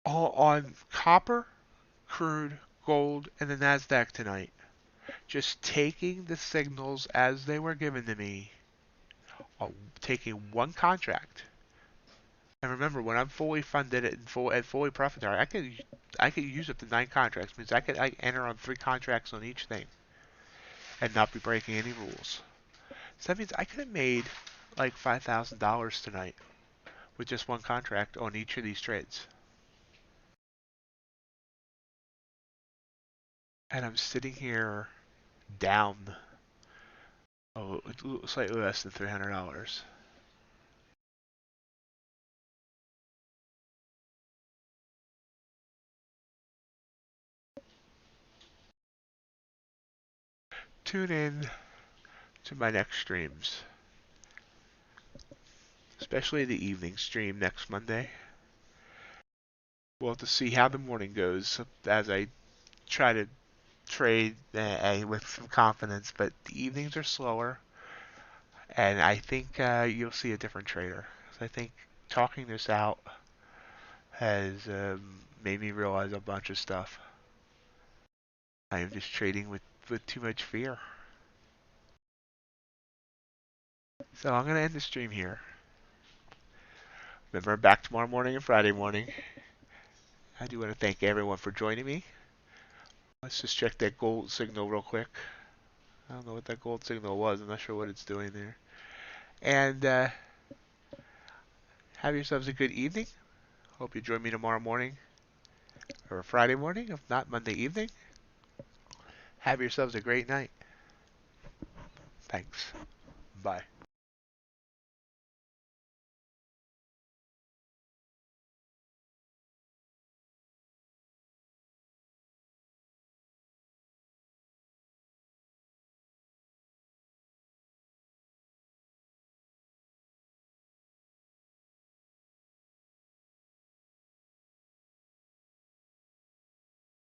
A: All on copper, crude, gold, and the NASDAQ tonight. Just taking the signals as they were given to me, taking one contract. And remember, when I'm fully funded and fully profitable, I could use up to 9 contracts. Means I could enter on 3 contracts on each thing and not be breaking any rules. So that means I could have made like $5,000 tonight with just one contract on each of these trades. And I'm sitting here down slightly less than $300. Tune in to my next streams, especially the evening stream next Monday. We'll have to see how the morning goes as I try to trade with some confidence, but the evenings are slower, and I think you'll see a different trader. So I think talking this out has made me realize a bunch of stuff. I am just trading with too much fear. So I'm going to end the stream here. Remember, I'm back tomorrow morning and Friday morning. I do want to thank everyone for joining me. Let's just check that gold signal real quick. I don't know what that gold signal was. I'm not sure what it's doing there. And have yourselves a good evening. Hope you join me tomorrow morning or Friday morning, if not Monday evening. Have yourselves a great night. Thanks. Bye.